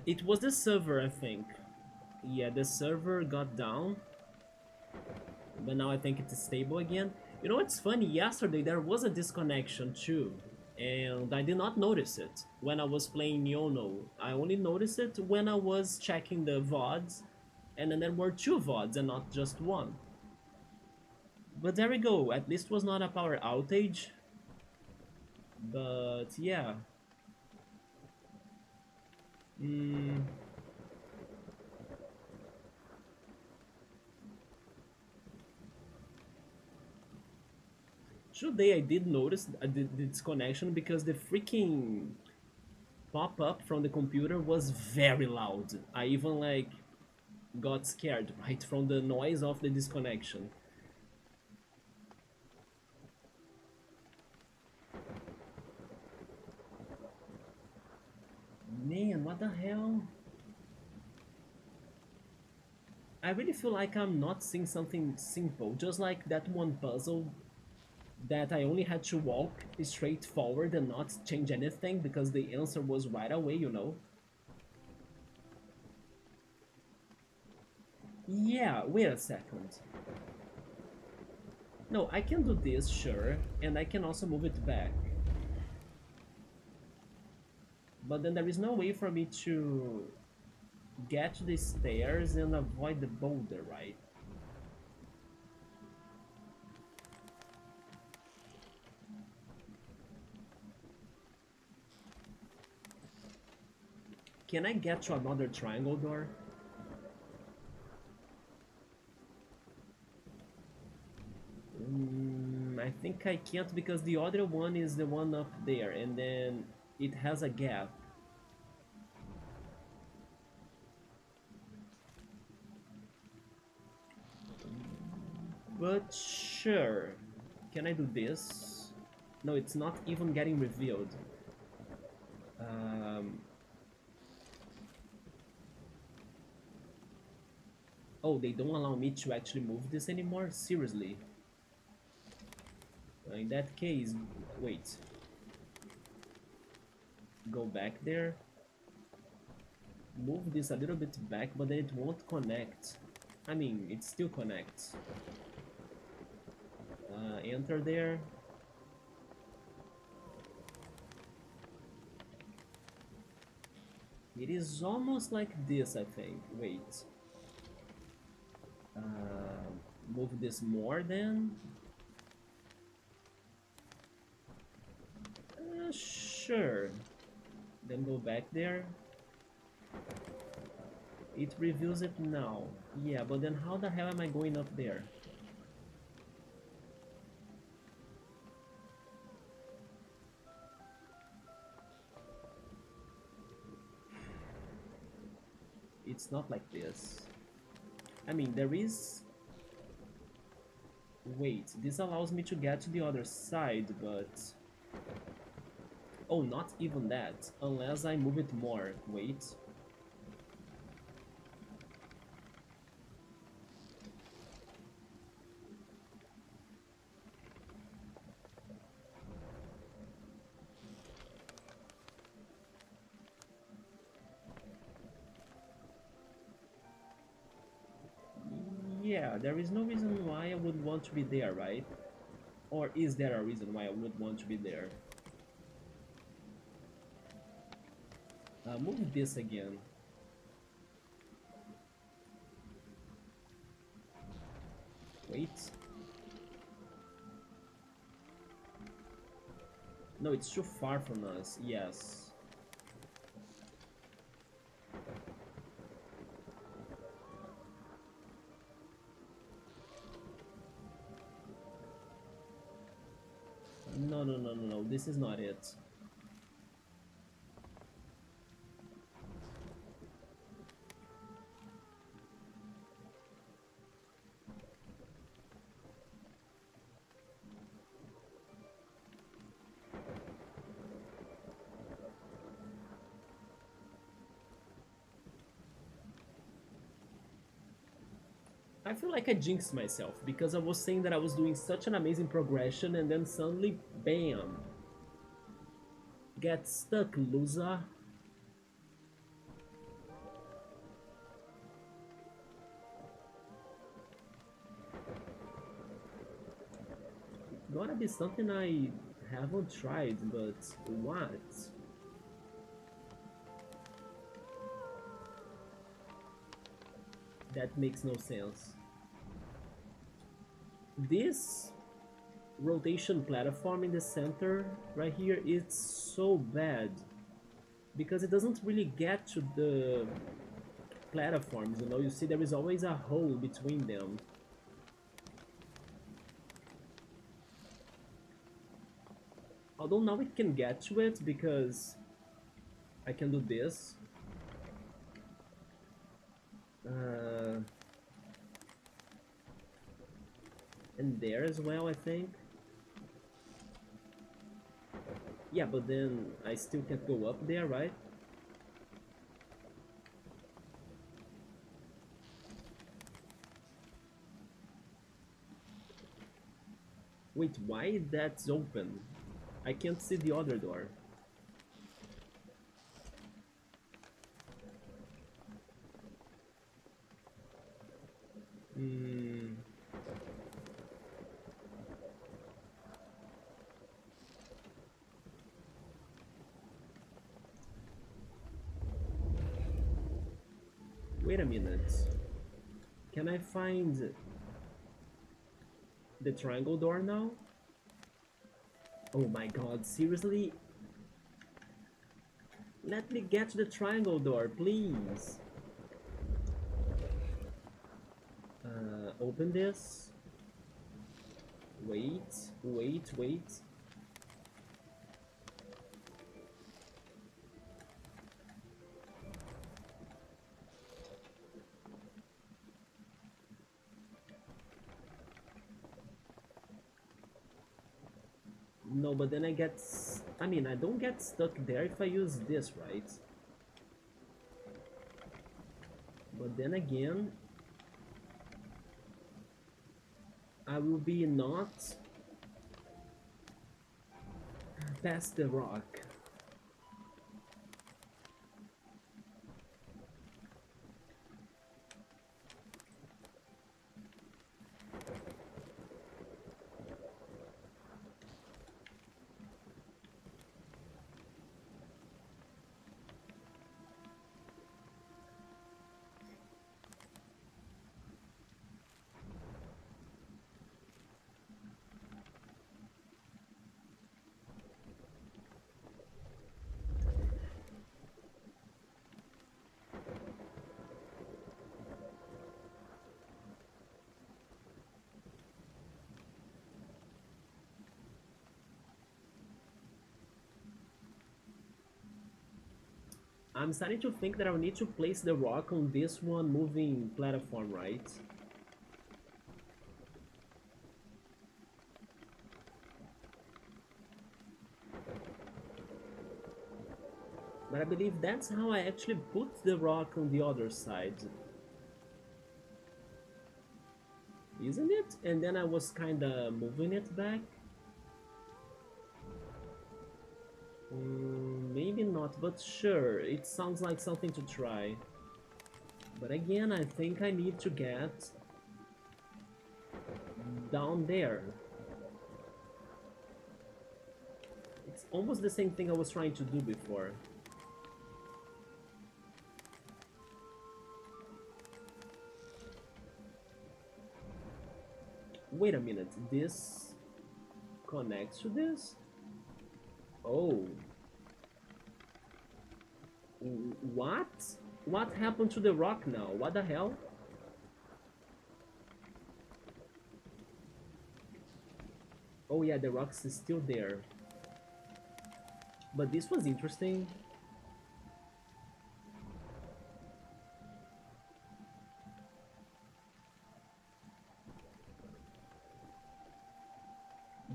It was the server, I think. Yeah, the server got down, but now I think it's stable again. You know what's funny? Yesterday there was a disconnection too, and I did not notice it when I was playing Yono. I only noticed it when I was checking the VODs, and then there were two VODs and not just one. But there we go, at least it was not a power outage. But yeah. Mm, Today I did notice the disconnection because the freaking pop-up from the computer was very loud. I even like got scared right from the noise of the disconnection. Man, what the hell? I really feel like I'm not seeing something simple, just like that one puzzle that I only had to walk straight forward and not change anything because the answer was right away, you know? Yeah, wait a second. No, I can do this, sure, and I can also move it back. But then there is no way for me to get to the stairs and avoid the boulder, right? Can I get to another triangle door? I think I can't because the other one is the one up there and then it has a gap. But sure. Can I do this? No, it's not even getting revealed. Um, oh, they don't allow me to actually move this anymore? Seriously? In that case, wait. Go back there. Move this a little bit back, but then it won't connect. I mean, it still connects. Enter there. It is almost like this, I think. Wait. Uh, Move this more then. Sure. Then go back there. It reveals it now. Yeah, but then how the hell am I going up there? It's not like this. I mean, there is... Wait, this allows me to get to the other side, but... Oh, not even that, unless I move it more. Wait. Yeah, there is no reason why I would want to be there, right? Or is there a reason why I would want to be there? Move this again. Wait. No, it's too far from us. Yes. No, no, no, no, no. This is not it. I feel like I jinxed myself because I was saying that I was doing such an amazing progression and then suddenly, bam! Get stuck, loser. Gotta be something I haven't tried, but what? That makes no sense. This rotation platform in the center right here, it's so bad because it doesn't really get to the platforms, you know. You see there is always a hole between them. Although now it can get to it because I can do this. And there as well, I think. Yeah, but then I still can't go up there, right? Wait, why that's open? I can't see the other door. Hmm. Wait a minute. Can I find the triangle door now? Oh my god, seriously? Let me get to the triangle door, please. Open this. Wait, wait, wait. No, but then I mean, I don't get stuck there if I use this, right? But then again, I will be not past the rock. I'm starting to think that I'll need to place the rock on this one moving platform, right? But I believe that's how I actually put the rock on the other side. Isn't it? And then I was kinda moving it back. Maybe not, but sure, it sounds like something to try. But again, I think I need to get down there. It's almost the same thing I was trying to do before. Wait a minute, this connects to this? Oh. What? What happened to the rock now? What the hell? Oh yeah, the rock is still there. But this was interesting.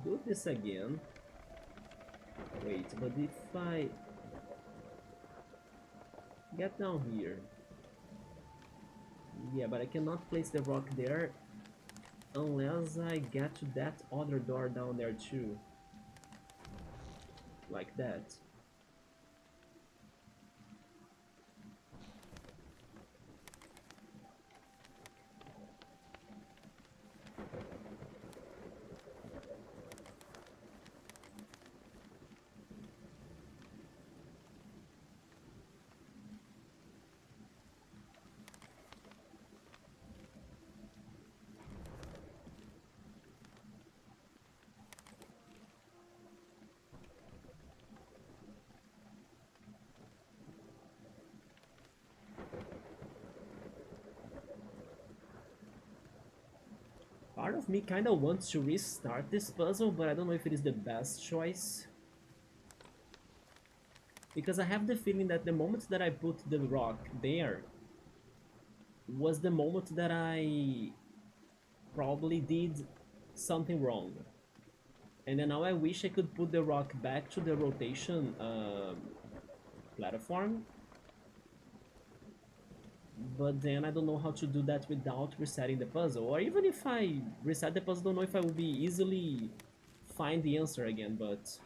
Do this again. Wait, but if I get down here. Yeah, but I cannot place the rock there unless I get to that other door down there too. Like that. Part of me kind of wants to restart this puzzle, but I don't know if it is the best choice. Because I have the feeling that the moment that I put the rock there was the moment that I probably did something wrong. And then now I wish I could put the rock back to the rotation platform. But then I don't know how to do that without resetting the puzzle. Or even if I reset the puzzle, I don't know if I will be easily find the answer again, but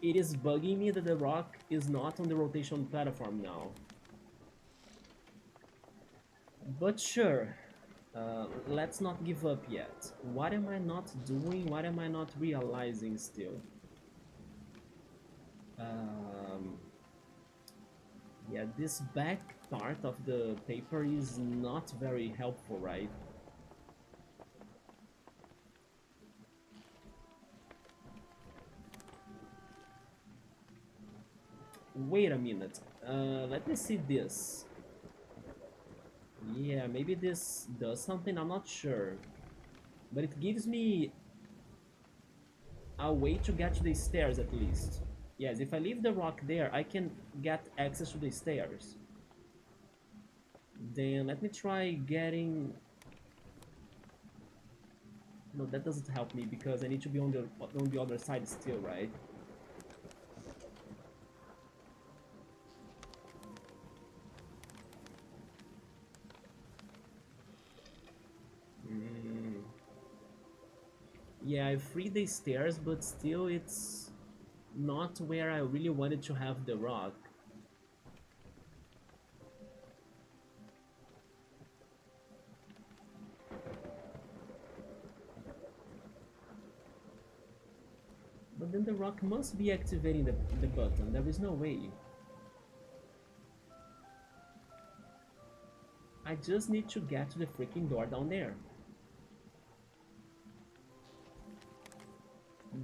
it is bugging me that the rock is not on the rotation platform now. But sure, let's not give up yet. What am I not doing? What am I not realizing still? Um, yeah, this back part of the paper is not very helpful, right? Wait a minute. Let me see this. Yeah, maybe this does something, I'm not sure. But it gives me a way to get to the stairs at least. Yes, if I leave the rock there, I can get access to the stairs. Then let me try getting... No, that doesn't help me because I need to be on the other side still, right? Mm. Yeah, I freed the stairs, but still it's not where I really wanted to have the rock. But then the rock must be activating the button. There is no way. I just need to get to the freaking door down there.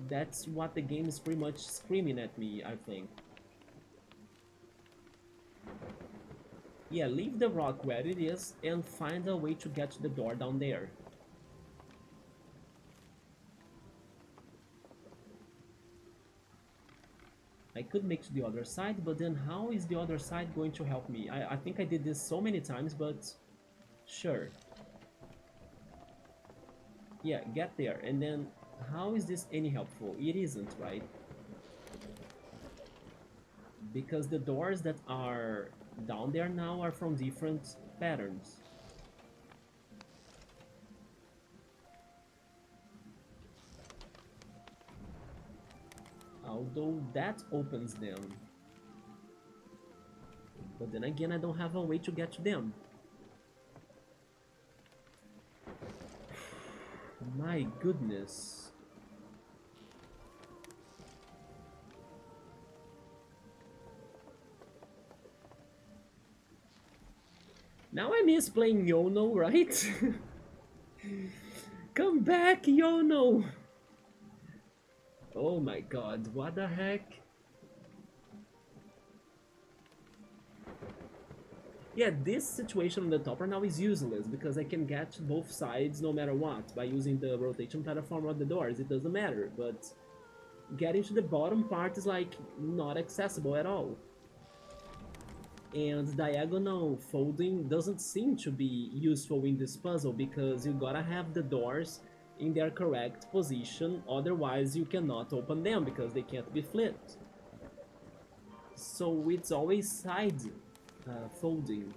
That's what the game is pretty much screaming at me, I think. Yeah, leave the rock where it is and find a way to get to the door down there. I could make to the other side, but then how is the other side going to help me? I think I did this so many times, but sure. Yeah, get there, and then how is this any helpful? It isn't, right? Because the doors that are down there now are from different patterns. Although that opens them. But then again, I don't have a way to get to them. My goodness. Now I miss playing Yono, right? Come back, Yono! Oh my god, what the heck? Yeah, this situation on the top right now is useless because I can get to both sides no matter what by using the rotation platform or the doors, it doesn't matter, but getting to the bottom part is like not accessible at all. And diagonal folding doesn't seem to be useful in this puzzle because you gotta have the doors in their correct position, otherwise you cannot open them because they can't be flipped. So it's always side folding.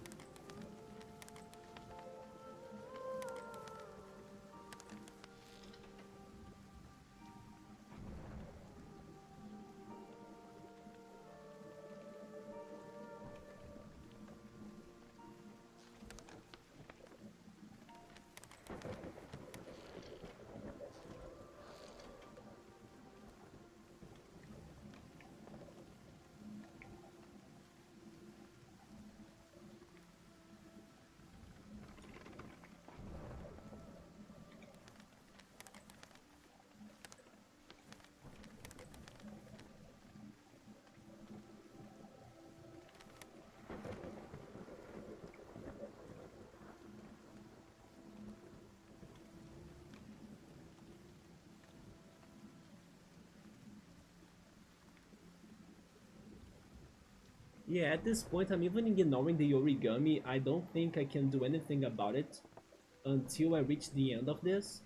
Yeah, at this point I'm even ignoring the origami. I don't think I can do anything about it until I reach the end of this.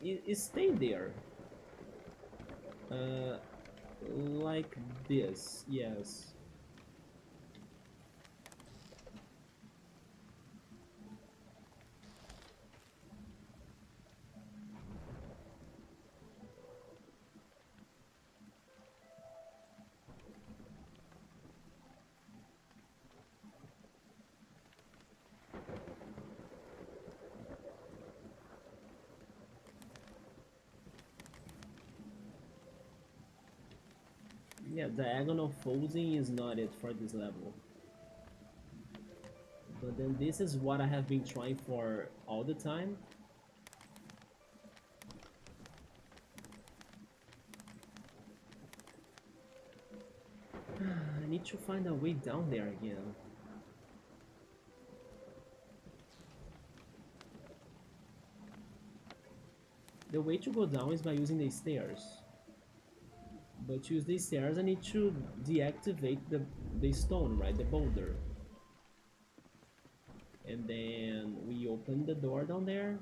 It stay there. Uh, like this, yes. Yeah, diagonal folding is not it for this level. But then this is what I have been trying for all the time. I need to find a way down there again. The way to go down is by using the stairs. But to use these stairs I need to deactivate the stone, right? The boulder. And then we open the door down there.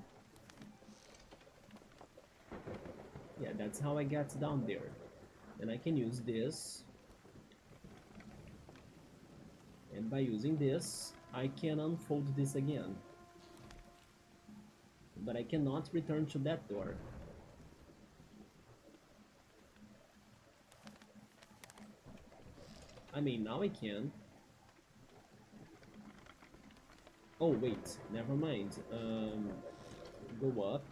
Yeah, that's how I got down there. And I can use this. And by using this, I can unfold this again. But I cannot return to that door. I mean, now I can. Oh, wait, never mind. Go up.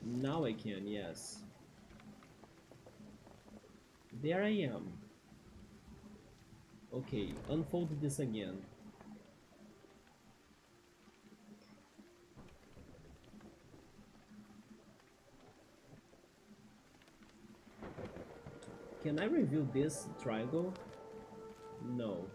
Now I can, yes. There I am. Okay, unfold this again. Can I reveal this triangle? No.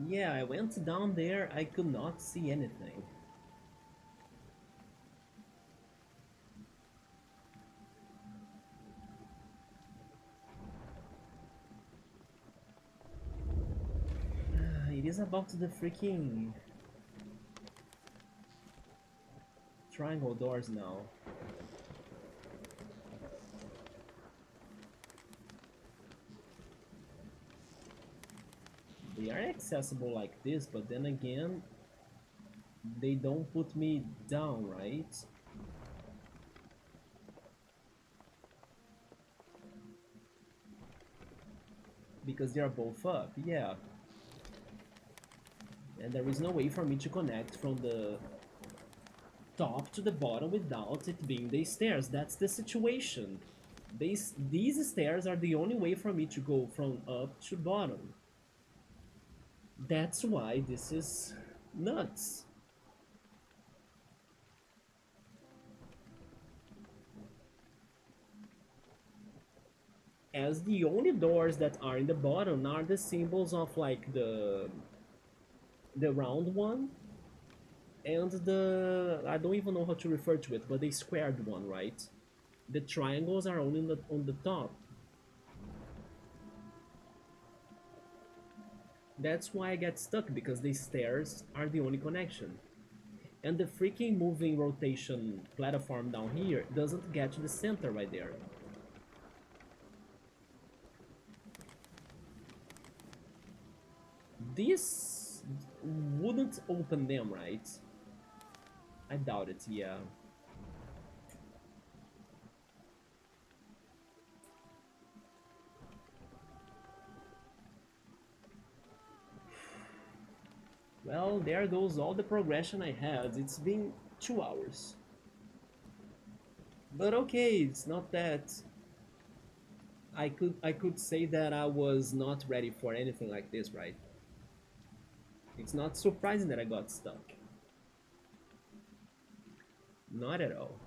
Yeah, I went down there, I could not see anything. It is about the freaking triangle doors now. They are accessible like this, but then again, they don't put me down, right? Because they are both up, yeah. And there is no way for me to connect from the top to the bottom without it being the stairs. That's the situation. These stairs are the only way for me to go from up to bottom. That's why this is nuts. As the only doors that are in the bottom are the symbols of like the round one and the, I don't even know how to refer to it, but the squared one, right? The triangles are only on the top. That's why I get stuck, because the stairs are the only connection. And the freaking moving rotation platform down here doesn't get to the center right there. This wouldn't open them, right? I doubt it, yeah. Well, there goes all the progression I had. It's been 2 hours. But okay, it's not that I could say that I was not ready for anything like this, right? It's not surprising that I got stuck. Not at all.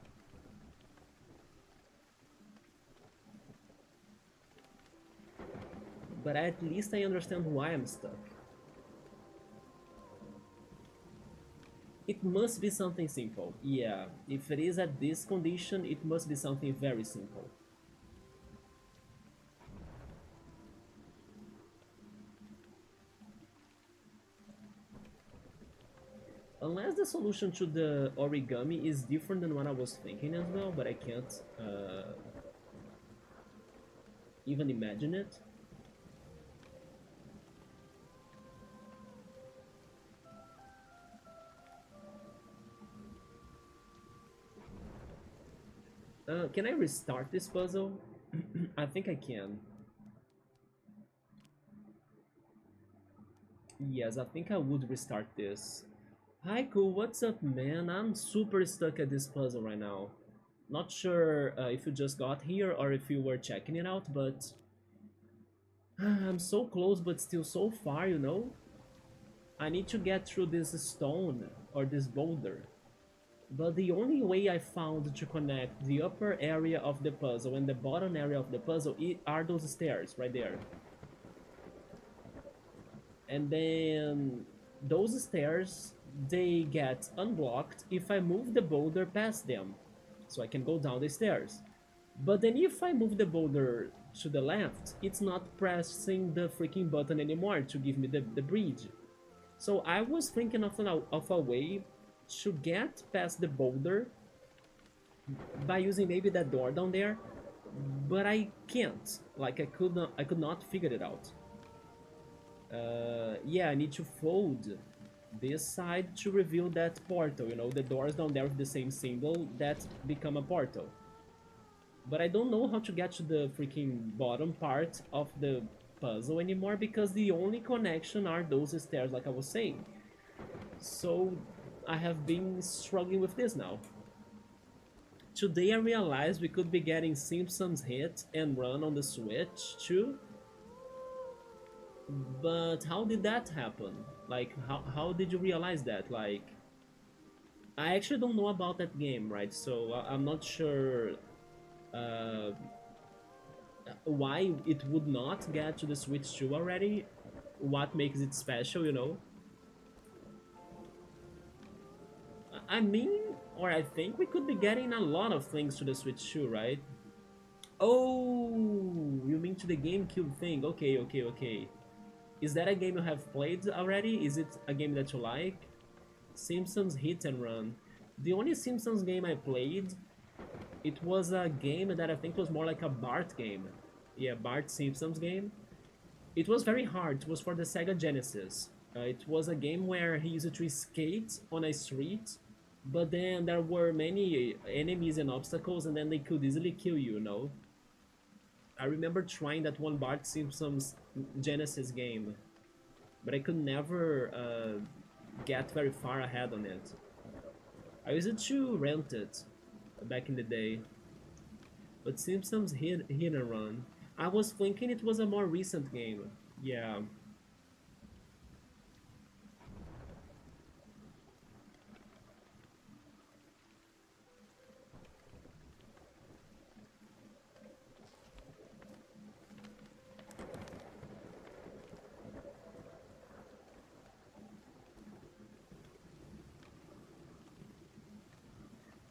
But at least I understand why I'm stuck. It must be something simple. Yeah, if it is at this condition, it must be something very simple. Unless the solution to the origami is different than what I was thinking as well, but I can't even imagine it. Can I restart this puzzle? I think I can. Yes, I think I would restart this. Hi, cool. What's up, man? I'm super stuck at this puzzle right now. Not sure if you just got here or if you were checking it out, but I'm so close but still so far, you know? I need to get through this stone or this boulder. But the only way I found to connect the upper area of the puzzle and the bottom area of the puzzle are those stairs right there. And then those stairs, they get unblocked if I move the boulder past them. So I can go down the stairs. But then if I move the boulder to the left, it's not pressing the freaking button anymore to give me the bridge. So I was thinking of a way to get past the boulder by using maybe that door down there, but I can't. Like I could not figure it out. Yeah, I need to fold this side to reveal that portal. You know, the doors down there with the same symbol that become a portal. But I don't know how to get to the freaking bottom part of the puzzle anymore because the only connection are those stairs, like I was saying. So I have been struggling with this now. Today I realized we could be getting Simpsons Hit and Run on the Switch too. But how did that happen? Like, how did you realize that? Like, I actually don't know about that game, right? So I'm not sure uh, why it would not get to the Switch 2 already. What makes it special, you know? I mean, or I think we could be getting a lot of things to the Switch 2, right? Oh, you mean to the GameCube thing? Okay, okay, okay. Is that a game you have played already? Is it a game that you like? Simpsons Hit and Run. The only Simpsons game I played, it was a game that I think was more like a Bart game. Yeah, Bart Simpsons game. It was very hard. It was for the Sega Genesis. It was a game where he used to skate on a street, but then there were many enemies and obstacles, and then they could easily kill you, you know? I remember trying that one Bart Simpsons Genesis game, but I could never get very far ahead on it. I used to rent it back in the day, but Simpsons hit and run. I was thinking it was a more recent game. Yeah.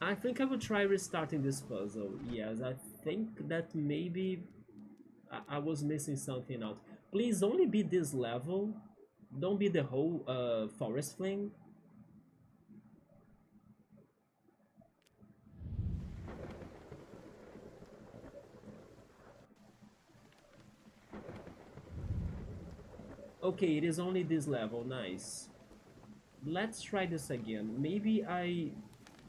I think I will try restarting this puzzle. Yes, I think that maybe I was missing something out. Please only be this level. Don't be the whole forest thing. Okay, it is only this level, nice. Let's try this again. Maybe I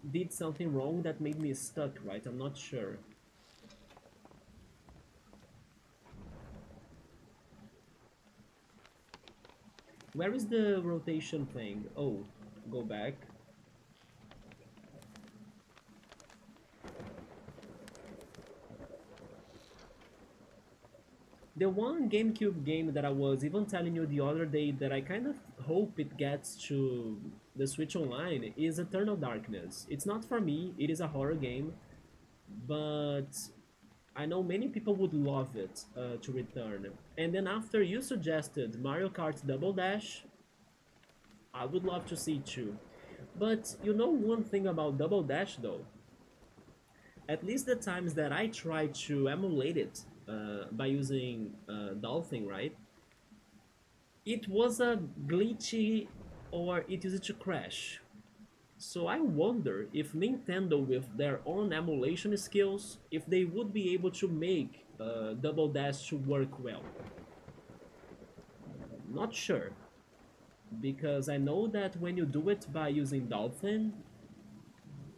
did something wrong that made me stuck, right? I'm not sure. Where is the rotation thing? Oh, go back. The one GameCube game that I was even telling you the other day that I kind of hope it gets to the Switch Online is Eternal Darkness. It's not for me, it is a horror game, but I know many people would love it to return. And then after you suggested Mario Kart Double Dash, I would love to see it too. But you know one thing about Double Dash though? At least the times that I try to emulate it by using Dolphin, right? It was a glitchy or it used to crash. So I wonder if Nintendo, with their own emulation skills, if they would be able to make Double Dash to work well. Not sure, because I know that when you do it by using Dolphin,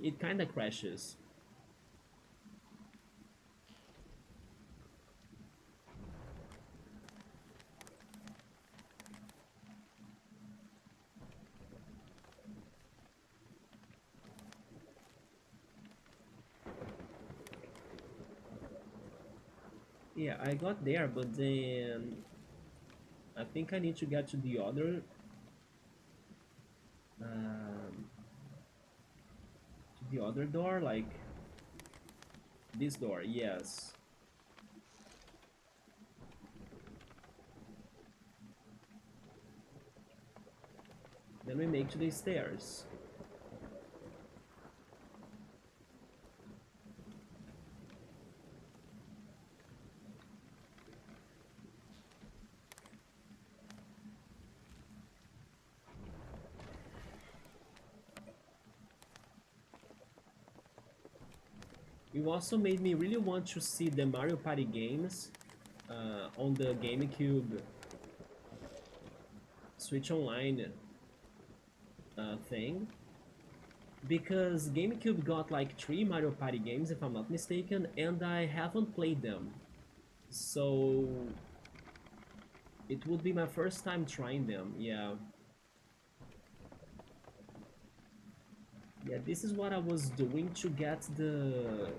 it kinda crashes. Yeah, I got there, but then I think I need to get um, to the other door, like this door. Yes. Then we make to the stairs. You also made me really want to see the Mario Party games on the GameCube Switch Online thing, because GameCube got like 3 Mario Party games if I'm not mistaken, and I haven't played them. So it would be my first time trying them. Yeah. Yeah, this is what I was doing to get the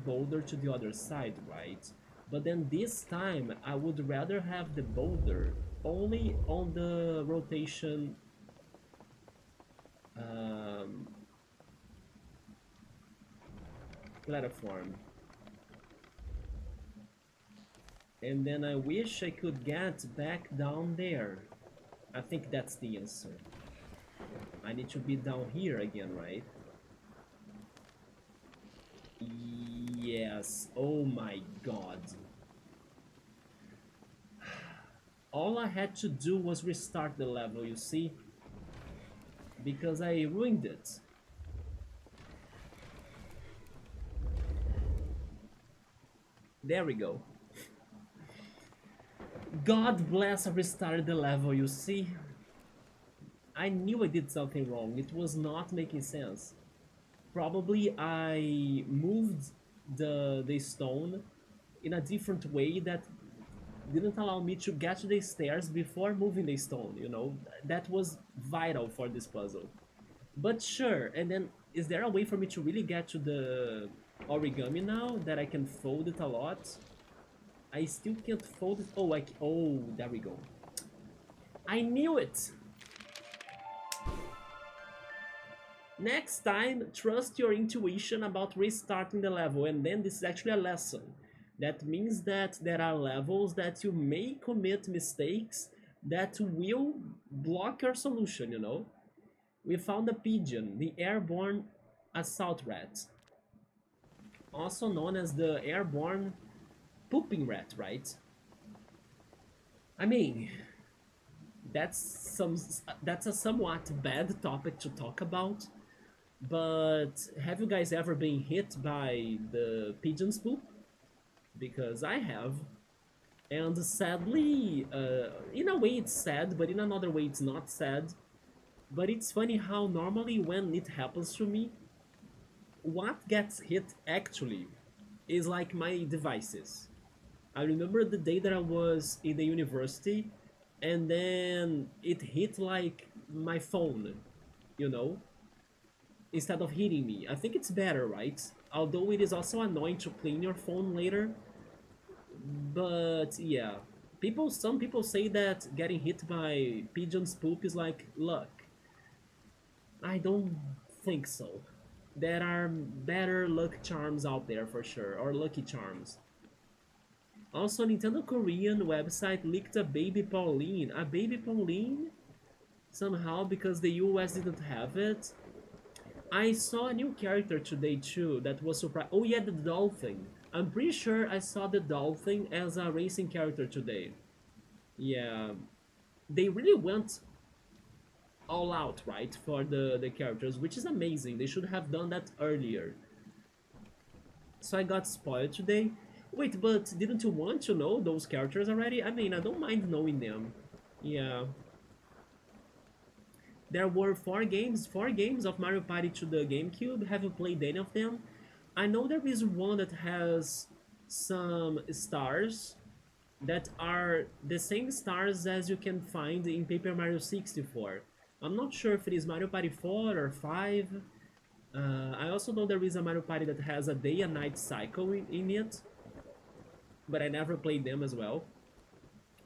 boulder to the other side, right? But then this time I would rather have the boulder only on the rotation um, platform. And then I wish I could get back down there. I think that's the answer. I need to be down here again, right? Yes. Oh my god. All I had to do was restart the level, you see? Because I ruined it. There we go. God bless, I restarted the level, you see? I knew I did something wrong. It was not making sense. Probably I moved the stone in a different way that didn't allow me to get to the stairs before moving the stone, you know? That was vital for this puzzle. But sure, and then is there a way for me to really get to the origami now that I can fold it a lot? I still can't fold it. Oh, oh, there we go. I knew it! Next time, trust your intuition about restarting the level, and then this is actually a lesson. That means that there are levels that you may commit mistakes that will block your solution, you know? We found a pigeon, the airborne assault rat, also known as the airborne pooping rat, right? I mean, That's some that's a somewhat bad topic to talk about. But have you guys ever been hit by the pigeon spook? Because I have. And sadly, in a way it's sad, but in another way it's not sad. But it's funny how normally when it happens to me, what gets hit actually is like my devices. I remember the day that I was in the university, and then it hit like my phone, you know, instead of hitting me. I think it's better, right? Although it is also annoying to clean your phone later. But yeah, some people say that getting hit by pigeon's poop is like luck. I don't think so. There are better luck charms out there for sure, or lucky charms. Also, Nintendo Korean website leaked a baby Pauline. A baby Pauline? Somehow, because the US didn't have it. I saw a new character today too that was surprised. Oh yeah, the dolphin. I'm pretty sure I saw the dolphin as a racing character today. Yeah, they really went all out, right, for the characters, which is amazing. They should have done that earlier. So I got spoiled today. Wait, but didn't you want to know those characters already? I mean, I don't mind knowing them. Yeah. There were four games of Mario Party to the GameCube. Have you played any of them? I know there is one that has some stars that are the same stars as you can find in Paper Mario 64. I'm not sure if it is Mario Party 4 or 5. I also know there is a Mario Party that has a day and night cycle in it, but I never played them as well.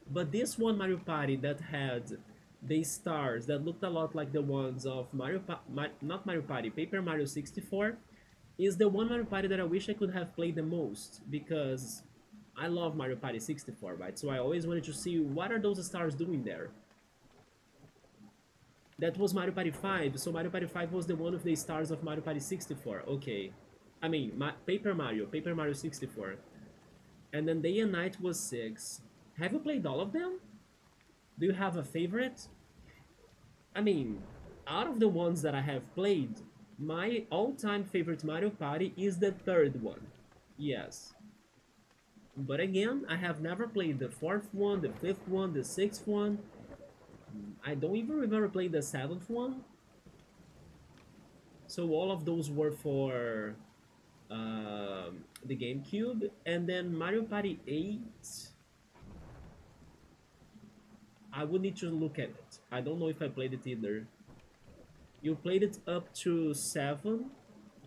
But this one Mario Party that had the stars that looked a lot like the ones of not Mario Party, Paper Mario 64, is the one Mario Party that I wish I could have played the most, because I love Mario Party 64, right? So I always wanted to see what are those stars doing there. That was Mario Party 5, so Mario Party 5 was the one of the stars of Mario Party 64. Okay. I mean, Paper Mario 64. And then Day and Night was 6. Have you played all of them? Do you have a favorite? I mean, out of the ones that I have played, my all-time favorite Mario Party is the third one. Yes. But again, I have never played the fourth one, the fifth one, the sixth one. I don't even remember playing the seventh one. So all of those were for the GameCube. And then Mario Party 8, I would need to look at it. I don't know if I played it either. You played it up to 7,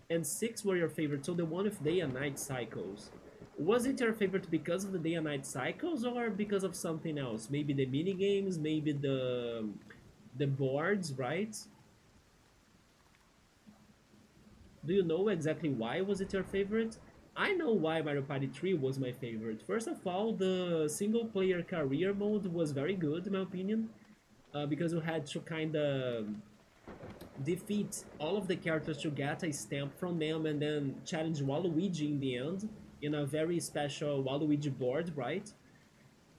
and 6 were your favorite, so the one with day and night cycles. Was it your favorite because of the day and night cycles, or because of something else? Maybe the mini games, maybe the boards, right? Do you know exactly why was it your favorite? I know why Mario Party 3 was my favorite. First of all, the single player career mode was very good in my opinion, because you had to kind of defeat all of the characters to get a stamp from them and then challenge Waluigi in the end in a very special Waluigi board, right?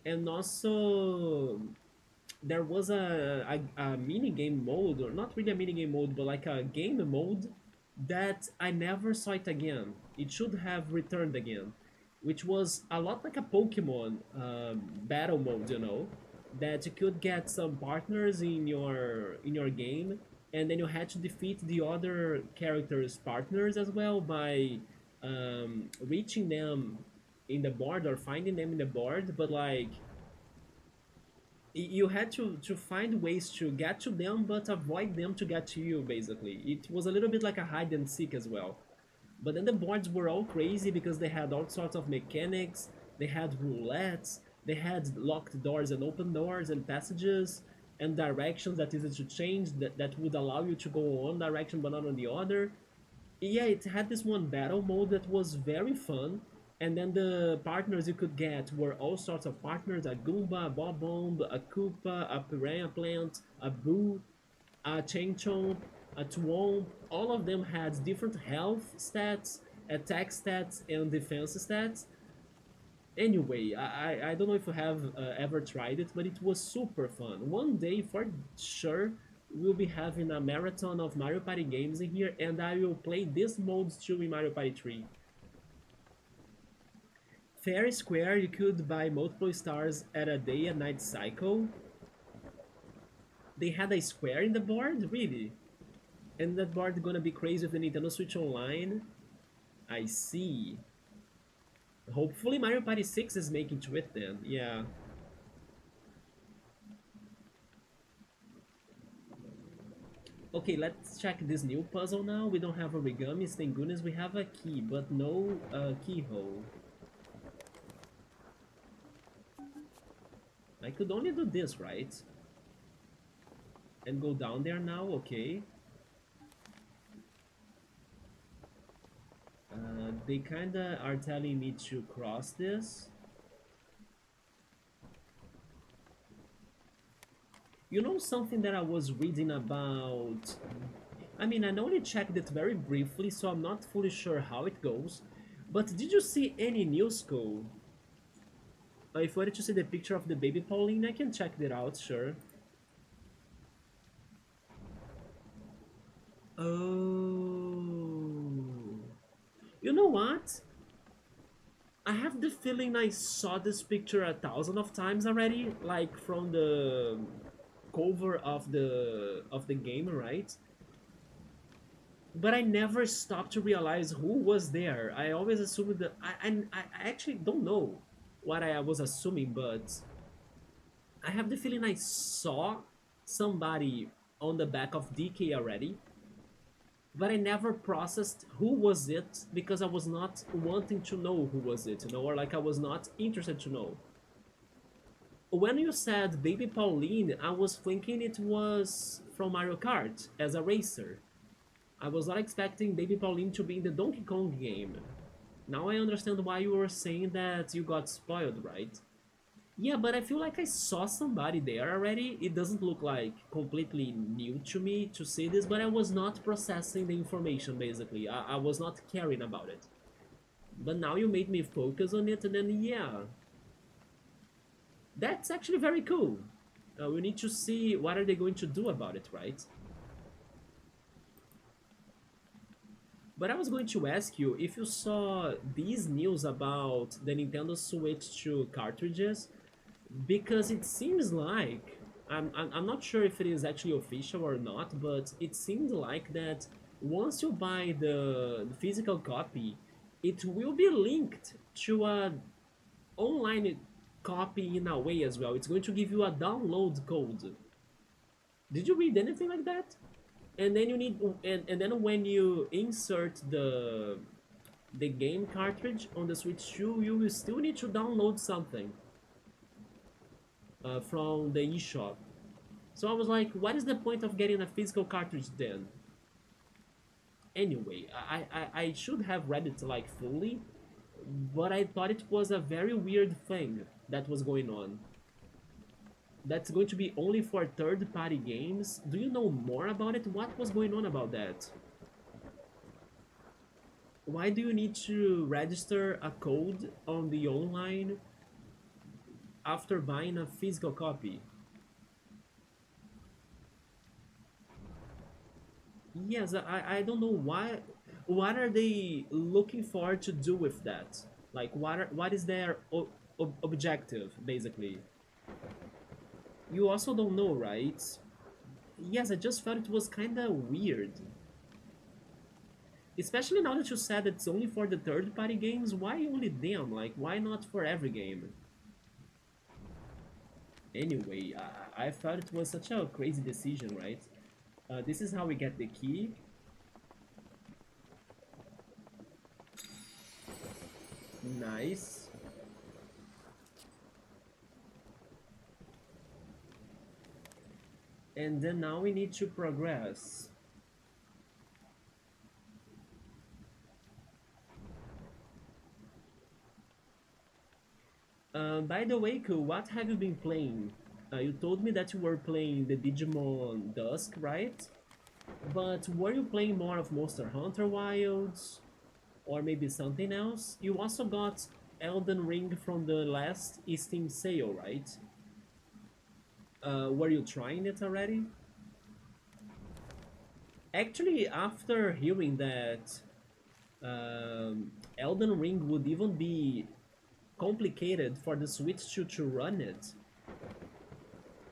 And also there was a mini game mode, or not really a mini game mode, but like a game mode that I never saw it again. It should have returned again, which was a lot like a Pokemon battle mode, you know, that you could get some partners in your game, and then you had to defeat the other characters' partners as well by reaching them in the board or finding them in the board, but like you had to find ways to get to them but avoid them to get to you. Basically, it was a little bit like a hide and seek as well. But then the boards were all crazy because they had all sorts of mechanics. They had roulettes, they had locked doors and open doors and passages and directions that easy to change, that would allow you to go one direction but not on the other. Yeah, it had this one battle mode that was very fun. And then the partners you could get were all sorts of partners: a Goomba, a Bob-omb, a Koopa, a Piranha Plant, a Boo, a Chain Chomp, a Twomp. All of them had different health stats, attack stats, and defense stats. Anyway, I don't know if you have ever tried it, but it was super fun. One day, for sure, we'll be having a marathon of Mario Party games in here, and I will play this modes too in Mario Party 3. Fair and square, you could buy multiple stars at a day and night cycle. They had a square in the board? Really? And that board gonna be crazy with the Nintendo Switch Online? I see. Hopefully Mario Party 6 is making to it then, yeah. Okay, let's check this new puzzle now. We don't have origamis, thank goodness. We have a key, but no keyhole. I could only do this, right? And go down there now, okay. They kinda are telling me to cross this. You know something that I was reading about? I mean, I only checked it very briefly, so I'm not fully sure how it goes. But did you see any news, Cole? If you wanted to see the picture of the baby Pauline, I can check that out, sure. Oh. You know what? I have the feeling I saw this picture 1,000 of times already, like from the cover of the game, right? But I never stopped to realize who was there. I always assumed that I actually don't know what I was assuming, but I have the feeling I saw somebody on the back of DK already, but I never processed who was it because I was not wanting to know who was it, you know, or like I was not interested to know. When you said Baby Pauline, I was thinking it was from Mario Kart as a racer. I was not expecting Baby Pauline to be in the Donkey Kong game. Now I understand why you were saying that you got spoiled, right? Yeah, but I feel like I saw somebody there already. It doesn't look like completely new to me to see this, but I was not processing the information, basically. I was not caring about it. But now you made me focus on it, and then yeah. That's actually very cool. We need to see what are they going to do about it, right? But I was going to ask you if you saw these news about the Nintendo Switch 2 cartridges, because it seems like I'm not sure if it is actually official or not, but it seems like that once you buy the physical copy, it will be linked to a online copy in a way as well. It's going to give you a download code. Did you read anything like that? And then you need and then when you insert the game cartridge on the Switch 2, you will still need to download something from the eShop. So I was like, what is the point of getting a physical cartridge then? Anyway, I should have read it like fully, but I thought it was a very weird thing that was going on. That's going to be only for third-party games. Do you know more about it? What was going on about that? Why do you need to register a code on the online after buying a physical copy? Yes, I don't know why. What are they looking for to do with that? Like, what is their objective, basically? You also don't know, right? Yes, I just felt it was kind of weird. Especially now that you said it's only for the third-party games, why only them? Like, why not for every game? Anyway, I thought it was such a crazy decision, right? This is how we get the key. Nice. And then now we need to progress. By the way, Ku, what have you been playing? You told me that you were playing the Digimon Dusk, right? But were you playing more of Monster Hunter Wilds? Or maybe something else? You also got Elden Ring from the last Steam sale, right? Were you trying it already? Actually, after hearing that Elden Ring would even be complicated for the Switch to run it,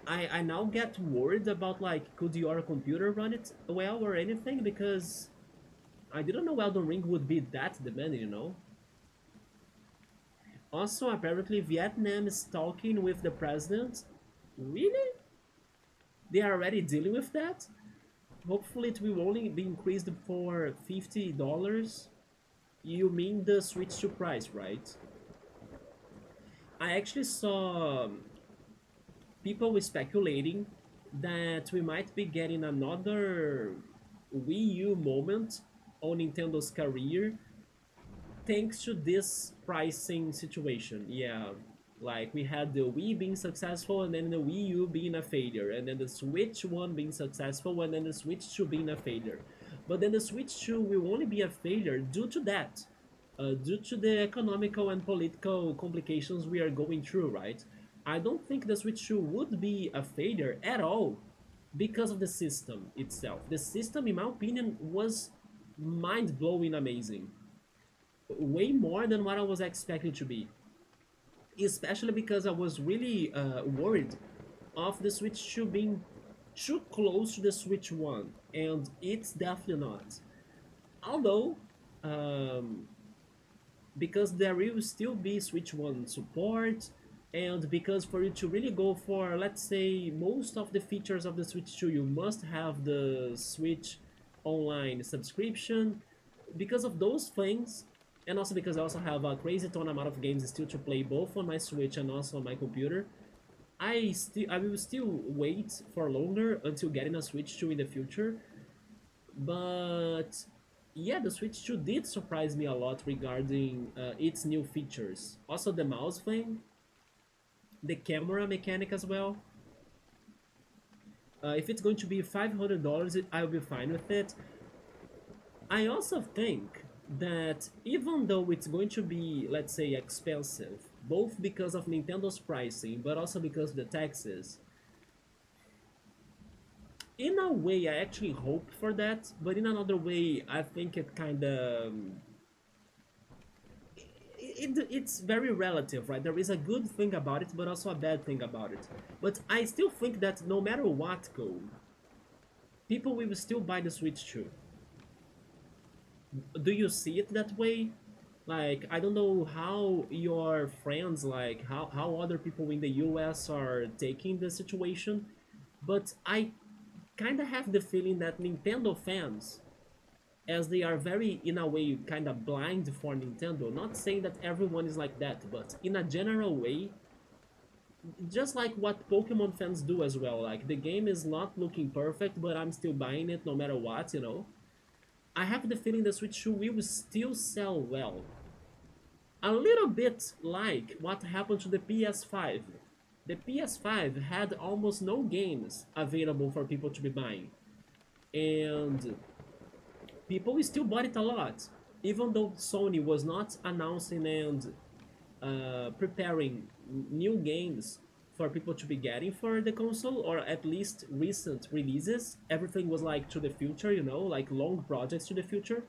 I now get worried about like could your computer run it well or anything because I didn't know Elden Ring would be that demanding, you know? Also, apparently Vietnam is talking with the president. Really? They are already dealing with that? Hopefully it will only be increased for $50. You mean the Switch 2 price, right? I actually saw people speculating that we might be getting another Wii U moment on Nintendo's career thanks to this pricing situation. Yeah, like we had the Wii being successful and then the Wii U being a failure, and then the Switch 1 being successful and then the Switch 2 being a failure. But then the Switch 2 will only be a failure due to that. Due to the economical and political complications we are going through, right? I don't think the Switch 2 would be a failure at all because of the system itself. The system, in my opinion, was mind blowing amazing. Way more than what I was expecting to be. Especially because I was really worried of the Switch 2 being too close to the Switch 1, and it's definitely not. Although, um, because there will still be Switch 1 support, and because for you to really go for, let's say, most of the features of the Switch 2, you must have the Switch Online subscription. Because of those things, and also because I also have a crazy ton amount of games still to play both on my Switch and also on my computer, I will still wait for longer until getting a Switch 2 in the future. But yeah, the Switch 2 did surprise me a lot regarding its new features. Also the mouse thing, the camera mechanic as well. If it's going to be $500, I'll be fine with it. I also think that even though it's going to be, let's say, expensive, both because of Nintendo's pricing, but also because of the taxes, in a way, I actually hope for that, but in another way, I think it kind of it's very relative, right? There is a good thing about it, but also a bad thing about it. But I still think that no matter what go, people will still buy the Switch 2. Do you see it that way? Like, I don't know how your friends, like, how other people in the US are taking the situation, but I kind of have the feeling that Nintendo fans, as they are very, in a way, kind of blind for Nintendo, not saying that everyone is like that, but in a general way, just like what Pokemon fans do as well. Like, the game is not looking perfect, but I'm still buying it no matter what, you know? I have the feeling the Switch 2 will still sell well. A little bit like what happened to the PS5. The PS5 had almost no games available for people to be buying. And people still bought it a lot. Even though Sony was not announcing and preparing new games for people to be getting for the console, or at least recent releases. Everything was like to the future, you know, like long projects to the future.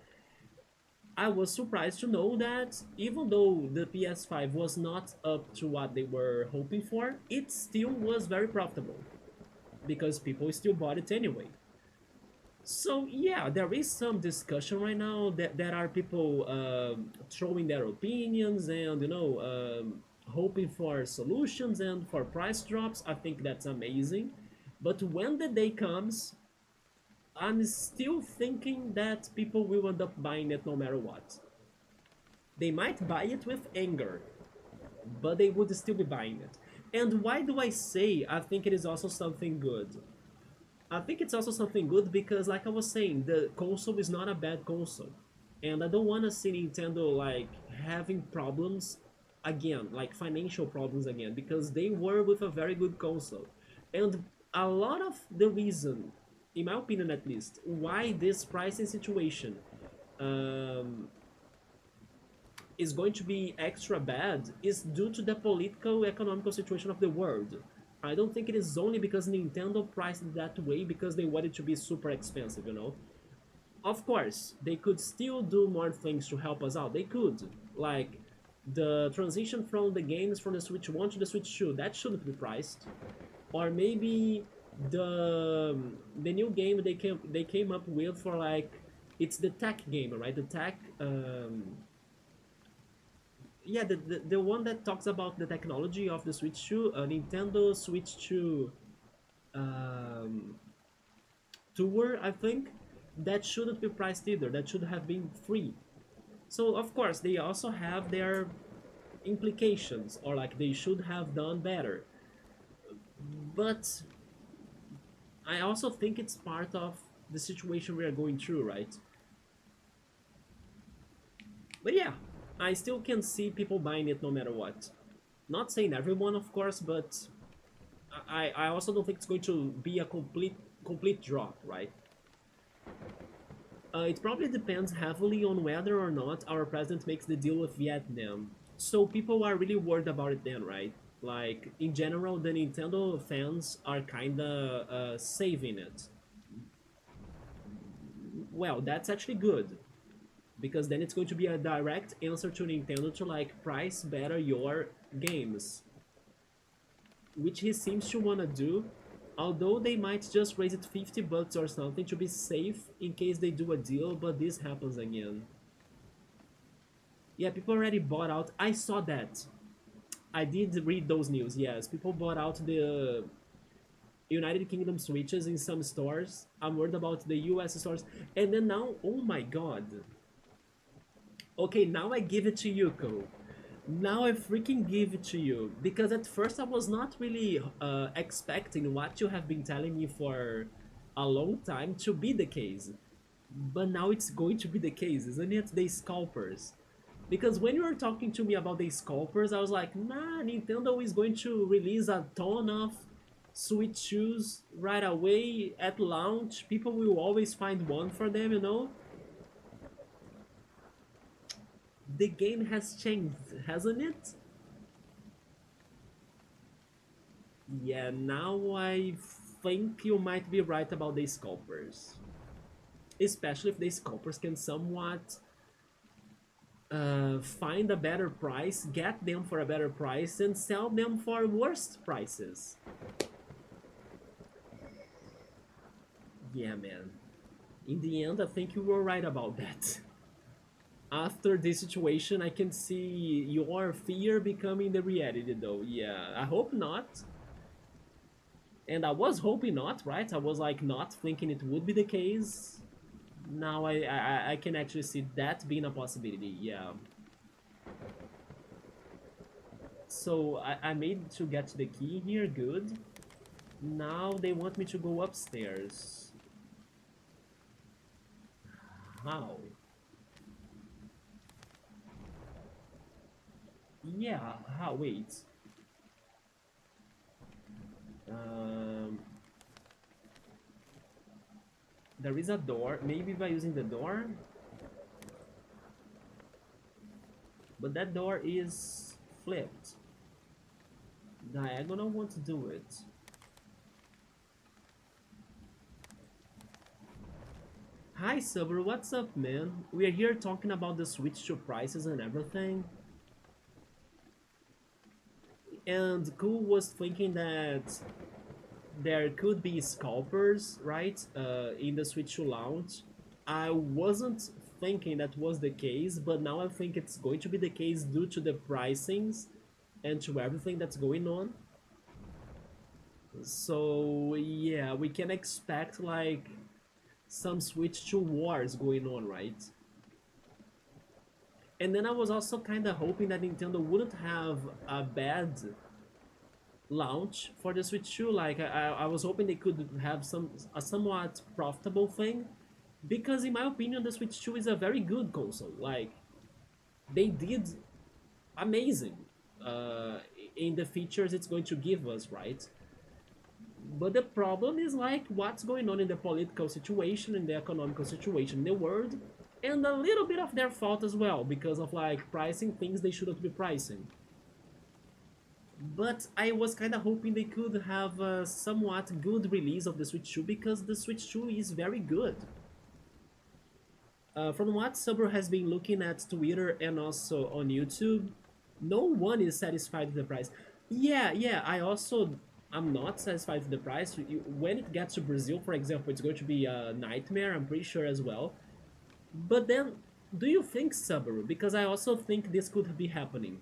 I was surprised to know that even though the PS5 was not up to what they were hoping for, it still was very profitable because people still bought it anyway. So yeah, there is some discussion right now that there are people throwing their opinions and hoping for solutions and for price drops. I think that's amazing, but when the day comes, I'm still thinking that people will end up buying it no matter what. They might buy it with anger, but they would still be buying it. And why do I say I think it is also something good? I think it's also something good because, like I was saying, the console is not a bad console, and I don't want to see Nintendo like having problems again, like financial problems again, because they were with a very good console, and a lot of the reason, in my opinion at least, why this pricing situation um, is going to be extra bad is due to the political economical situation of the world. I don't think it is only because Nintendo priced it that way because they wanted to be super expensive, you know. Of course, they could still do more things to help us out. They could, like the transition from the games from the Switch 1 to the Switch 2, that shouldn't be priced. Or maybe the new game they came up with for like it's the tech game, right? The tech yeah, the one that talks about the technology of the Switch 2, Nintendo Switch 2 um, tour, I think. That shouldn't be priced either. That should have been free. So of course they also have their implications, or like they should have done better. But I also think it's part of the situation we are going through, right? But yeah, I still can see people buying it no matter what. Not saying everyone, of course, but I also don't think it's going to be a complete drop, right? It probably depends heavily on whether or not our president makes the deal with Vietnam. So people are really worried about it then, right? Like in general, the Nintendo fans are kinda saving it. Well, that's actually good because then it's going to be a direct answer to Nintendo to like price better your games, which he seems to wanna do. Although they might just raise it 50 bucks or something to be safe in case they do a deal, but this happens again. Yeah, people already bought out. I saw that. I did read those news, yes. People bought out the United Kingdom Switches in some stores. I'm worried about the US stores. And then now, oh my god. Okay, now I give it to you, Ko. Now I freaking give it to you. Because at first I was not really expecting what you have been telling me for a long time to be the case. But now it's going to be the case, isn't it? The scalpers. Because when you were talking to me about the scalpers, I was like, nah, Nintendo is going to release a ton of Switch shoes right away at launch. People will always find one for them, you know? The game has changed, hasn't it? Yeah, now I think you might be right about the scalpers. Especially if the scalpers can somewhat find a better price, get them for a better price, and sell them for worse prices. Yeah, man. In the end, I think you were right about that. After this situation, I can see your fear becoming the reality, though. Yeah, I hope not. And I was hoping not, right? I was like not thinking it would be the case. Now I can actually see that being a possibility, yeah. So I made to get the key here, good. Now they want me to go upstairs. How? Yeah, how? Wait. Um, there is a door. Maybe by using the door? But that door is flipped. Diagonal want to do it. Hi Silver, what's up, man? We are here talking about the Switch 2 prices and everything. And Cool was thinking that there could be scalpers, right, in the Switch 2 launch. I wasn't thinking that was the case, but now I think it's going to be the case due to the pricings and to everything that's going on. So yeah, we can expect like some Switch 2 wars going on, right? And then I was also kind of hoping that Nintendo wouldn't have a bad launch for the Switch 2. Like I was hoping they could have a somewhat profitable thing, because in my opinion the Switch 2 is a very good console. Like they did amazing in the features it's going to give us, right? But the problem is like what's going on in the political situation and the economical situation in the world. And a little bit of their fault as well, because of like pricing things they shouldn't be pricing. But I was kind of hoping they could have a somewhat good release of the Switch 2, because the Switch 2 is very good. From what Subro has been looking at Twitter and also on YouTube, no one is satisfied with the price. Yeah, I'm not satisfied with the price. When it gets to Brazil, for example, it's going to be a nightmare, I'm pretty sure as well. But then, do you think, Subaru, because I also think this could be happening,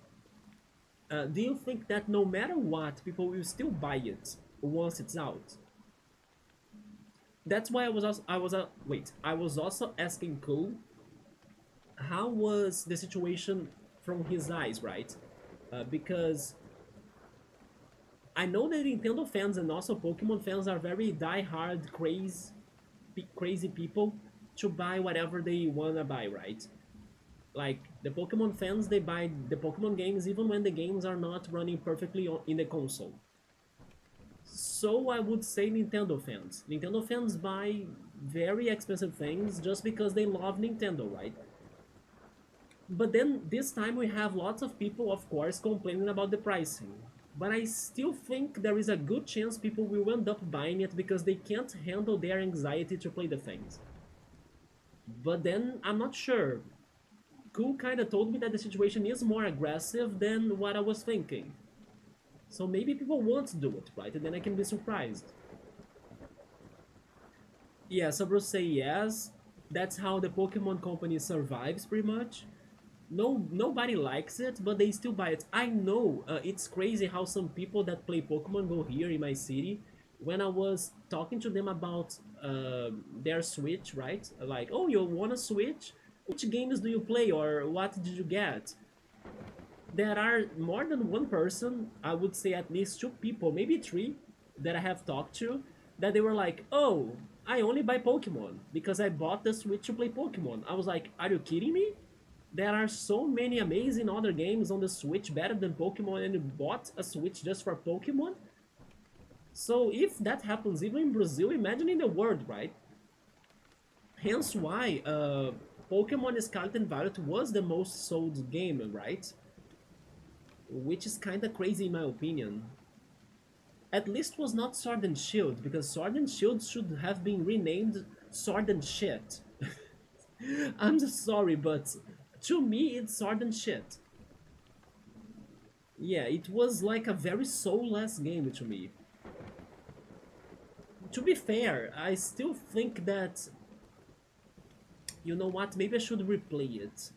do you think that no matter what, people will still buy it once it's out? That's why I was also asking Cole how was the situation from his eyes, right? Because I know that Nintendo fans and also Pokemon fans are very die-hard, crazy people to buy whatever they wanna buy, right? Like the Pokemon fans, they buy the Pokemon games even when the games are not running perfectly in the console. So I would say Nintendo fans. Nintendo fans buy very expensive things just because they love Nintendo, right? But then this time we have lots of people, of course, complaining about the pricing. But I still think there is a good chance people will end up buying it because they can't handle their anxiety to play the things. But then I'm not sure. Cool kind of told me that the situation is more aggressive than what I was thinking. So maybe people won't do it, right? And then I can be surprised. Yeah, Sabro say yes. That's how the Pokemon company survives, pretty much. Nobody likes it, but they still buy it. I know it's crazy how some people that play Pokemon go here in my city. When I was talking to them about their Switch, right? Like, oh, you want a Switch? Which games do you play, or what did you get? There are more than one person, I would say at least two people, maybe three, that I have talked to, that they were like, oh, I only buy Pokemon because I bought the Switch to play Pokemon. I was like, are you kidding me? There are so many amazing other games on the Switch better than Pokemon, and you bought a Switch just for Pokemon? So if that happens even in Brazil, imagine in the world, right? Hence why Pokemon Scarlet and Violet was the most sold game, right? Which is kinda crazy in my opinion. At least was not Sword and Shield, because Sword and Shield should have been renamed Sword and Shit. I'm just sorry, but to me it's Sword and Shit. Yeah, it was like a very soulless game to me. To be fair, I still think that, you know what, maybe I should replay it.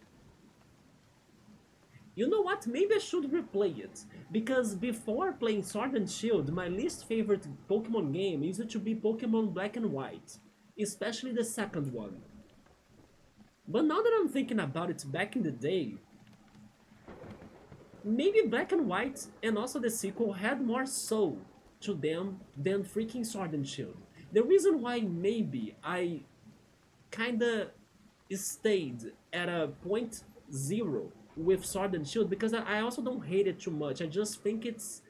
You know what, maybe I should replay it. Because before playing Sword and Shield, my least favorite Pokemon game used to be Pokemon Black and White. Especially the second one. But now that I'm thinking about it back in the day, maybe Black and White and also the sequel had more soul to them than freaking Sword and Shield. The reason why maybe I kinda stayed at a point zero with Sword and Shield, because I also don't hate it too much. I just think it's,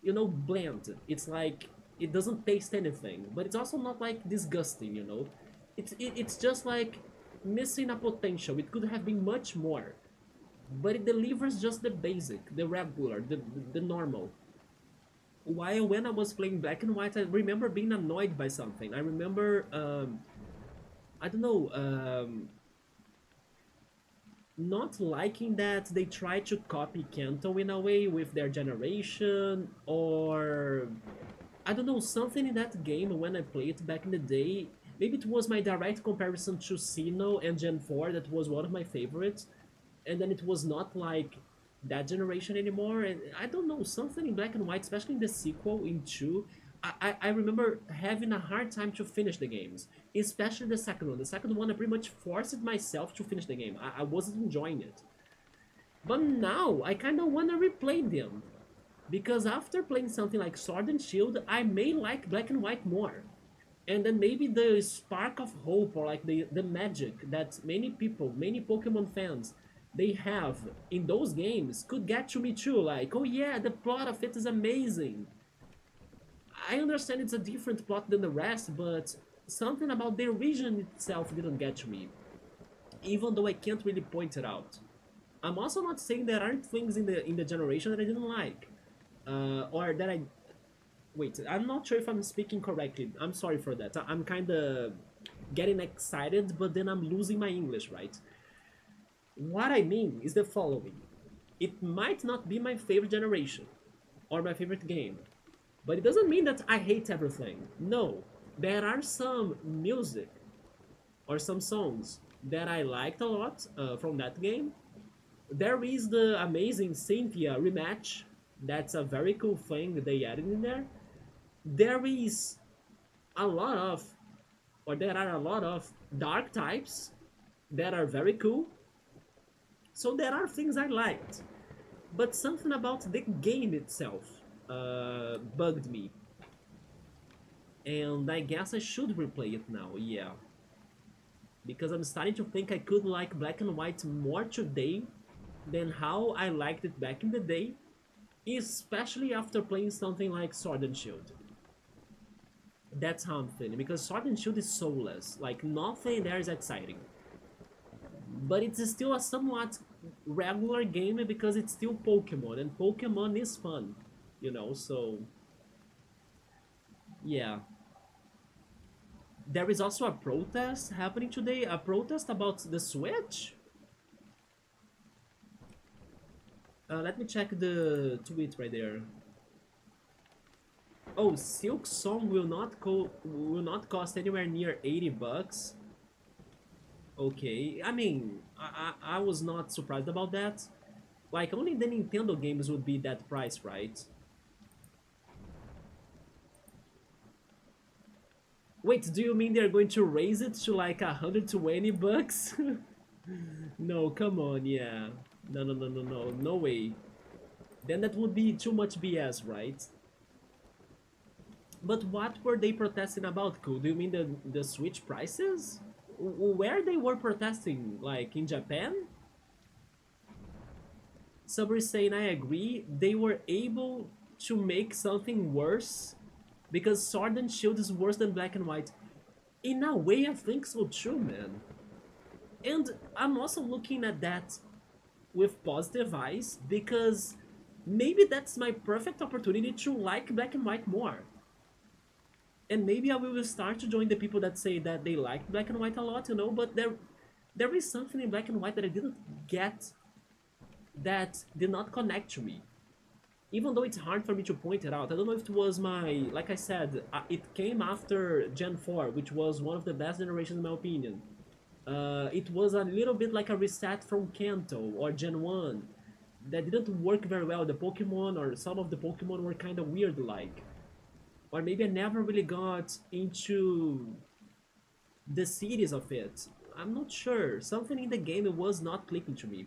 you know, bland. It's like it doesn't taste anything, but it's also not like disgusting, you know. It's just like missing a potential. It could have been much more, but it delivers just the basic, the regular, the normal. While when I was playing Black and White, I remember being annoyed by something. I remember, I don't know, not liking that they try to copy Kanto in a way with their generation, or I don't know, something in that game when I played it back in the day. Maybe it was my direct comparison to Sinnoh and Gen 4 that was one of my favorites, and then it was not like that generation anymore. And I don't know, something in Black and White, especially in the sequel in 2, I remember having a hard time to finish the games, especially the second one. The second one, I pretty much forced myself to finish the game. I wasn't enjoying it. But now, I kind of want to replay them. Because after playing something like Sword and Shield, I may like Black and White more. And then maybe the spark of hope, or like the magic that many people, many Pokemon fans, they have in those games could get to me too. Like, oh yeah, the plot of it is amazing. I understand it's a different plot than the rest, but something about the region itself didn't get to me. even though I can't really point it out. I'm also not saying there aren't things in the generation that I didn't like, or that I wait. I'm not sure if I'm speaking correctly. I'm sorry for that. I'm kind of getting excited, but then I'm losing my English, right? What I mean is the following: it might not be my favorite generation or my favorite game, but it doesn't mean that I hate everything. No, there are some music or some songs that I liked a lot from that game. There is the amazing Cynthia rematch. That's a very cool thing they added in there. There is a lot of, or there are a lot of dark types that are very cool. So there are things I liked, but something about the game itself bugged me, and I guess I should replay it now. Yeah, because I'm starting to think I could like Black and White more today than how I liked it back in the day, especially after playing something like Sword and Shield. That's how I'm feeling, because Sword and Shield is soulless, like nothing there is exciting. But it's still a somewhat regular game because it's still Pokemon, and Pokemon is fun, so yeah. There is also a protest happening today, a protest about the Switch. Let me check the tweet right there. Oh, Silk Song will not cost anywhere near $80. Okay, I mean, I was not surprised about that. Like, only the Nintendo games would be that price, right? Wait, do you mean they're going to raise it to like $120? No, come on, yeah. No, no, no, no, no, no way. Then that would be too much BS, right? But what were they protesting about, Cool? Do you mean the Switch prices? Where they were protesting? Like, in Japan? Subri saying, I agree, they were able to make something worse because Sword and Shield is worse than Black and White. In a way, I think so too, man. And I'm also looking at that with positive eyes because maybe that's my perfect opportunity to like Black and White more. And maybe I will start to join the people that say that they like Black and White a lot, but there is something in Black and White that I didn't get, that did not connect to me. Even though it's hard for me to point it out. I don't know if it was like I said, it came after Gen 4, which was one of the best generations in my opinion. It was a little bit like a reset from Kanto or Gen 1 that didn't work very well. The Pokemon, or some of the Pokemon, were kind of weird like. Or maybe I never really got into the series of it. I'm not sure. Something in the game was not clicking to me.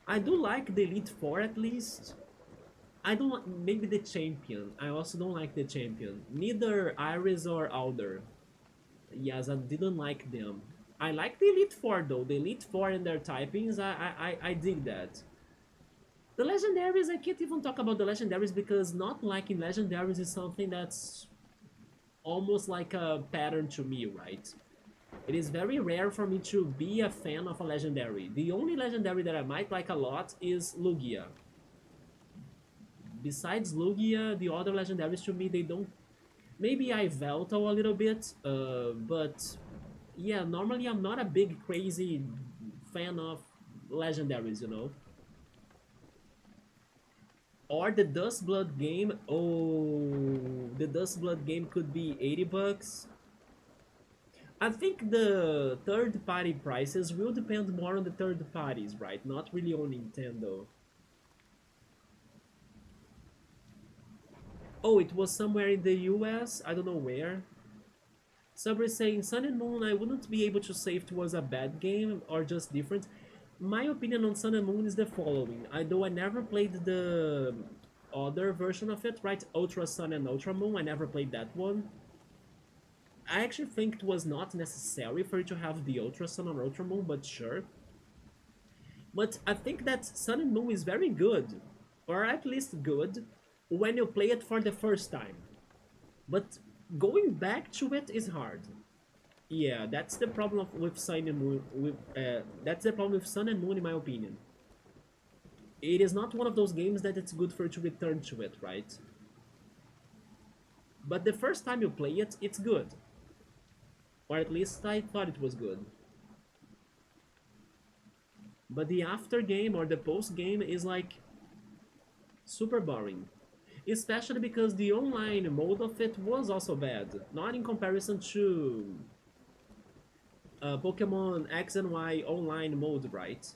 I do like the Elite Four at least. I don't maybe the champion. I also don't like the champion. Neither Iris or Alder. Yes, I didn't like them. I like the Elite Four though. The Elite Four and their typings, I dig that. The legendaries, I can't even talk about the legendaries because not liking legendaries is something that's almost like a pattern to me, right? It is very rare for me to be a fan of a legendary. The only legendary that I might like a lot is Lugia. Besides Lugia, the other legendaries to me, they don't... Maybe I Velto a little bit, but yeah, normally I'm not a big crazy fan of legendaries. Or the Dustblood game. Oh, the Dustblood game could be $80. I think the third-party prices will depend more on the third parties, right? Not really on Nintendo. Oh, it was somewhere in the US? I don't know where. Subway saying, Sun and Moon, I wouldn't be able to say if it was a bad game or just different. My opinion on Sun and Moon is the following. Though I never played the other version of it, right? Ultra Sun and Ultra Moon, I never played that one. I actually think it was not necessary for it to have the Ultra Sun or Ultra Moon, but sure. But I think that Sun and Moon is very good, or at least good, when you play it for the first time. But going back to it is hard. Yeah, that's the problem with Sun and Moon. That's the problem with Sun and Moon, in my opinion. It is not one of those games that it's good for you to return to it, right? But the first time you play it, it's good, or at least I thought it was good. But the after game or the post game is like super boring, especially because the online mode of it was also bad, not in comparison to Pokemon X and Y online mode, right?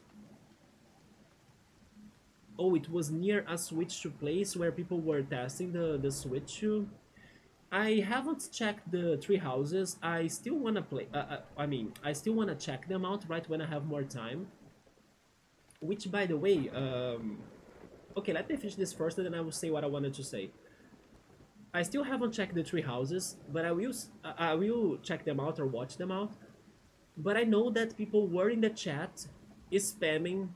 Oh, it was near a Switch to place where people were testing the Switch to. I haven't checked the three houses. I still wanna play. I mean, I still wanna check them out right when I have more time. Which, by the way, okay, let me finish this first, and then I will say what I wanted to say. I still haven't checked the three houses, but I will check them out or watch them out. But I know that people were in the chat spamming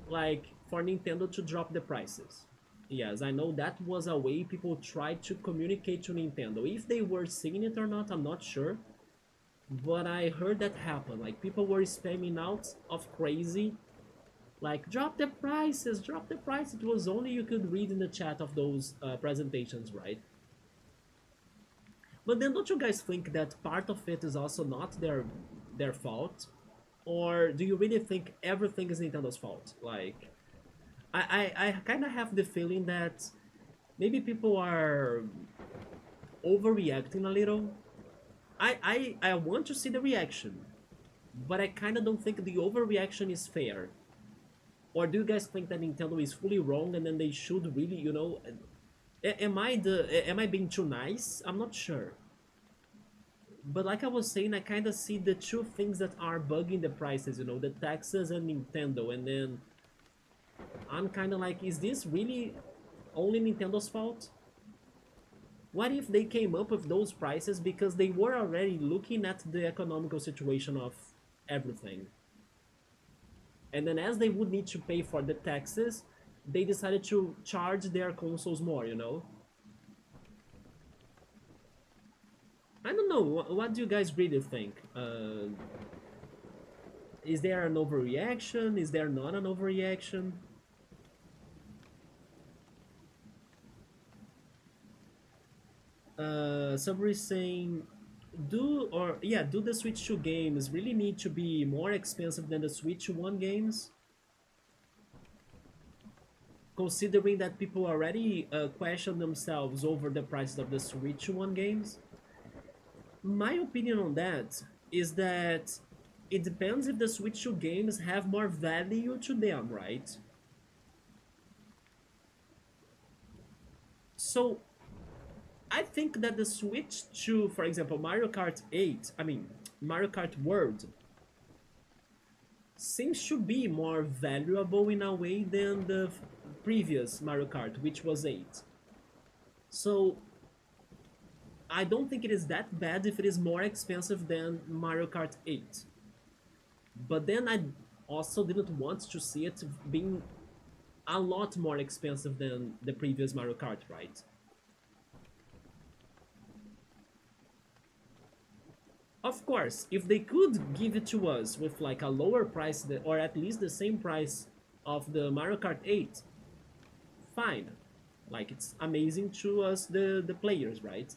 like for Nintendo to drop the prices. Yes, I know that was a way people tried to communicate to Nintendo. If they were seeing it or not, I'm not sure. But I heard that happen. Like people were spamming out of crazy. Like drop the prices, drop the price. It was only you could read in the chat of those presentations, right? But then don't you guys think that part of it is also not their fault? Or do you really think everything is Nintendo's fault? Like I kind of have the feeling that maybe people are overreacting a little. I want to see the reaction, but I kind of don't think the overreaction is fair. Or do you guys think that Nintendo is fully wrong and then they should really, am I being too nice? I'm not sure. But like I was saying, I kind of see the two things that are bugging the prices, the taxes and Nintendo, and then I'm kind of like, is this really only Nintendo's fault? What if they came up with those prices because they were already looking at the economical situation of everything? And then as they would need to pay for the taxes, they decided to charge their consoles more? I don't know. What do you guys really think? Is there an overreaction? Is there not an overreaction? Somebody is saying, do the Switch 2 games really need to be more expensive than the Switch 1 games? Considering that people already question themselves over the prices of the Switch 1 games? My opinion on that is that it depends if the Switch 2 games have more value to them, right? So I think that the Switch 2, for example, Mario Kart World, seems to be more valuable in a way than the previous Mario Kart, which was 8. So I don't think it is that bad if it is more expensive than Mario Kart 8. But then I also didn't want to see it being a lot more expensive than the previous Mario Kart, right? Of course, if they could give it to us with like a lower price or at least the same price of the Mario Kart 8, fine. Like it's amazing to us the players, right?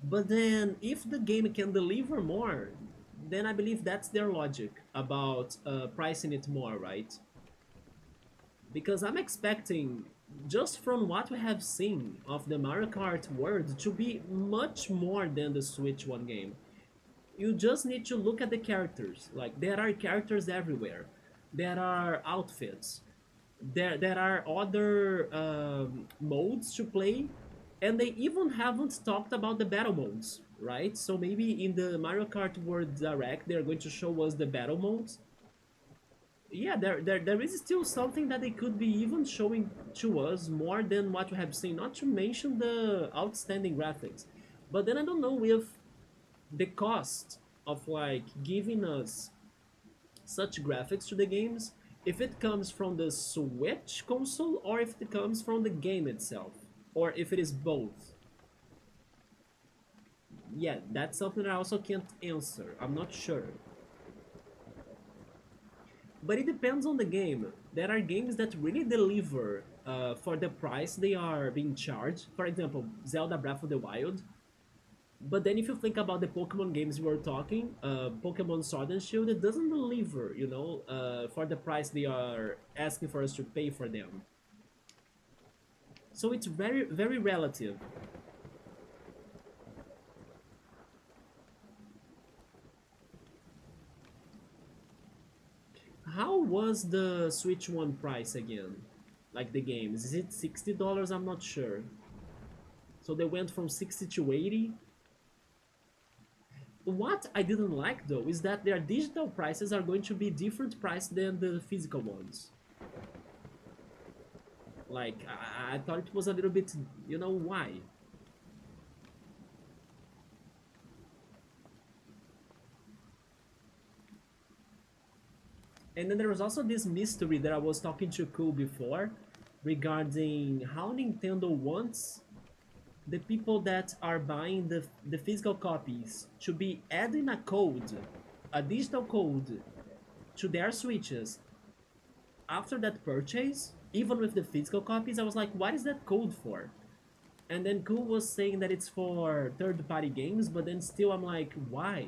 But then if the game can deliver more, then I believe that's their logic about pricing it more, right? Because I'm expecting, just from what we have seen of the Mario Kart world, to be much more than the Switch 1 game. You just need to look at the characters. Like, there are characters everywhere. There are outfits. There are other modes to play. And they even haven't talked about the battle modes, right? So maybe in the Mario Kart World Direct, they're going to show us the battle modes. Yeah, there is still something that they could be even showing to us more than what we have seen, not to mention the outstanding graphics. But then I don't know if the cost of like giving us such graphics to the games, if it comes from the Switch console or if it comes from the game itself, or if it is both. Yeah, that's something I also can't answer. I'm not sure. But it depends on the game. There are games that really deliver for the price they are being charged. For example, Zelda Breath of the Wild. But then if you think about the Pokemon games we were talking, Pokemon Sword and Shield, it doesn't deliver, for the price they are asking for us to pay for them. So it's very, very relative. How was the Switch One price again? Like the games, is it $60? I'm not sure. So they went from 60 to 80. What I didn't like though is that their digital prices are going to be different price than the physical ones. Like I thought it was a little bit, why? And then there was also this mystery that I was talking to Cool before regarding how Nintendo wants the people that are buying the physical copies to be adding a code, a digital code, to their Switches after that purchase, even with the physical copies. I was like, what is that code for? And then Cool was saying that it's for third-party games, but then still I'm like, why?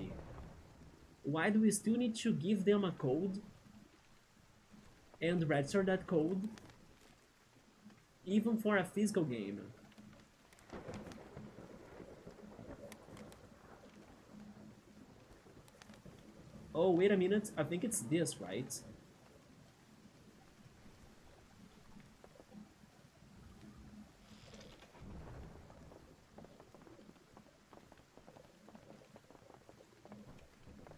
Why do we still need to give them a code and register that code even for a physical game? Oh, wait a minute, I think it's this, right?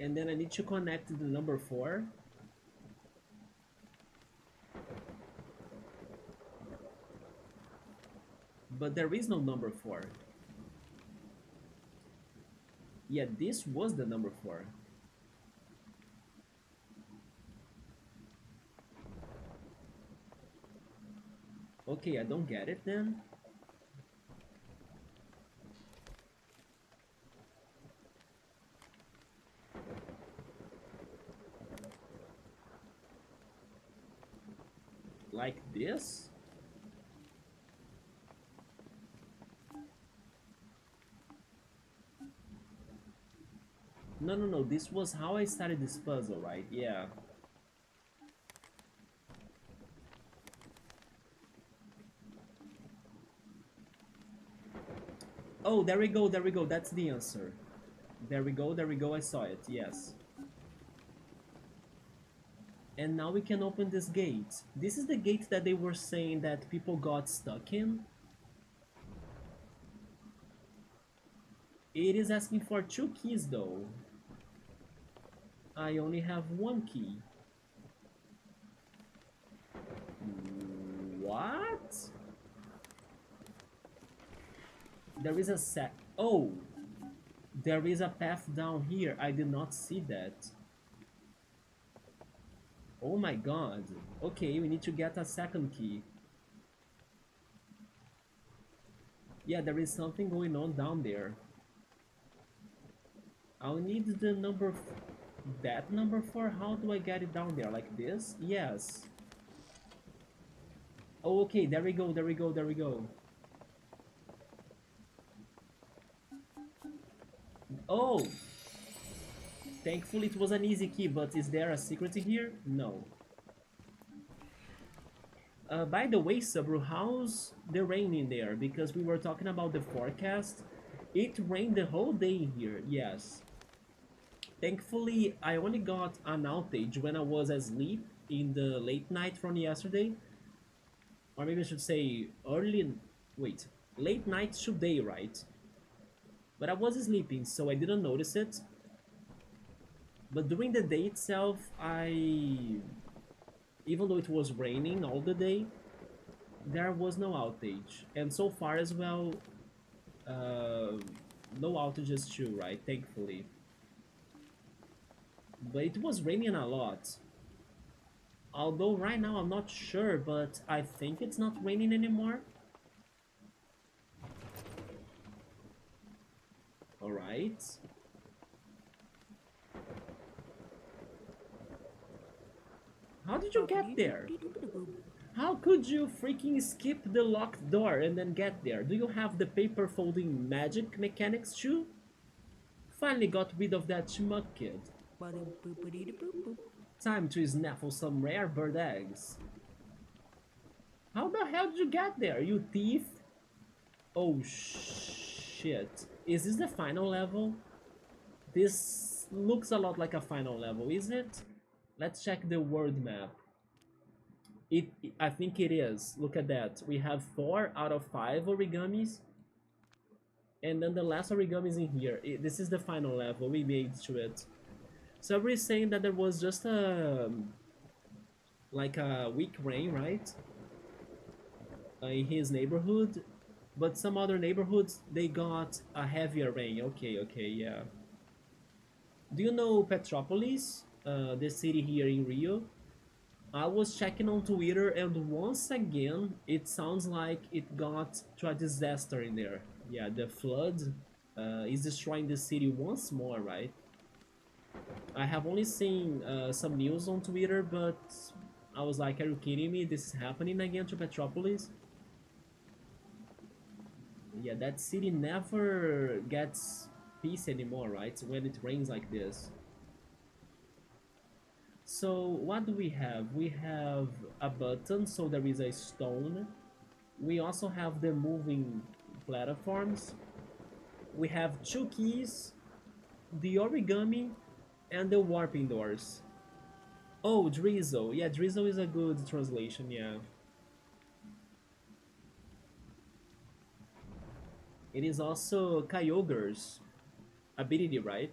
And then I need to connect the number 4. But there is no number 4. Yeah, this was the number 4. Okay, I don't get it then. Like this? No, no, no, this was how I started this puzzle, right? Yeah. Oh, there we go, that's the answer. There we go, I saw it, yes. And now we can open this gate. This is the gate that they were saying that people got stuck in. It is asking for 2 keys though. I only have 1 key. What? There is a set. Oh! There is a path down here. I did not see that. Oh my god. Okay, we need to get a second key. Yeah, there is something going on down there. I'll need the number... that number 4? How do I get it down there? Like this? Yes. Oh, okay, there we go, there we go, there we go. Oh! Thankfully it was an easy key, but is there a secret here? No. By the way, Sabru, how's the rain in there? Because we were talking about the forecast. It rained the whole day here, yes. Thankfully, I only got an outage when I was asleep in the late night from yesterday. Or maybe I should say early... wait, late night today, right? But I was sleeping, so I didn't notice it. But during the day itself, even though it was raining all the day, there was no outage. And so far as well, no outages too, right? Thankfully. But it was raining a lot. Although right now I'm not sure, but I think it's not raining anymore. Alright. How did you get there? How could you freaking skip the locked door and then get there? Do you have the paper folding magic mechanics too? Finally got rid of that schmuck kid. Time to snaffle some rare bird eggs. How the hell did you get there, you thief? Oh shit. Is this the final level? This looks a lot like a final level, is it? Let's check the world map. I think it is. Look at that. We have 4 out of 5 origamis. And then the last origami is in here. This is the final level. We made to it. So everybody's saying that there was just like a weak rain, right? In his neighborhood. But some other neighborhoods, they got a heavier rain. Okay, yeah. Do you know Petropolis? The city here in Rio? I was checking on Twitter and once again, it sounds like it got to a disaster in there. Yeah, the flood is destroying the city once more, right? I have only seen some news on Twitter, but I was like, are you kidding me? This is happening again to Petropolis? Yeah, that city never gets peace anymore, right? When it rains like this. So what do we have? We have a button, so there is a stone. We also have the moving platforms. We have 2 keys, the origami, and the warping doors. Oh, drizzle. Yeah, drizzle is a good translation, yeah. It is also Kyogre's ability, right?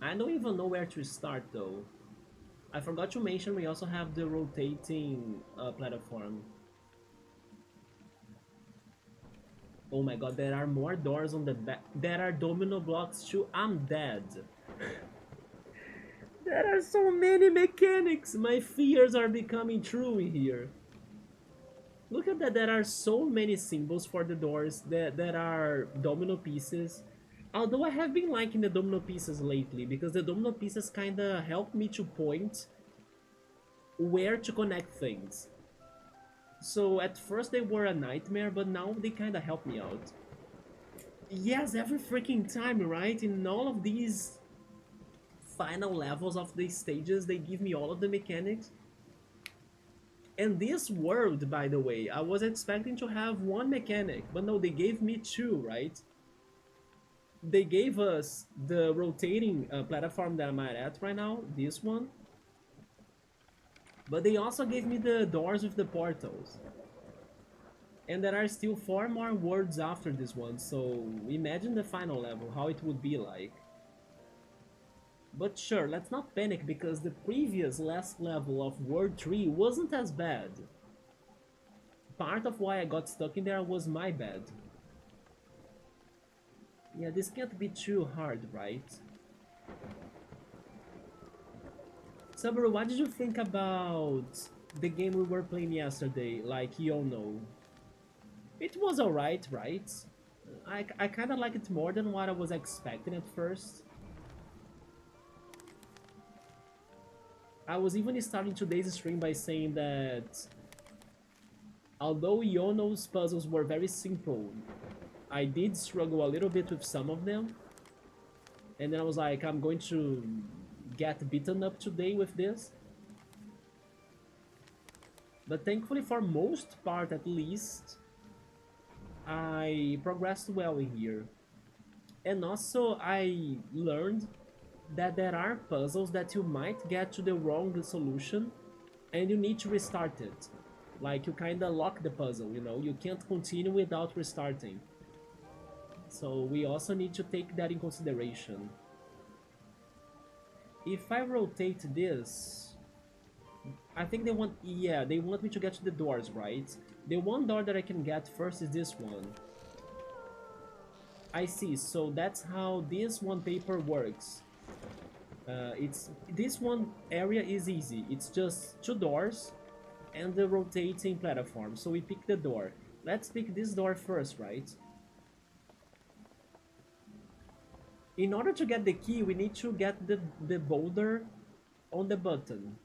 I don't even know where to start though. I forgot to mention we also have the rotating platform. Oh my god, there are more doors on the back. There are domino blocks too. I'm dead. There are so many mechanics. My fears are becoming true here. Look at that, there are so many symbols for the doors. There are domino pieces. Although I have been liking the domino pieces lately, because the domino pieces kinda help me to point where to connect things. So at first they were a nightmare, but now they kinda help me out. Yes, every freaking time, right? In all of these final levels of these stages, they give me all of the mechanics. And this world, by the way, I was expecting to have 1 mechanic, but no, they gave me 2, right? They gave us the rotating platform that I'm at right now, this one. But they also gave me the doors with the portals. And there are still 4 more worlds after this one, so imagine the final level, how it would be like. But sure, let's not panic because the previous last level of World 3 wasn't as bad. Part of why I got stuck in there was my bad. Yeah, this can't be too hard, right? Subaru, what did you think about the game we were playing yesterday, like Yono? It was alright, right? I kinda like it more than what I was expecting at first. I was even starting today's stream by saying that although Yono's puzzles were very simple, I did struggle a little bit with some of them. And then I was like, I'm going to get beaten up today with this. But thankfully for most part at least, I progressed well in here. And also I learned that there are puzzles that you might get to the wrong solution and you need to restart it. Like you kinda lock the puzzle, you know, you can't continue without restarting. So we also need to take that in consideration. If I rotate this, I think they want, yeah, they want me to get to the doors, right? The one door that I can get first is this one. I see. So that's how this one paper works. It's this one area is easy. It's just two doors and the rotating platform. So we pick the door. Let's pick this door first, right? In order to get the key, we need to get the boulder on the button.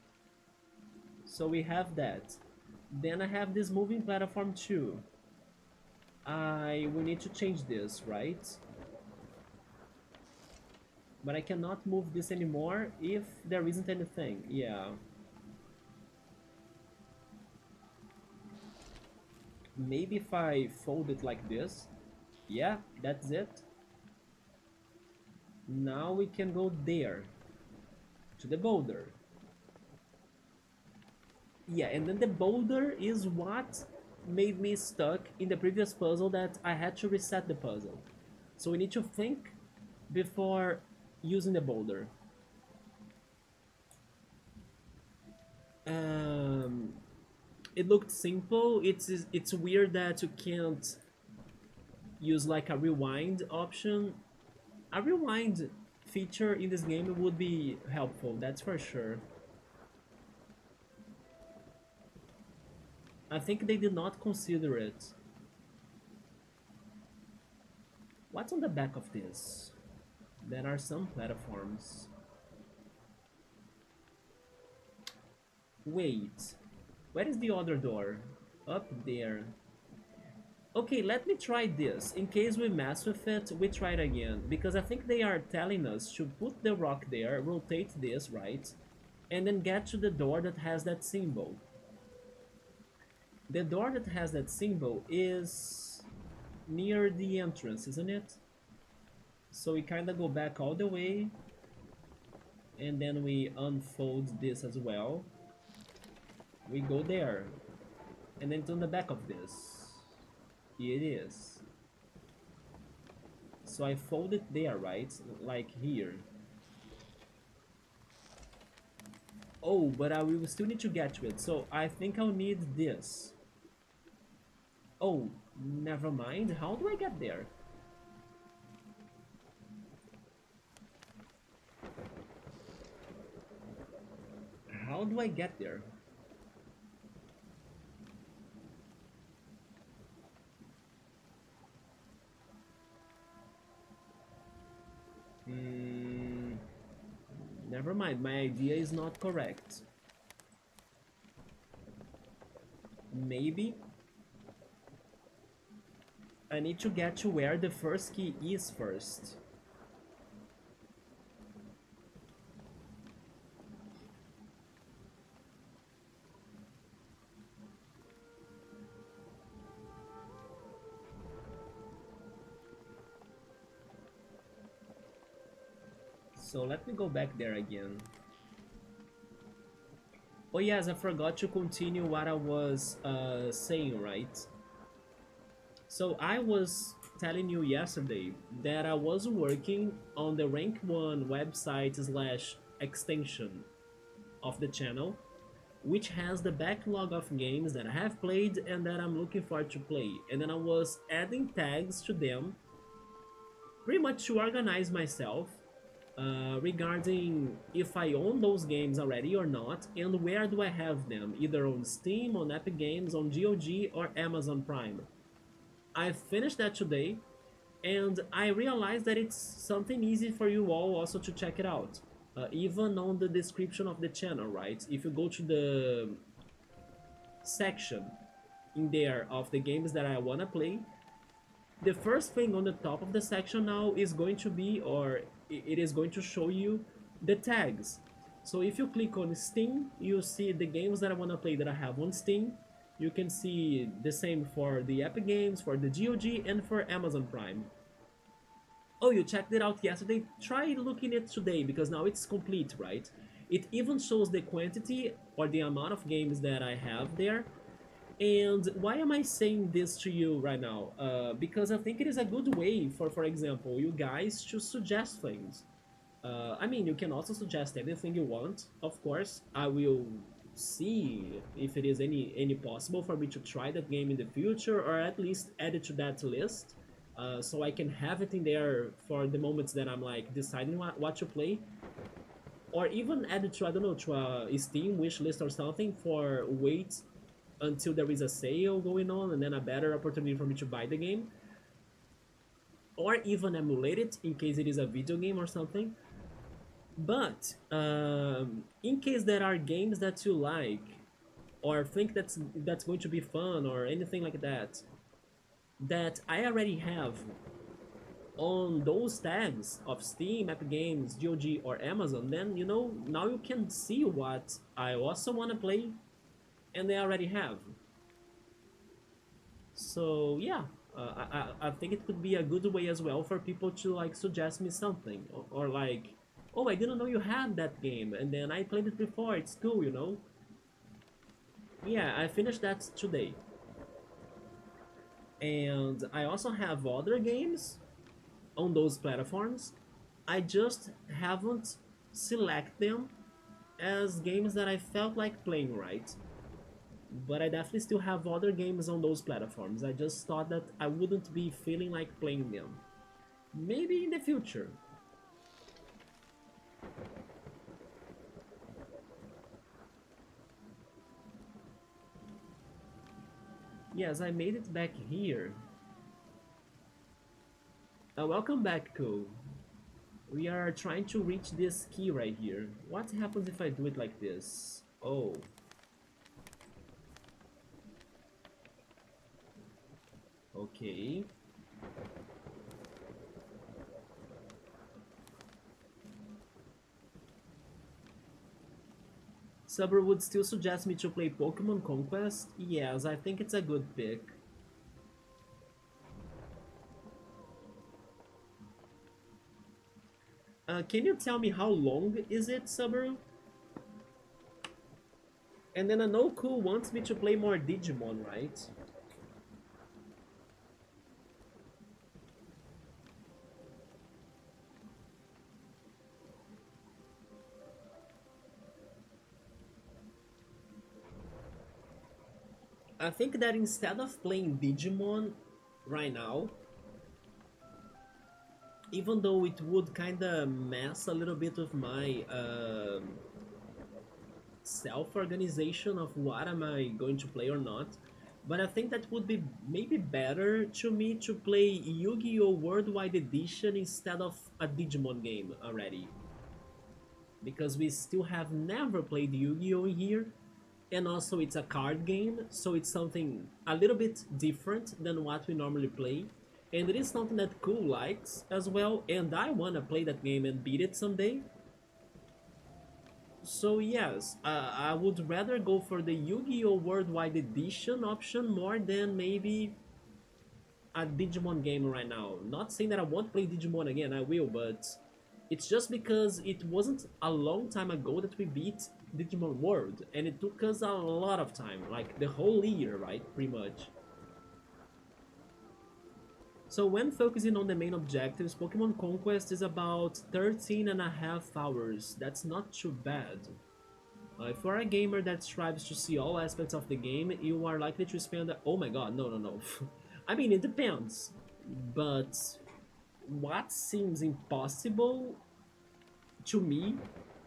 So we have that. Then I have this moving platform too. I will need to change this, right? But I cannot move this anymore if there isn't anything. Yeah. Maybe if I fold it like this. Yeah, that's it. Now we can go there. To the boulder. Yeah, and then the boulder is what made me stuck in the previous puzzle that I had to reset the puzzle. So we need to think before using the boulder. Um, it looked simple. It's weird that you can't use like a rewind option. A rewind feature in this game would be helpful, that's for sure. I think they did not consider it. What's on the back of this? There are some platforms. Wait, where is the other door? Up there. Okay, let me try this. In case we mess with it, we try it again. Because I think they are telling us to put the rock there, rotate this, right? And then get to the door that has that symbol. The door that has that symbol is near the entrance, isn't it? So we kind of go back all the way. And then we unfold this as well. We go there. And then it's on the back of this. It is. So I fold it there, right? Like here. Oh, but I will still need to get to it. So I think I'll need this. Oh, never mind. How do I get there? How do I get there? Never mind, my idea is not correct. Maybe I need to get to where the first key is first. So let me go back there again. Oh yes, I forgot to continue what I was saying, right? So I was telling you yesterday that I was working on the rank 1 website slash extension of the channel, which has the backlog of games that I have played and that I'm looking forward to play. And then I was adding tags to them pretty much to organize myself regarding if I own those games already or not, and where do I have them, either on Steam, on Epic Games, on GOG, or Amazon Prime. I finished that today, and I realized that it's something easy for you all also to check it out. Even on the description of the channel, right? If you go to the section in there of the games that I wanna play, the first thing on the top of the section now is going to be, or it is going to show you the tags. So if you click on Steam, you see the games that I want to play that I have on Steam. You can see the same for the Epic Games, for the GOG, and for Amazon Prime. Oh, you checked it out yesterday? Try looking at it today, because now it's complete, right? It even shows the quantity or the amount of games that I have there. And why am I saying this to you right now? Because I think it is a good way for example, you guys to suggest things. I mean, you can also suggest anything you want, of course. I will see if it is any possible for me to try that game in the future, or at least add it to that list. so I can have it in there for the moments that I'm like deciding what to play, or even add it to, I don't know, to a Steam wish list or something for wait until there is a sale going on and then a better opportunity for me to buy the game, or even emulate it in case it is a video game or something. But in case there are games that you like or think that's going to be fun or anything like that, that I already have on those tags of Steam, Epic Games, GOG, or Amazon, then you know now you can see what I also want to play and they already have. So yeah, I think it could be a good way as well for people to like suggest me something, or like, oh, I didn't know you had that game and then I played it before, it's cool, you know. Yeah, I finished that today. And I also have other games on those platforms. I just haven't select them as games that I felt like playing, right? But I definitely still have other games on those platforms. I just thought that I wouldn't be feeling like playing them. Maybe in the future. Yes, I made it back here. Welcome back, Ko. We are trying to reach this key right here. What happens if I do it like this? Oh, okay. Subber would still suggest me to play Pokemon Conquest? Yes, I think it's a good pick. Can you tell me how long is it, Subaru? And then Anoku wants me to play more Digimon, right? I think that instead of playing Digimon right now, even though it would kinda mess a little bit with my self-organization of what am I going to play or not, but I think that would be maybe better to me to play Yu-Gi-Oh! Worldwide Edition instead of a Digimon game already. Because we still have never played Yu-Gi-Oh! Here, and also it's a card game, so it's something a little bit different than what we normally play. And it is something that Cool likes as well, and I wanna play that game and beat it someday. So yes, I would rather go for the Yu-Gi-Oh! Worldwide Edition option more than maybe a Digimon game right now. Not saying that I won't play Digimon again, I will, but it's just because it wasn't a long time ago that we beat Digimon World, and it took us a lot of time, like the whole year, right? Pretty much. So when focusing on the main objectives, Pokemon Conquest is about 13 and a half hours. That's not too bad. If you are a gamer that strives to see all aspects of the game, you are likely to spend... Oh my god, no, no, no. I mean, it depends. But what seems impossible to me,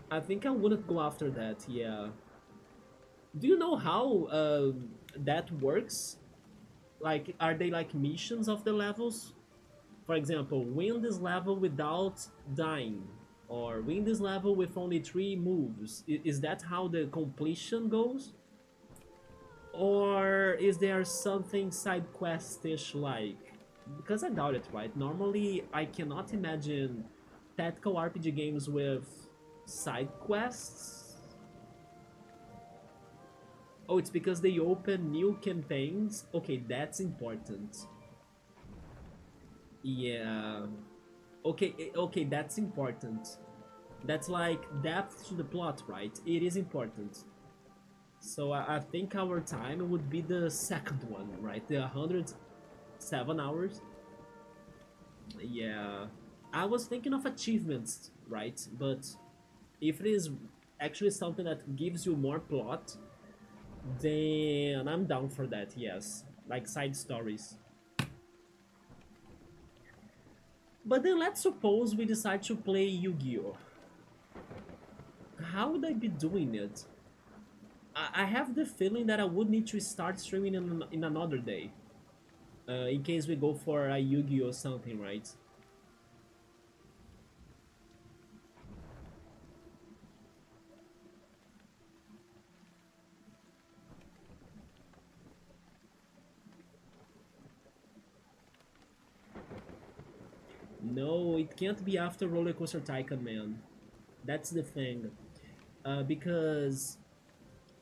I think I wouldn't go after that, yeah. Do you know how that works? Like, are they like missions of the levels? For example, win this level without dying, or win this level with only 3 moves. Is that how the completion goes? Or is there something side quest-ish like? Because I doubt it, right? Normally, I cannot imagine tactical RPG games with side quests. Oh, it's because they open new campaigns? Okay, that's important. Yeah. Okay, okay, that's important. That's like depth to the plot, right? It is important. So I think our time would be the second one, right? The 107 hours. Yeah. I was thinking of achievements, right? But if it is actually something that gives you more plot, then I'm down for that, yes. Like side stories. But then let's suppose we decide to play Yu-Gi-Oh! How would I be doing it? I have the feeling that I would need to start streaming in another day. In case we go for a Yu-Gi-Oh! Or something, right? No, it can't be after Roller Coaster Tycoon, man. That's the thing. Because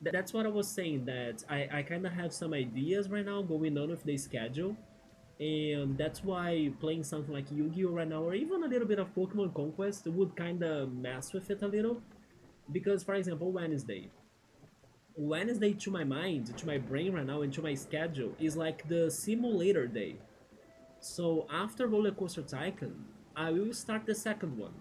that's what I was saying, that I kind of have some ideas right now going on with the schedule. And that's why playing something like Yu-Gi-Oh! Right now, or even a little bit of Pokemon Conquest, would kind of mess with it a little. Because, for example, Wednesday to my mind, to my brain right now, and to my schedule is like the simulator day. So after Roller Coaster Tycoon, I will start the second one.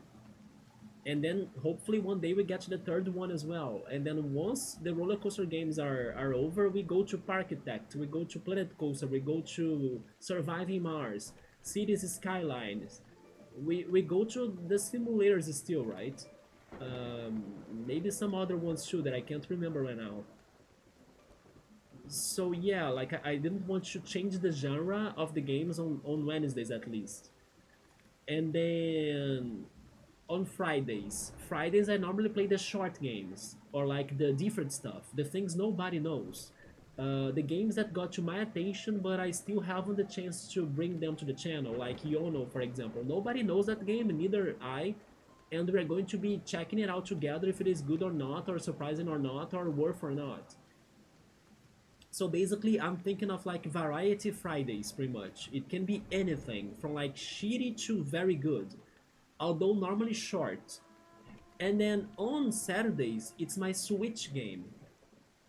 And then hopefully one day we get to the third one as well. And then once the roller coaster games are over, we go to Parkitect, we go to Planet Coaster, we go to Surviving Mars, Cities Skylines. We go to the simulators still, right? Um, Maybe some other ones too that I can't remember right now. So yeah, like I didn't want to change the genre of the games on Wednesdays at least. And then on Fridays I normally play the short games or like the different stuff, the things nobody knows. The games that got to my attention, but I still haven't the chance to bring them to the channel, like Yono, for example. Nobody knows that game, neither I, and we're going to be checking it out together if it is good or not, or surprising or not, or worth or not. So basically, I'm thinking of like variety Fridays, pretty much. It can be anything from like shitty to very good, although normally short. And then on Saturdays, it's my Switch game.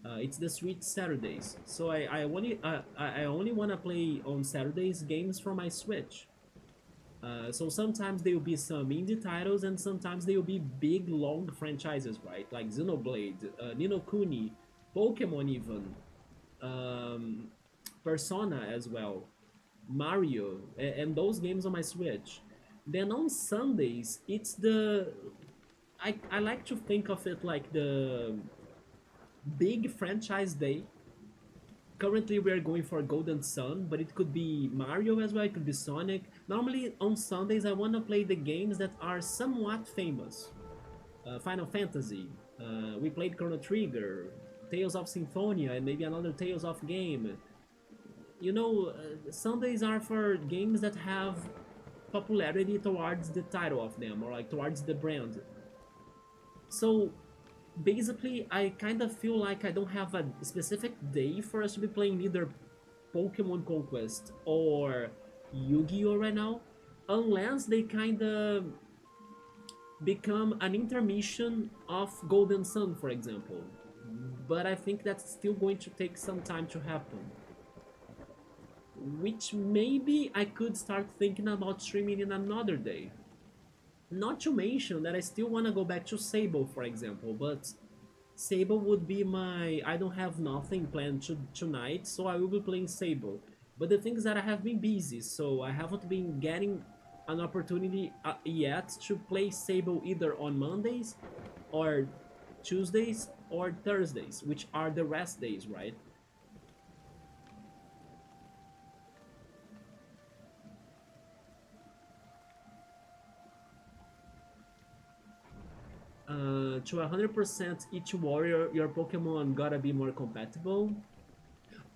It's the Switch Saturdays. So I only wanna play on Saturdays games from my Switch. So sometimes there will be some indie titles, and sometimes there will be big long franchises, right? Like Xenoblade, Nino Kuni, Pokemon even, um, Persona as well, Mario, and those games on my Switch. Then on Sundays, it's the I like to think of it like the big franchise day. Currently, we are going for Golden Sun, but it could be Mario as well, it could be Sonic. Normally, on Sundays, I want to play the games that are somewhat famous. Final Fantasy, we played Chrono Trigger, Tales of Symphonia, and maybe another Tales of game. You know, Sundays are for games that have popularity towards the title of them, or like towards the brand. So basically, I kind of feel like I don't have a specific day for us to be playing either Pokemon Conquest or Yu-Gi-Oh right now, unless they kind of become an intermission of Golden Sun, for example. But I think that's still going to take some time to happen. Which maybe I could start thinking about streaming in another day. Not to mention that I still want to go back to Sable, for example, but Sable would be my... I don't have nothing planned tonight, so I will be playing Sable. But the thing is that I have been busy, so I haven't been getting an opportunity yet to play Sable either on Mondays, or Tuesdays, or Thursdays, which are the rest days, right? 100% each warrior, your Pokemon gotta be more compatible.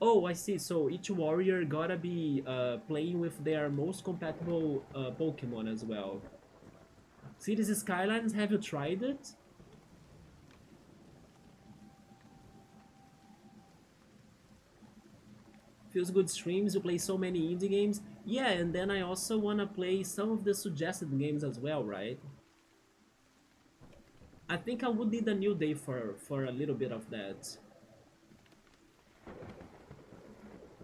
Oh, I see. So each warrior gotta be playing with their most compatible Pokemon as well. Cities Skylines, have you tried it? Feels good streams, you play so many indie games. Yeah, and then I also wanna play some of the suggested games as well, right? I think I would need a new day for a little bit of that.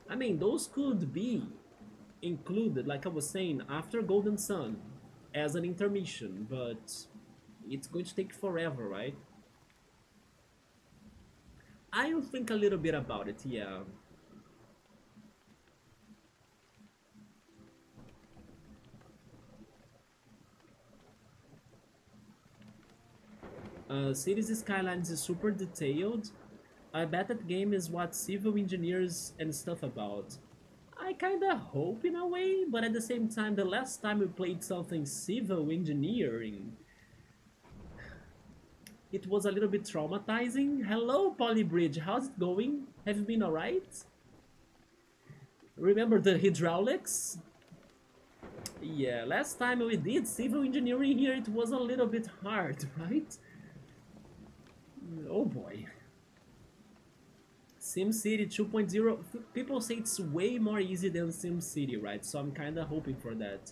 I mean, those could be included, like I was saying, after Golden Sun as an intermission, but it's going to take forever, right? I'll think a little bit about it, yeah. Cities Skylines is super detailed. I bet that game is what civil engineers and stuff about. I kinda hope in a way, but at the same time, the last time we played something civil engineering, it was a little bit traumatizing. Hello, Polybridge, how's it going? Have you been alright? Remember the hydraulics? Yeah, last time we did civil engineering here, it was a little bit hard, right? Oh boy. SimCity 2.0, people say it's way more easy than SimCity, right? So I'm kinda hoping for that.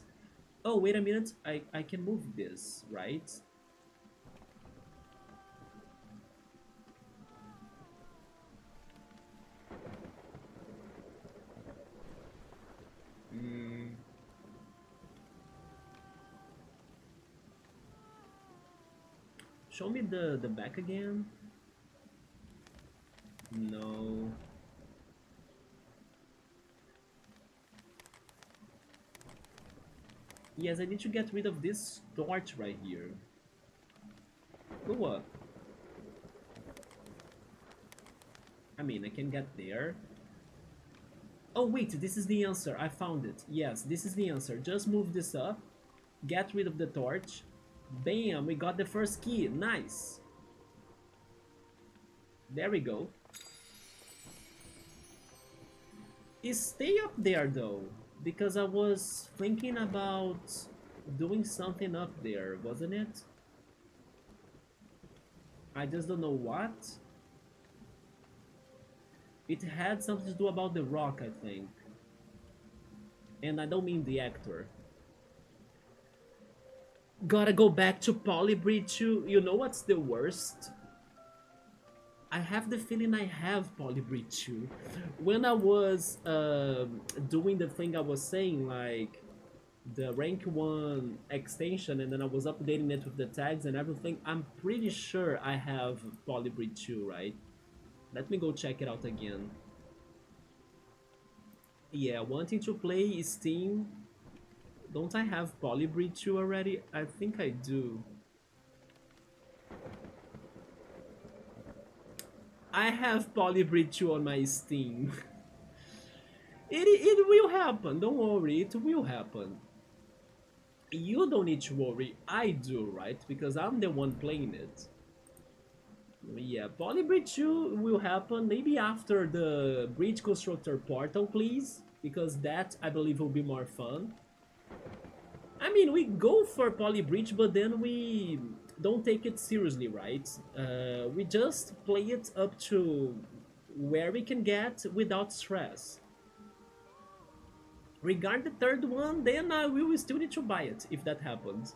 Oh, wait a minute, I can move this, right? Mm. Show me the back again. No. Yes, I need to get rid of this torch right here. Go up. I mean, I can get there. Oh wait, this is the answer. I found it. Yes, this is the answer. Just move this up. Get rid of the torch. Bam, we got the first key. Nice. There we go. Stay up there though, because I was thinking about doing something up there, wasn't it? I just don't know what. It had something to do about the rock, I think. And I don't mean the actor. Gotta go back to Polybridge 2. You know what's the worst? I have the feeling I have Polybridge 2. When I was doing the thing I was saying, like the rank 1 extension, and then I was updating it with the tags and everything, I'm pretty sure I have Polybridge 2, right? Let me go check it out again. Yeah, wanting to play Steam. Don't I have Polybridge 2 already? I think I do. I have Polybridge 2 on my Steam. It will happen, don't worry, it will happen. You don't need to worry, I do, right? Because I'm the one playing it. Yeah, Polybridge 2 will happen maybe after the Bridge Constructor Portal, please. Because that, I believe, will be more fun. I mean, we go for Polybridge, but then we don't take it seriously, right? We just play it up to where we can get without stress. Regard the third one, then we will still need to buy it if that happens.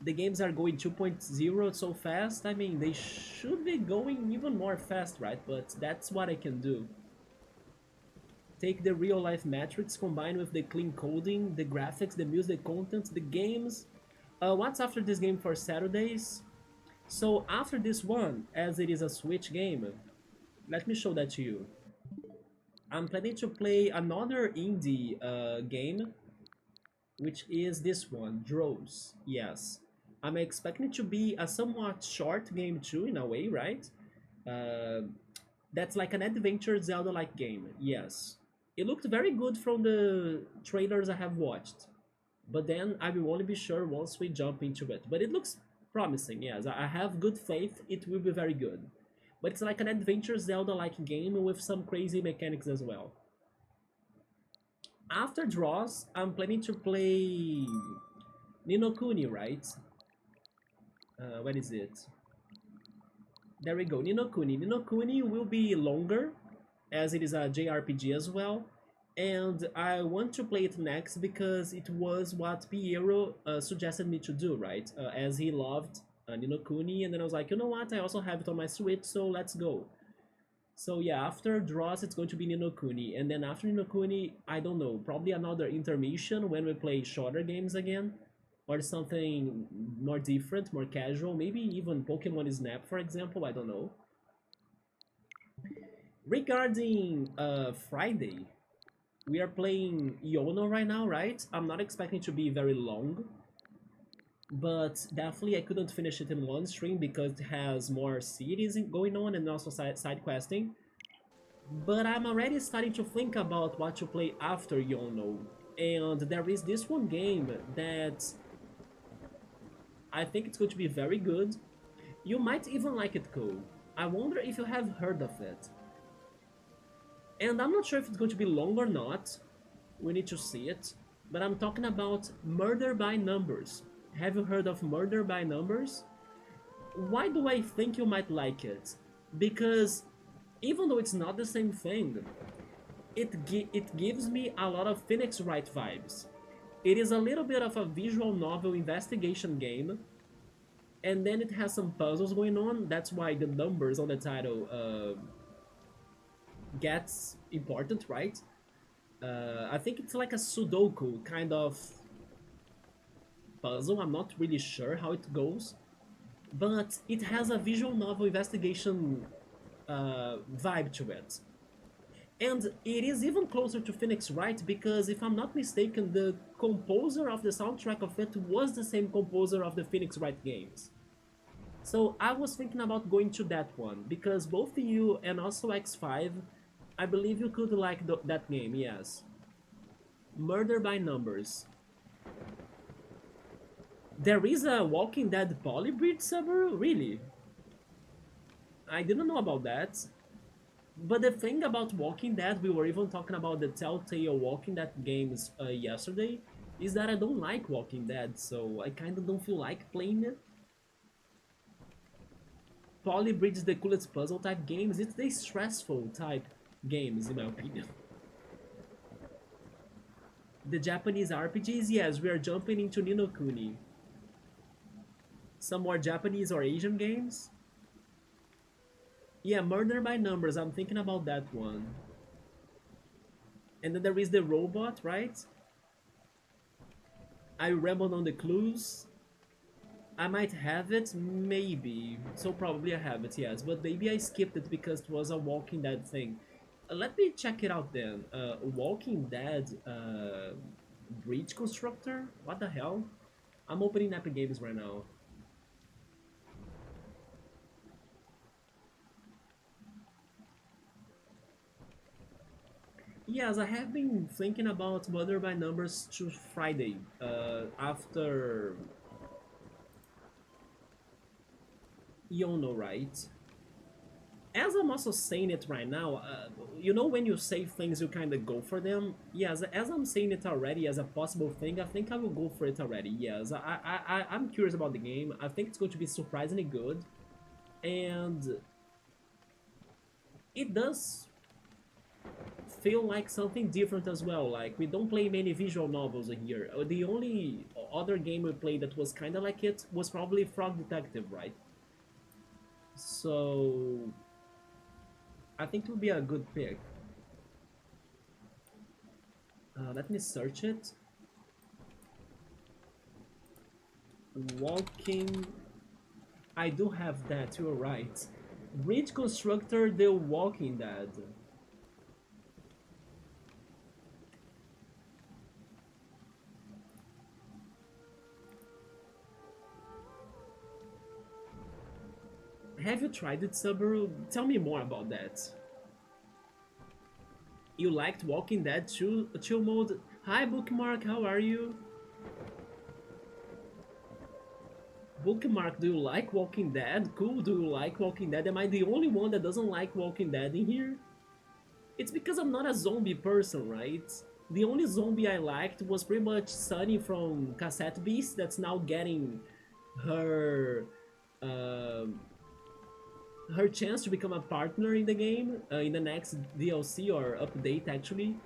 The games are going 2.0 so fast, I mean, they should be going even more fast, right? But that's what I can do. Take the real-life metrics combined with the clean coding, the graphics, the music content, the games. What's after this game for Saturdays? So after this one, as it is a Switch game, let me show that to you. I'm planning to play another indie game, which is this one, Drows. Yes. I'm expecting it to be a somewhat short game too, in a way, right? Uh, that's like an adventure Zelda-like game, yes. It looked very good from the trailers I have watched, but then I will only be sure once we jump into it. But it looks promising, yes. I have good faith it will be very good. But it's like an adventure Zelda-like game with some crazy mechanics as well. After Draws, I'm planning to play Ni no Kuni, right? What is it? There we go, Ni no Kuni. Ni no Kuni will be longer, as it is a JRPG as well. And I want to play it next because it was what Piero suggested me to do, right? As he loved Ni no Kuni, and then I was like, you know what? I also have it on my Switch, so let's go. So yeah, after Dross, it's going to be Ni no Kuni, and then after Ni no Kuni, I don't know, probably another intermission when we play shorter games again, or something more different, more casual, maybe even Pokemon Snap, for example, I don't know. Regarding Friday, We are playing Yono right now, right? I'm not expecting to be very long, but definitely I couldn't finish it in one stream because it has more cities going on and also side questing. But I'm already starting to think about what to play after Yono. And there is this one game that I think it's going to be very good. You might even like it, Cole. I wonder if you have heard of it. And I'm not sure if it's going to be long or not. We need to see it. But I'm talking about Murder by Numbers. Have you heard of Murder by Numbers? Why do I think you might like it? Because even though it's not the same thing, it gives me a lot of Phoenix Wright vibes. It is a little bit of a visual novel investigation game, and then it has some puzzles going on. That's why the numbers on the title gets important, right? I think it's like a Sudoku kind of puzzle. I'm not really sure how it goes, but it has a visual novel investigation vibe to it. And it is even closer to Phoenix Wright because, if I'm not mistaken, the composer of the soundtrack of it was the same composer of the Phoenix Wright games. So I was thinking about going to that one because both you and also X5, I believe you could like that game, yes. Murder by Numbers. There is a Walking Dead Polybridge server? Really? I didn't know about that. But the thing about Walking Dead, we were even talking about the Telltale Walking Dead games yesterday, is that I don't like Walking Dead, so I kinda don't feel like playing it. Polybridge is the coolest puzzle type games, it's the stressful type games in my opinion. The Japanese RPGs, yes, we are jumping into Ni no Kuni. Some more Japanese or Asian games? Yeah, Murder by Numbers, I'm thinking about that one. And then there is the robot, right? I rambled on the clues. I might have it, maybe. So probably I have it, yes. But maybe I skipped it because it was a Walking Dead thing. Let me check it out then. Walking Dead Bridge Constructor? What the hell? I'm opening Epic Games right now. Yes, I have been thinking about Murder by Numbers to Friday, after Yono, right? As I'm also saying it right now, you know when you say things, you kind of go for them? Yes, as I'm saying it already as a possible thing, I think I will go for it already, yes. I'm curious about the game. I think it's going to be surprisingly good. And it does feel like something different as well. Like, we don't play many visual novels here. The only other game we played that was kind of like it was probably Frog Detective, right? So I think it would be a good pick. Let me search it. Walking... I do have that, you're right. Bridge Constructor, The Walking Dead. Have you tried it, Subaru? Tell me more about that. You liked Walking Dead chill mode? Hi Bookmark, how are you? Bookmark, do you like Walking Dead? Cool, do you like Walking Dead? Am I the only one that doesn't like Walking Dead in here? It's because I'm not a zombie person, right? The only zombie I liked was pretty much Sunny from Cassette Beast that's now getting her her chance to become a partner in the game in the next DLC or update actually.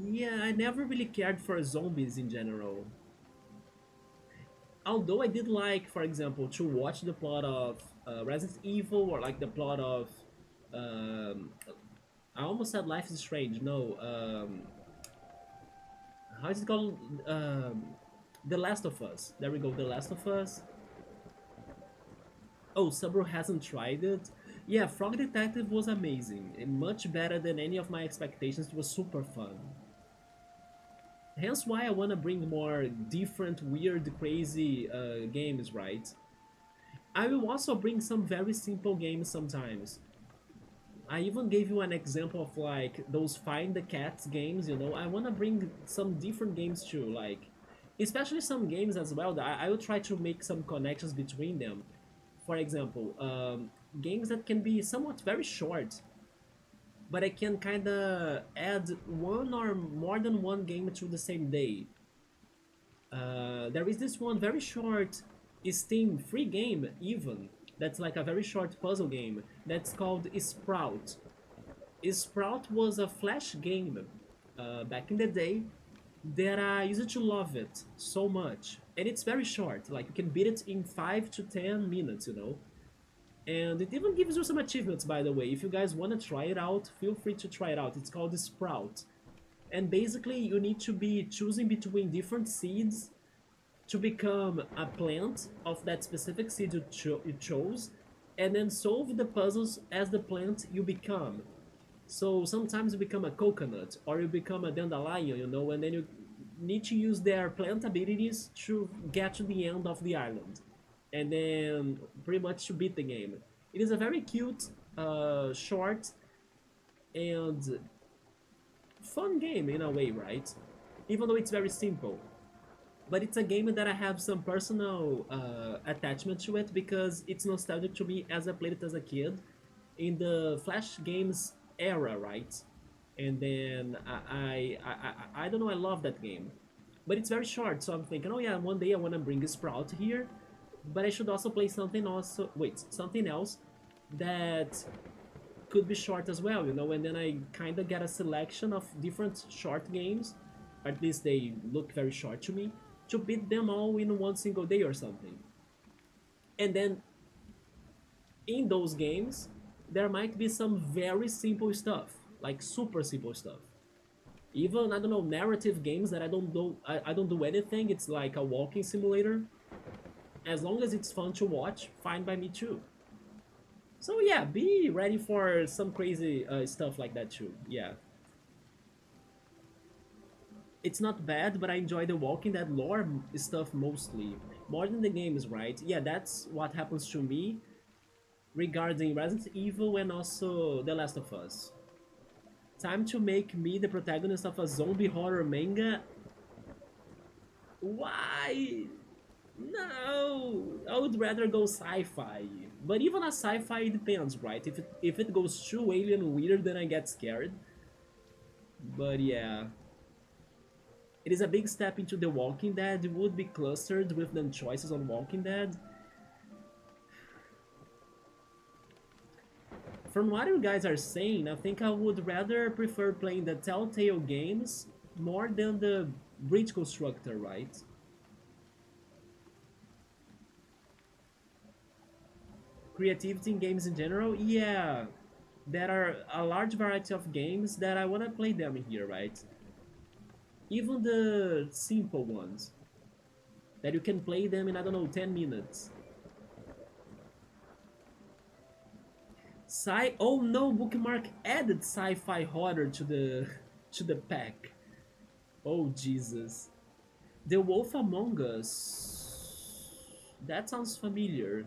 Yeah, I never really cared for zombies in general. Although I did like, for example, to watch the plot of Resident Evil or like the plot of um, I almost said Life is Strange. No, how is it called? The Last of Us. There we go, The Last of Us. Oh, Subro hasn't tried it. Yeah, Frog Detective was amazing, and much better than any of my expectations. It was super fun. Hence why I wanna bring more different, weird, crazy games, right? I will also bring some very simple games sometimes. I even gave you an example of like those Find the Cats games, you know. I wanna bring some different games too, like especially some games as well that I will try to make some connections between them. For example, games that can be somewhat very short, but I can kinda add one or more than one game to the same day. There is this one very short Steam free game even that's like a very short puzzle game that's called Sprout. Sprout was a flash game back in the day that I used to love it so much, and it's very short. Like you can beat it in 5 to 10 minutes, you know. And it even gives you some achievements, by the way. If you guys want to try it out, feel free to try it out. It's called Sprout, and basically you need to be choosing between different seeds to become a plant of that specific seed you chose, and then solve the puzzles as the plant you become. So sometimes you become a coconut or you become a dandelion, you know, and then you need to use their plant abilities to get to the end of the island. And then pretty much to beat the game. It is a very cute, short, and fun game in a way, right? Even though it's very simple. But it's a game that I have some personal attachment to it because it's nostalgic to me as I played it as a kid in the Flash games era, right? And then I don't know, I love that game. But it's very short, so I'm thinking, oh yeah, one day I want to bring a Sprout here, but I should also play something else that could be short as well, you know, and then I kind of get a selection of different short games, at least they look very short to me, to beat them all in one single day or something. And then in those games, there might be some very simple stuff, like super simple stuff. Even I don't know narrative games that I don't do anything. It's like a walking simulator. As long as it's fun to watch, fine by me too. So yeah, be ready for some crazy stuff like that too. Yeah, it's not bad, but I enjoy the Walking Dead lore stuff mostly more than the games, right? Yeah, that's what happens to me regarding Resident Evil and also The Last of Us. Time to make me the protagonist of a zombie horror manga? Why? No! I would rather go sci-fi. But even a sci-fi depends, right? If it goes too alien weird, then I get scared. But yeah. It is a big step into The Walking Dead. It would be clustered with the choices on Walking Dead. From what you guys are saying, I think I would rather prefer playing the Telltale games more than the Bridge Constructor, right? Creativity in games in general, yeah. There are a large variety of games that I want to play them here, right? Even the simple ones that you can play them in, I don't know, 10 minutes. Oh no, Bookmark added sci-fi horror to the to the pack. Oh Jesus. The Wolf Among Us. That sounds familiar.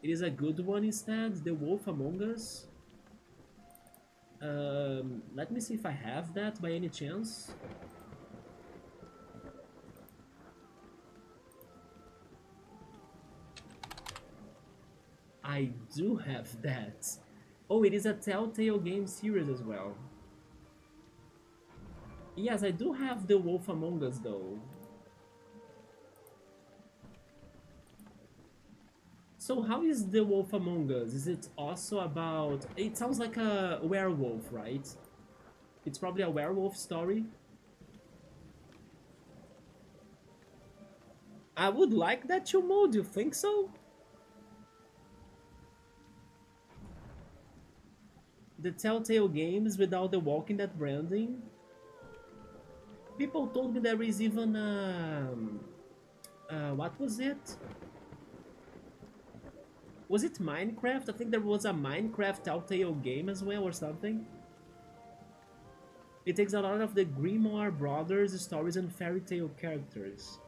It is a good one instead. The Wolf Among Us. Let me see if I have that by any chance. I do have that. Oh, it is a Telltale game series as well. Yes, I do have The Wolf Among Us though. So how is The Wolf Among Us? Is it also about... It sounds like a werewolf, right? It's probably a werewolf story. I would like that to mode, you think so? The Telltale games without the Walking Dead branding. People told me there is even... what was it? Was it Minecraft? I think there was a Minecraft Telltale game as well or something. It takes a lot of the Grimoire Brothers stories and fairy tale characters.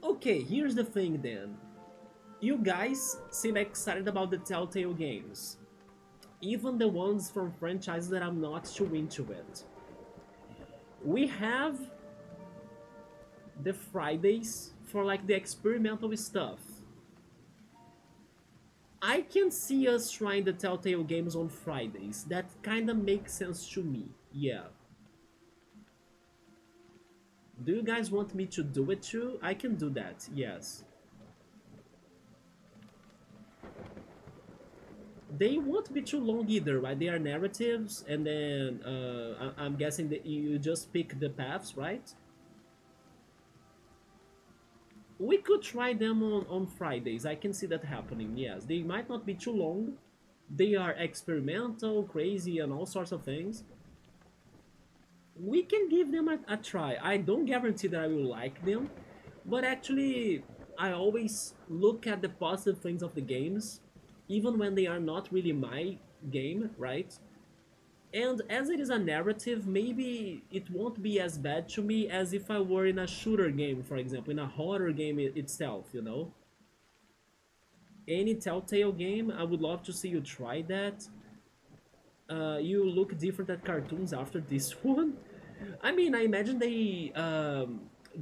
Okay, here's the thing then. You guys seem excited about the Telltale games. Even the ones from franchises that I'm not too into it. We have the Fridays for like the experimental stuff. I can see us trying the Telltale games on Fridays. That kinda makes sense to me, yeah. Do you guys want me to do it too? I can do that, yes. They won't be too long either, right? They are narratives, and then I'm guessing that you just pick the paths, right? We could try them on Fridays. I can see that happening, yes. They might not be too long. They are experimental, crazy, and all sorts of things. We can give them a try. I don't guarantee that I will like them, but actually, I always look at the positive things of the games, even when they are not really my game, right? And as it is a narrative, maybe it won't be as bad to me as if I were in a shooter game, for example, in a horror game itself, you know? Any Telltale game, I would love to see you try that. You look different at cartoons after this one. I mean, I imagine they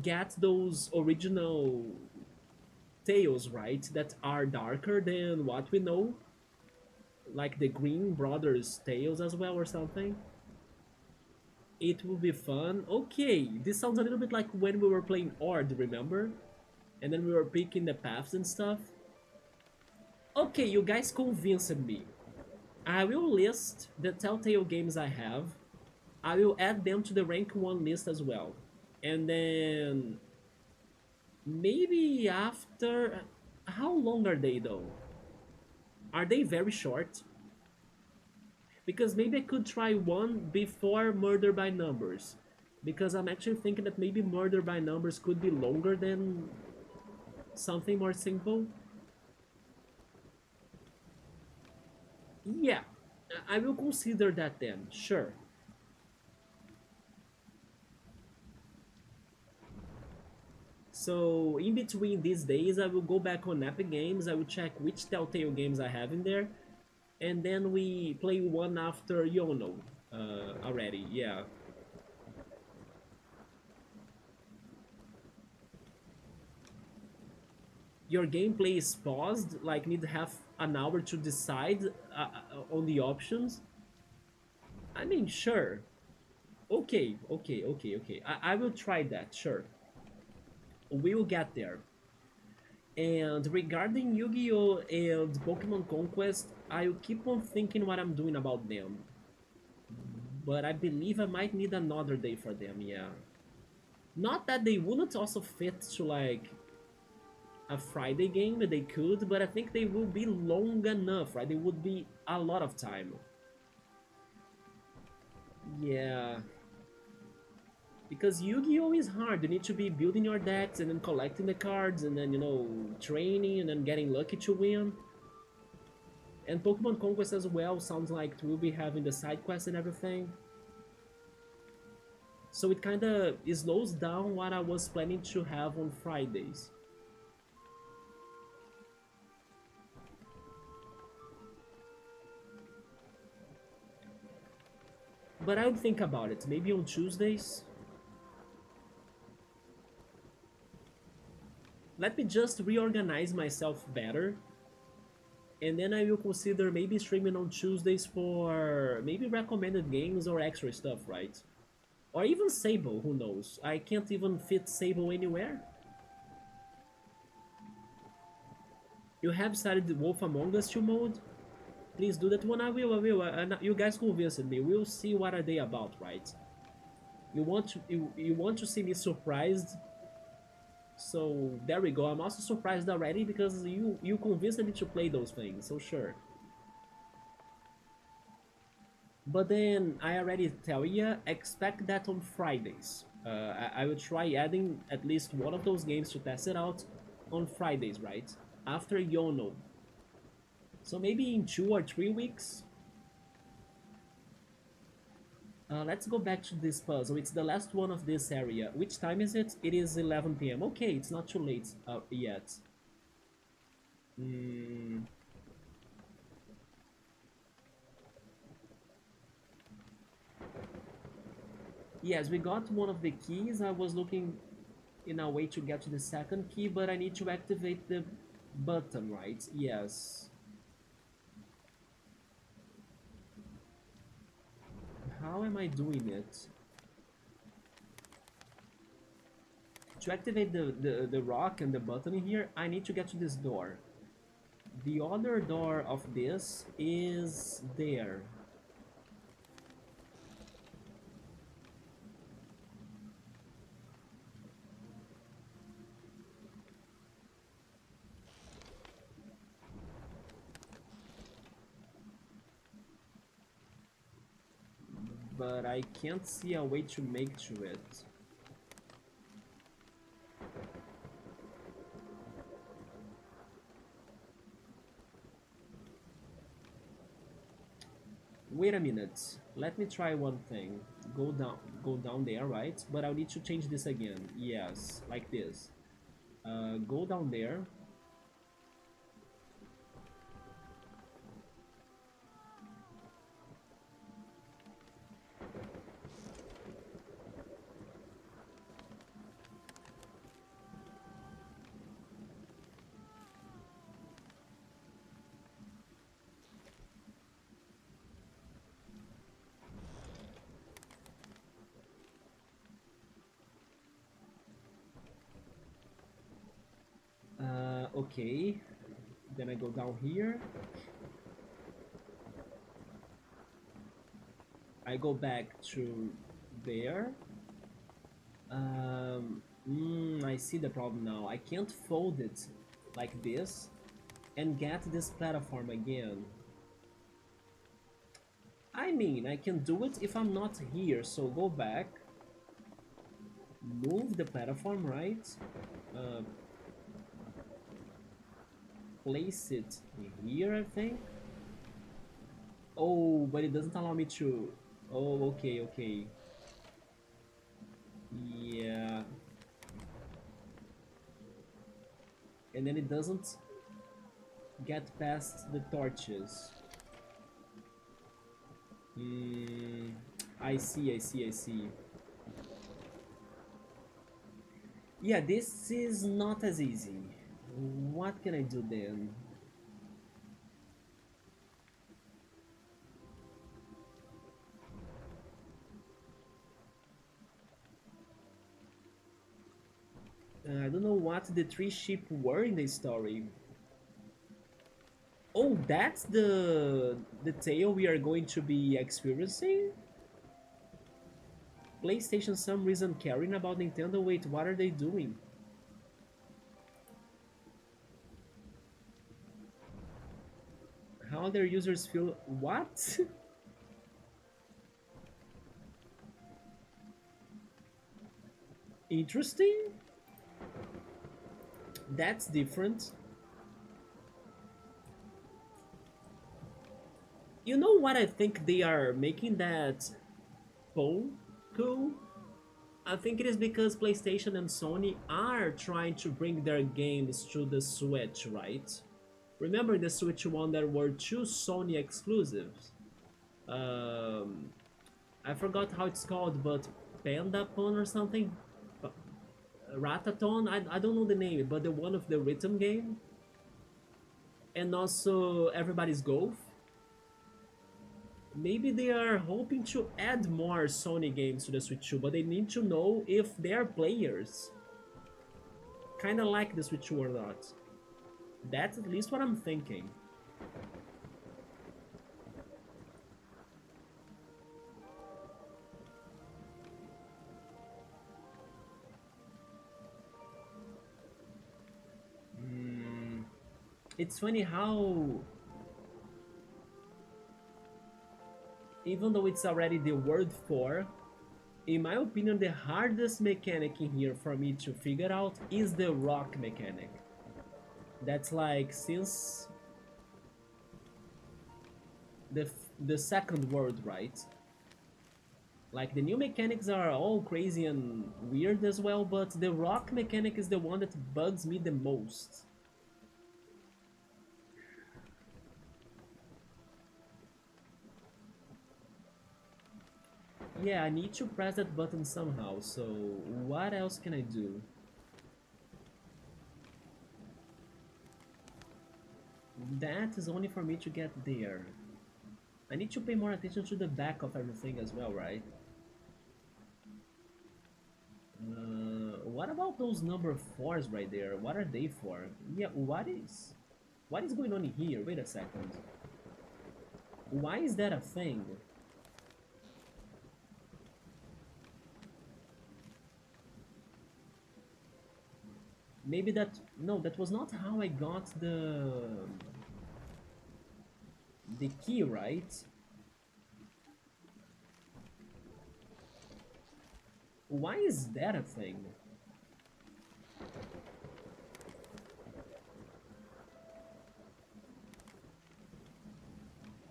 get those original tales, right? That are darker than what we know. Like the Green Brothers tales as well or something. It will be fun. Okay, this sounds a little bit like when we were playing Ord, remember? And then we were picking the paths and stuff. Okay, you guys convinced me. I will list the Telltale games I have. I will add them to the rank 1 list as well. And then maybe after... How long are they though? Are they very short? Because maybe I could try one before Murder by Numbers. Because I'm actually thinking that maybe Murder by Numbers could be longer than something more simple. Yeah, I will consider that then, sure. So in between these days, I will go back on Epic Games, I will check which Telltale games I have in there, and then we play one after Yono already, yeah. Your gameplay is paused, like need half an hour to decide on the options. I mean, sure. Okay. I will try that, sure. We'll get there. And regarding Yu-Gi-Oh! And Pokemon Conquest, I'll keep on thinking what I'm doing about them. But I believe I might need another day for them, yeah. Not that they wouldn't also fit to like a Friday game, they could, but I think they will be long enough, right? They would be a lot of time. Yeah. Because Yu-Gi-Oh! Is hard. You need to be building your decks and then collecting the cards and then, you know, training and then getting lucky to win. And Pokemon Conquest as well sounds like we'll be having the side quests and everything. So it kinda slows down what I was planning to have on Fridays. But I would think about it. Maybe on Tuesdays. Let me just reorganize myself better. And then I will consider maybe streaming on Tuesdays for maybe recommended games or extra stuff, right? Or even Sable, who knows? I can't even fit Sable anywhere. You have started the Wolf Among Us 2 mode? Please do that one. I will. You guys convinced me. We'll see what are they about, right? You want to see me surprised? So there we go. I'm also surprised already because you convinced me to play those things. So sure. But then I already tell you, expect that on Fridays. I will try adding at least one of those games to test it out. on Fridays, right? After Yono. So maybe in 2 or 3 weeks. Let's go back to this puzzle. It's the last one of this area. Which time is it? It is 11 p.m. Okay, it's not too late yet. Mm. Yes, we got one of the keys. I was looking in a way to get to the second key, but I need to activate the button, right? Yes. How am I doing it? To activate the rock and the button in here, I need to get to this door. The other door of this is there. But I can't see a way to make to it. Wait a minute. Let me try one thing. Go down there, right? But I'll need to change this again. Yes, like this. Go down there. Okay. Then I go down here. I go back to there. I see the problem now. I can't fold it like this and get this platform again. I mean, I can do it if I'm not here, so go back. Move the platform, right? Uh, place it here, I think. Oh, but it doesn't allow me to... Oh, okay, okay. Yeah. And then it doesn't get past the torches. I see, I see, I see. Yeah, this is not as easy. What can I do then? I don't know what the three sheep were in the story. Oh, that's the tale we are going to be experiencing? PlayStation some reason caring about Nintendo? Wait, what are they doing? How their users feel... What? Interesting? That's different. You know what I think they are making that phone cool? I think it is because PlayStation and Sony are trying to bring their games to the Switch, right? Remember the Switch one there were two Sony exclusives? Um, I forgot how it's called, but Pandapon or something? Rataton? I don't know the name, but the one of the rhythm game. And also Everybody's Golf. Maybe they are hoping to add more Sony games to the Switch 2, but they need to know if their players kinda like the Switch 2 or not. That's at least what I'm thinking. It's funny how, even though it's already the word for, in my opinion, the hardest mechanic in here for me to figure out is the rock mechanic. That's like since the second world, right? Like the new mechanics are all crazy and weird as well, but the rock mechanic is the one that bugs me the most. Yeah, I need to press that button somehow, so what else can I do? That is only for me to get there. I need to pay more attention to the back of everything as well, right? What about those number fours right there? What are they for? Yeah, what is going on here? Wait a second. Why is that a thing? Maybe that no, that was not how I got the key, right? Why is that a thing?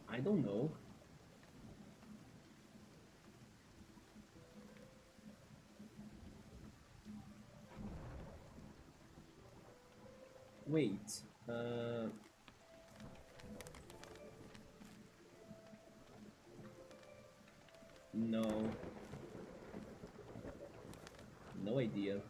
I don't know. Wait. No. No idea.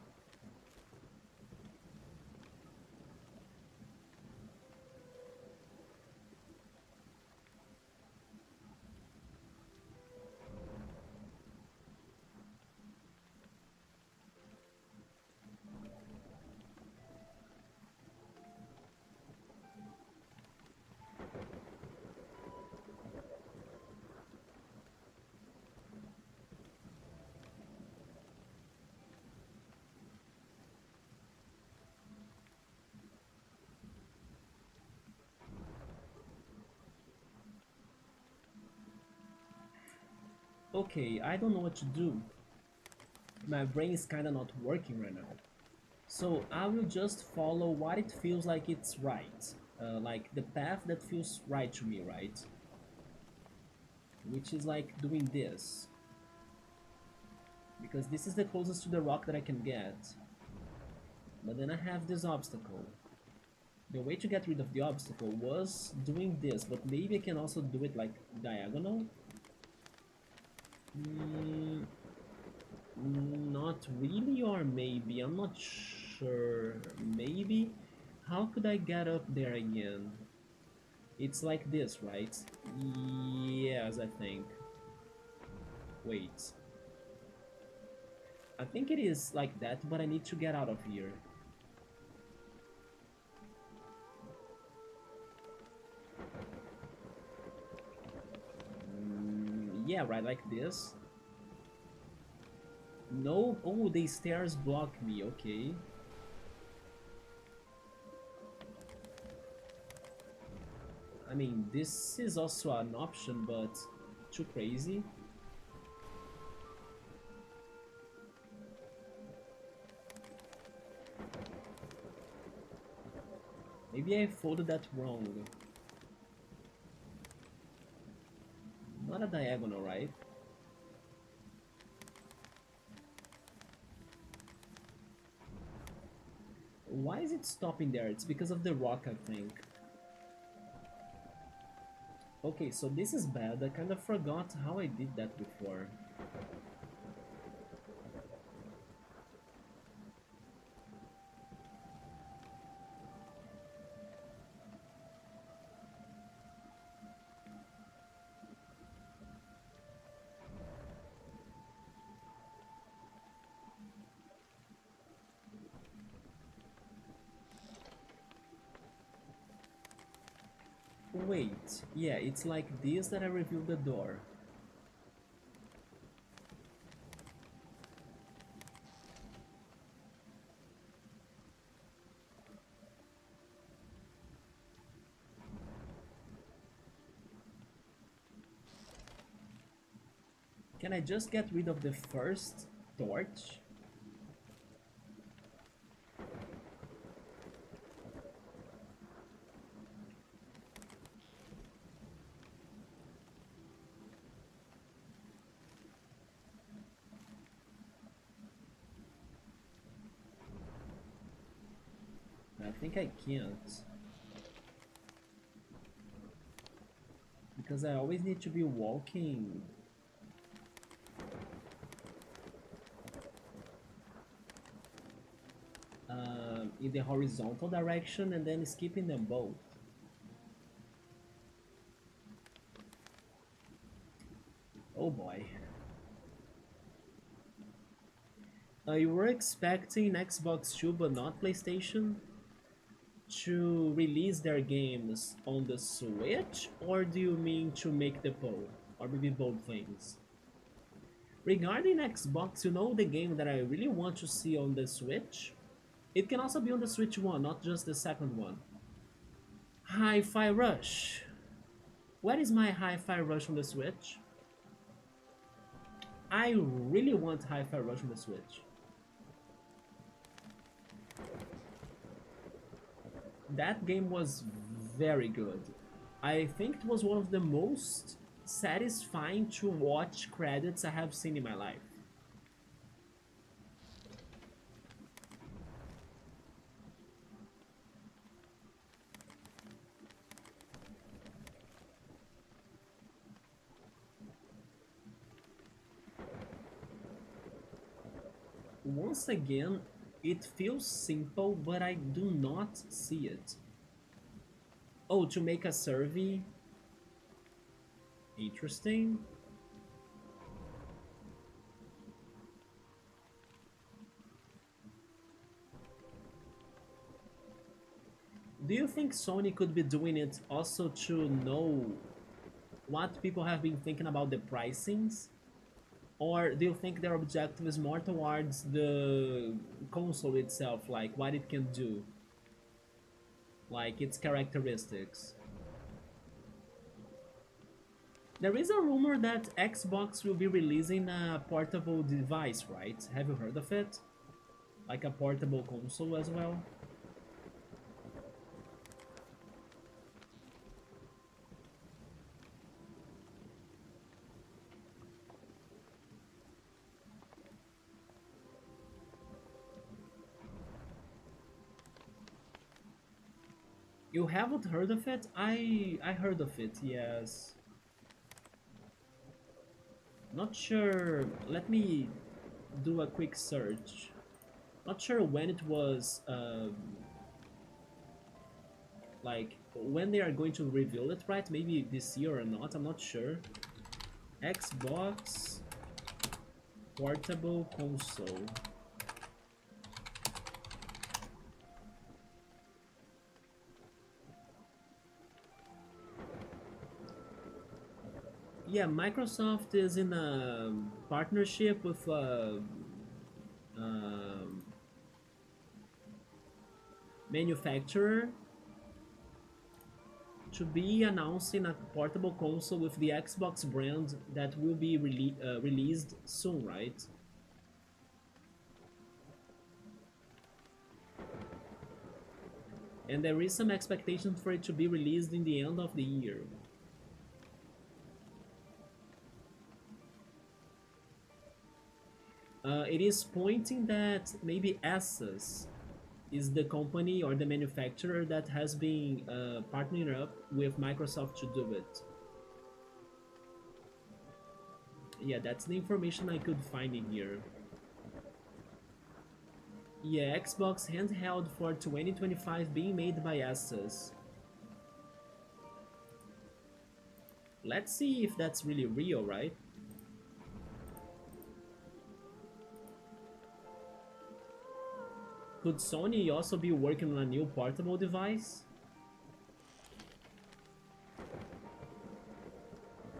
Okay, I don't know what to do. My brain is kinda not working right now. So I will just follow what it feels like it's right. Like the path that feels right to me, right? Which is like doing this. Because this is the closest to the rock that I can get. But then I have this obstacle. The way to get rid of the obstacle was doing this, but maybe I can also do it like diagonal? Mm, not really, or maybe, I'm not sure. Maybe? How could I get up there again? It's like this, right? Yes, I think. Wait. I think it is like that, but I need to get out of here. Yeah, right, like this. No, oh, the stairs block me, okay. I mean, this is also an option, but too crazy. Maybe I folded that wrong. Not a diagonal, right? Why is it stopping there? It's because of the rock, I think. Okay, so this is bad. I kind of forgot how I did that before. Wait, yeah, it's like this that I revealed the door. Can I just get rid of the first torch? I think I can't. Because I always need to be walking. In the horizontal direction and then skipping them both. Oh boy. You were expecting Xbox 2 but not PlayStation to release their games on the Switch, or do you mean to make the poll? Or maybe both things? Regarding Xbox, you know the game that I really want to see on the Switch? It can also be on the Switch 1, not just the second one. Hi-Fi Rush. Where is my Hi-Fi Rush on the Switch? I really want Hi-Fi Rush on the Switch. That game was very good. I think it was one of the most satisfying to watch credits I have seen in my life. Once again, it feels simple, but I do not see it. Oh, to make a survey? Interesting. Do you think Sony could be doing it also to know what people have been thinking about the pricings? Or do you think their objective is more towards the console itself, like what it can do? Like its characteristics? There is a rumor that Xbox will be releasing a portable device, right? Have you heard of it? Like a portable console as well? You haven't heard of it? I heard of it, yes. Not sure. Let me do a quick search. Not sure when it was, like, when they are going to reveal it, right? Maybe this year or not, I'm not sure. Xbox portable console. Yeah, Microsoft is in a partnership with um manufacturer to be announcing a portable console with the Xbox brand that will be released soon, right? And there is some expectation for it to be released in the end of the year. It is pointing that maybe Asus is the company or the manufacturer that has been partnering up with Microsoft to do it. Yeah, that's the information I could find in here. Yeah, Xbox handheld for 2025 being made by Asus. Let's see if that's really real, right? Could Sony also be working on a new portable device?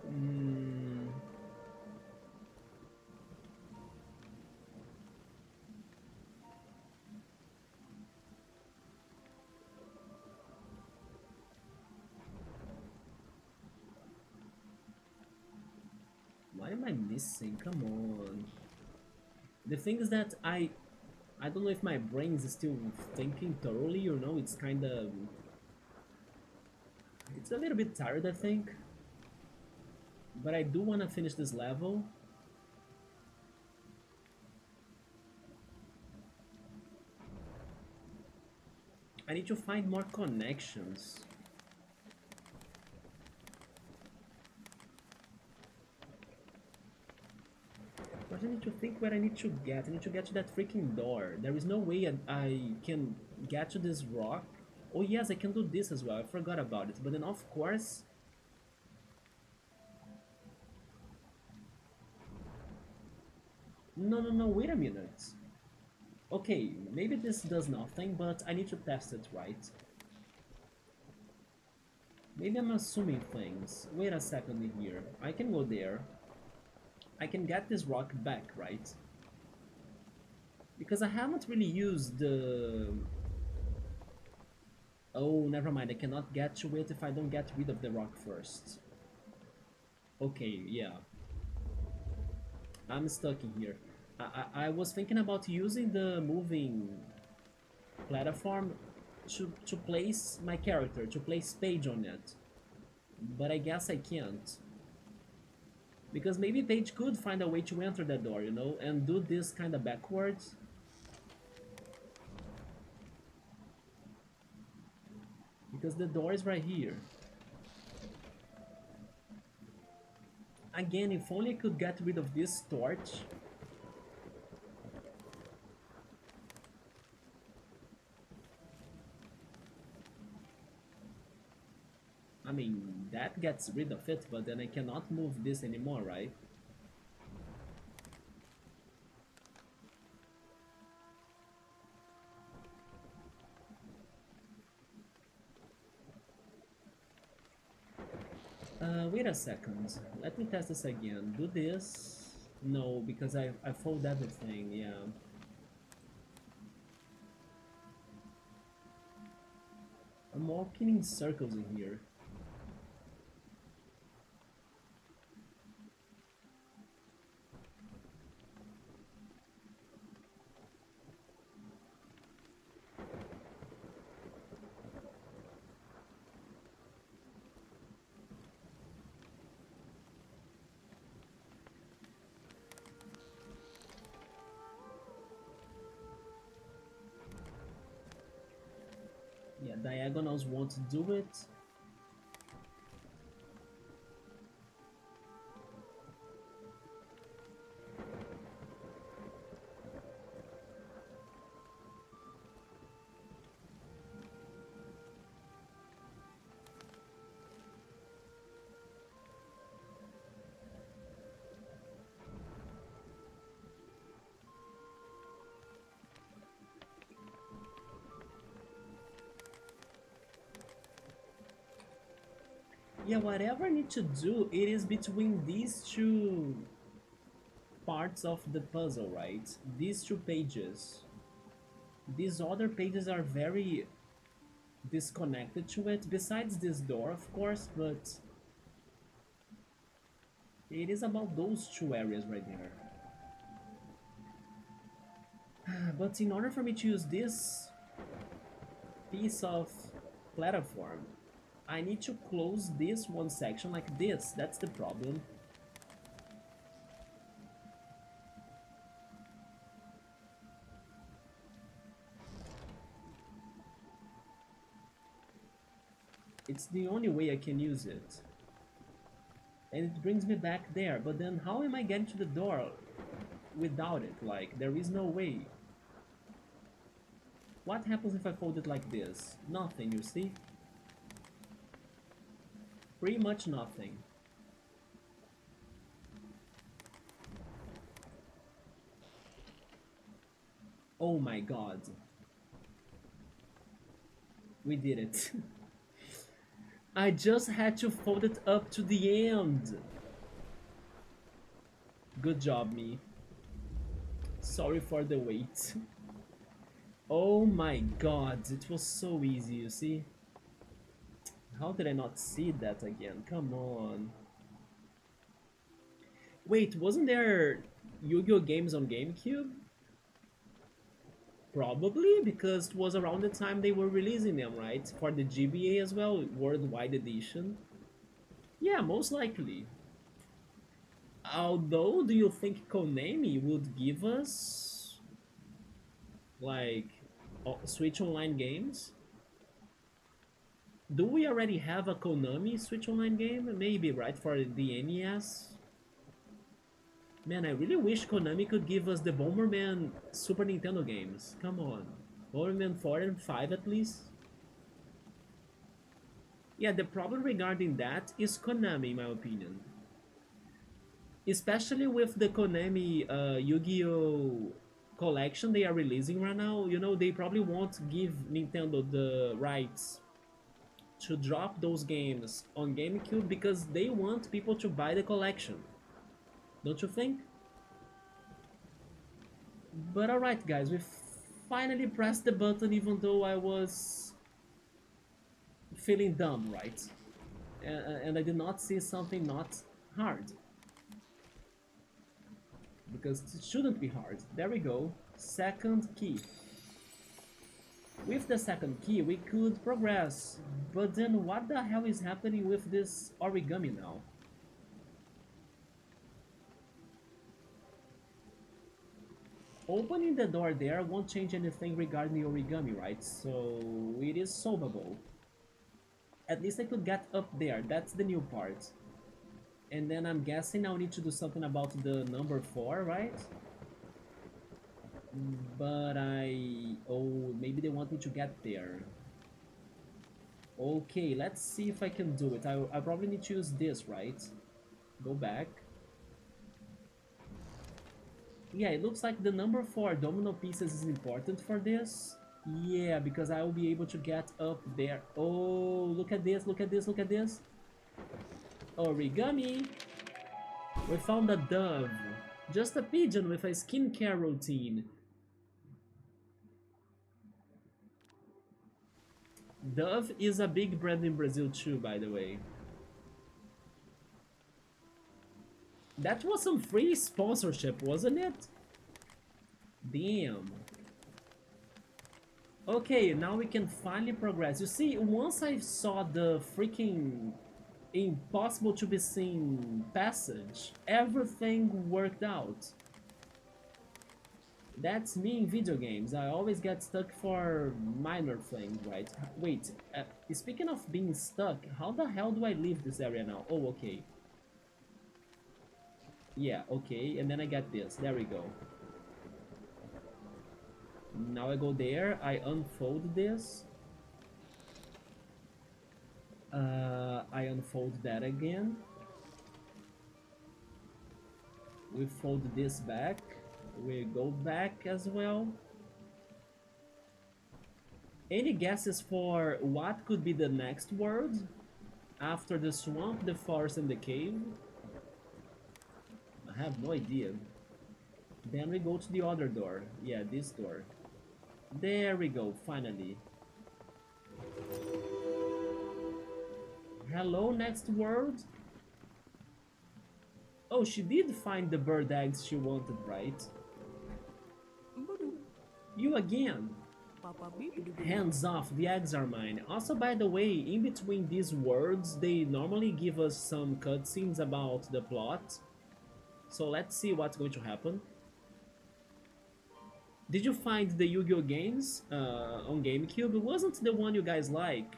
Hmm. What am I missing? Come on. The thing is that I don't know if my brain is still thinking thoroughly, you know, it's kind of... It's a little bit tired, I think. But I do want to finish this level. I need to find more connections. But I need to think where I need to get. I need to get to that freaking door. There is no way I can get to this rock. Oh yes, I can do this as well. I forgot about it. But then of course... No, no, no, wait a minute. Okay, maybe this does nothing, but I need to test it, right? Maybe I'm assuming things. Wait a second here. I can go there. I can get this rock back, right? Because I haven't really used the... Oh, never mind. I cannot get to it if I don't get rid of the rock first. Okay, yeah. I'm stuck in here. I was thinking about using the moving platform to place my character, to place Paige on it. But I guess I can't. Because maybe Paige could find a way to enter that door, you know, and do this kind of backwards. Because the door is right here. Again, if only I could get rid of this torch. I mean, that gets rid of it, but then I cannot move this anymore, right? Wait a second. Let me test this again. Do this. No, because I fold everything, yeah. I'm walking in circles in here. Yeah, diagonals won't do it. Yeah, whatever I need to do, it is between these two parts of the puzzle, right? These two pages. These other pages are very disconnected to it, besides this door, of course, but it is about those two areas right there. But in order for me to use this piece of platform, I need to close this one section like this. That's the problem. It's the only way I can use it. And it brings me back there, but then how am I getting to the door without it? Like, there is no way. What happens if I fold it like this? Nothing, you see? Pretty much nothing. Oh my god. We did it. I just had to fold it up to the end. Good job, me. Sorry for the wait. Oh my god, it was so easy, you see? How did I not see that again? Come on. Wait, wasn't there Yu-Gi-Oh games on GameCube? Probably, because it was around the time they were releasing them, right? For the GBA as well, Worldwide Edition. Yeah, most likely. Although, do you think Konami would give us, like, Switch Online games? Do we already have a Konami Switch Online game? Maybe, right, for the NES? Man, I really wish Konami could give us the Bomberman Super Nintendo games. Come on. Bomberman 4 and 5 at least? Yeah, the problem regarding that is Konami, in my opinion. Especially with the Konami Yu-Gi-Oh! Collection they are releasing right now, you know, they probably won't give Nintendo the rights to drop those games on GameCube because they want people to buy the collection. Don't you think? But alright guys, we finally pressed the button even though I was feeling dumb, right? And I did not see something not hard. Because it shouldn't be hard. There we go. Second key. With the second key we could progress. But then what the hell is happening with this origami now? Opening the door there won't change anything regarding the origami, right? So it is solvable. At least I could get up there, that's the new part. And then I'm guessing I'll need to do something about the number 4, right? But oh, maybe they want me to get there. Okay, let's see if I can do it. I probably need to use this, right? Go back. Yeah, it looks like the number 4 domino pieces is important for this. Yeah, because I will be able to get up there. Oh, look at this, look at this, look at this. Origami! We found a dove. Just a pigeon with a skincare routine. Dove is a big brand in Brazil too, by the way. That was some free sponsorship, wasn't it? Damn. Okay, now we can finally progress. You see, once I saw the freaking impossible to be seen passage, everything worked out. That's me in video games. I always get stuck for minor things, right? Wait, speaking of being stuck, how the hell do I leave this area now? Oh, okay. Yeah, okay, and then I get this. There we go. Now I go there, I unfold this. I unfold that again. We fold this back. We go back as well. Any guesses for what could be the next world? After the swamp, the forest, and the cave? I have no idea. Then we go to the other door. Yeah, this door. There we go, finally. Hello, next world? Oh, she did find the bird eggs she wanted, right? You again! Hands off, the eggs are mine. Also, by the way, in between these words, they normally give us some cutscenes about the plot. So let's see what's going to happen. Did you find the Yu-Gi-Oh games on GameCube? Wasn't the one you guys like,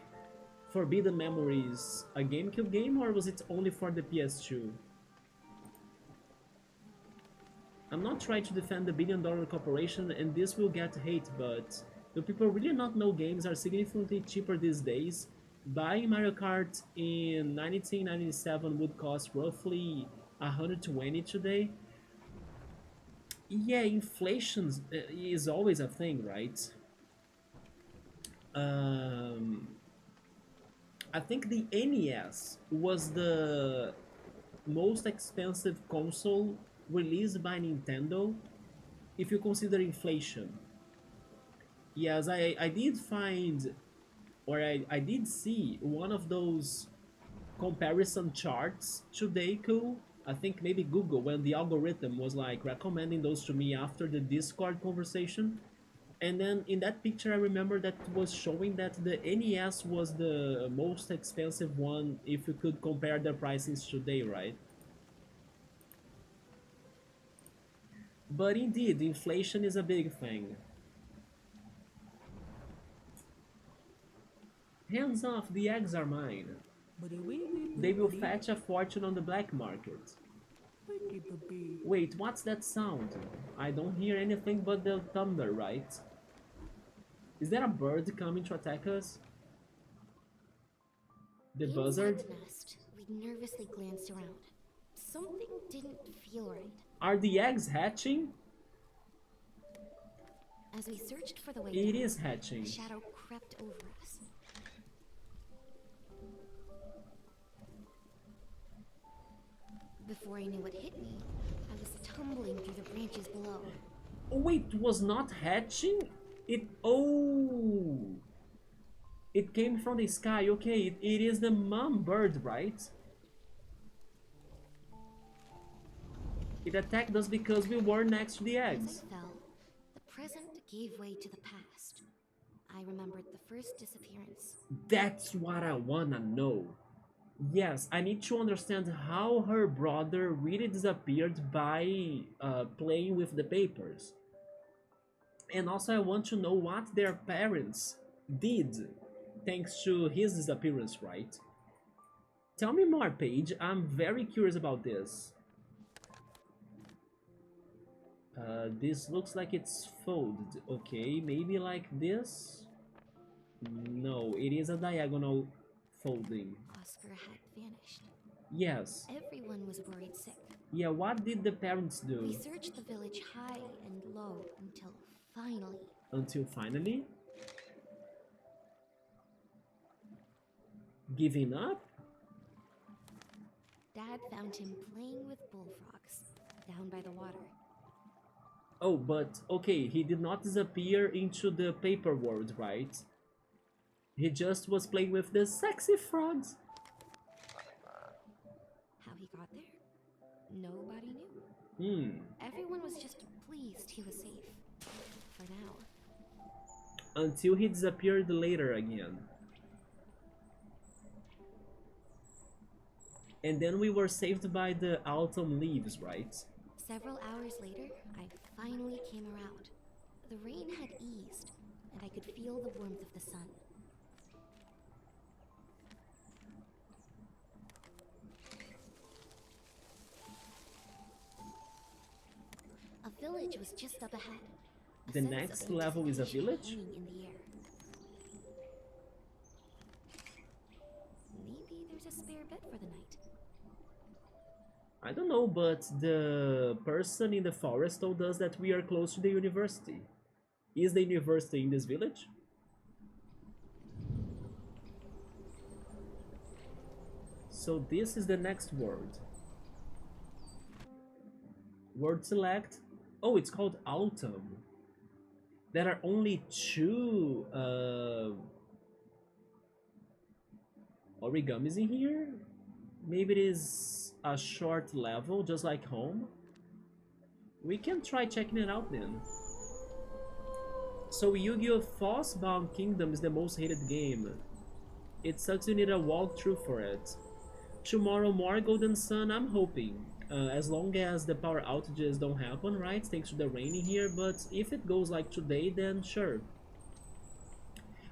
Forbidden Memories, a GameCube game, or was it only for the PS2? I'm not trying to defend the billion-dollar corporation, and this will get hate, but do people really not know games are significantly cheaper these days? Buying Mario Kart in 1997 would cost roughly 120 today. Yeah, inflation is always a thing, right? I think the NES was the most expensive console released by Nintendo if you consider inflation. Yes, I did find, or I did see one of those comparison charts today, cool. I think maybe Google, when the algorithm was like recommending those to me after the Discord conversation. And then in that picture I remember that it was showing that the NES was the most expensive one if you could compare the prices today, right? But indeed, inflation is a big thing. Hands off, the eggs are mine. They will fetch a fortune on the black market. Wait, what's that sound? I don't hear anything but the thunder, right? Is there a bird coming to attack us? The buzzard? Inside the nest, we nervously glanced around. Something didn't feel right. Are the eggs hatching? As we searched for the way It down, is hatching. a shadow crept over us. Before I knew what hit me, I was tumbling through the branches below. Oh wait, it was not hatching? Oh! It came from the sky, okay, it is the mom bird, right? It attacked us because we were next to the As eggs. I fell, the present gave way to the past. I remembered the first disappearance. That's what I wanna know. Yes, I need to understand how her brother really disappeared by playing with the papers. And also I want to know what their parents did thanks to his disappearance, right? Tell me more, Paige. I'm very curious about this. This looks like it's folded. Okay, maybe like this? No, it is a diagonal folding. Oscar had vanished. Yes. Everyone was worried sick. Yeah, what did the parents We do? searched the village high and low Until finally? Giving up? Dad found him playing with bullfrogs down by the water. Oh, but okay, he did not disappear into the paper world, right? He just was playing with the sexy frogs. How he got there? Nobody knew. Hmm. Everyone was just pleased he was safe. For now. Until he disappeared later again. And then we were saved by the autumn leaves, right? Several hours later, I finally came around. The rain had eased, and I could feel the warmth of the sun. A village was just up ahead. The next level is a village? Hanging in the air. Maybe there's a spare bed for the night. I don't know, but the person in the forest told us that we are close to the university. Is the university in this village? So this is the next word. Word select. Oh, it's called autumn. There are only two origamis in here. Maybe it is a short level, just like home. We can try checking it out then. So Yu-Gi-Oh! Frostbound Kingdom is the most hated game. It sucks you need a walkthrough for it. Tomorrow more Golden Sun, I'm hoping. As long as the power outages don't happen, right? Thanks to the rain in here, but if it goes like today, then sure.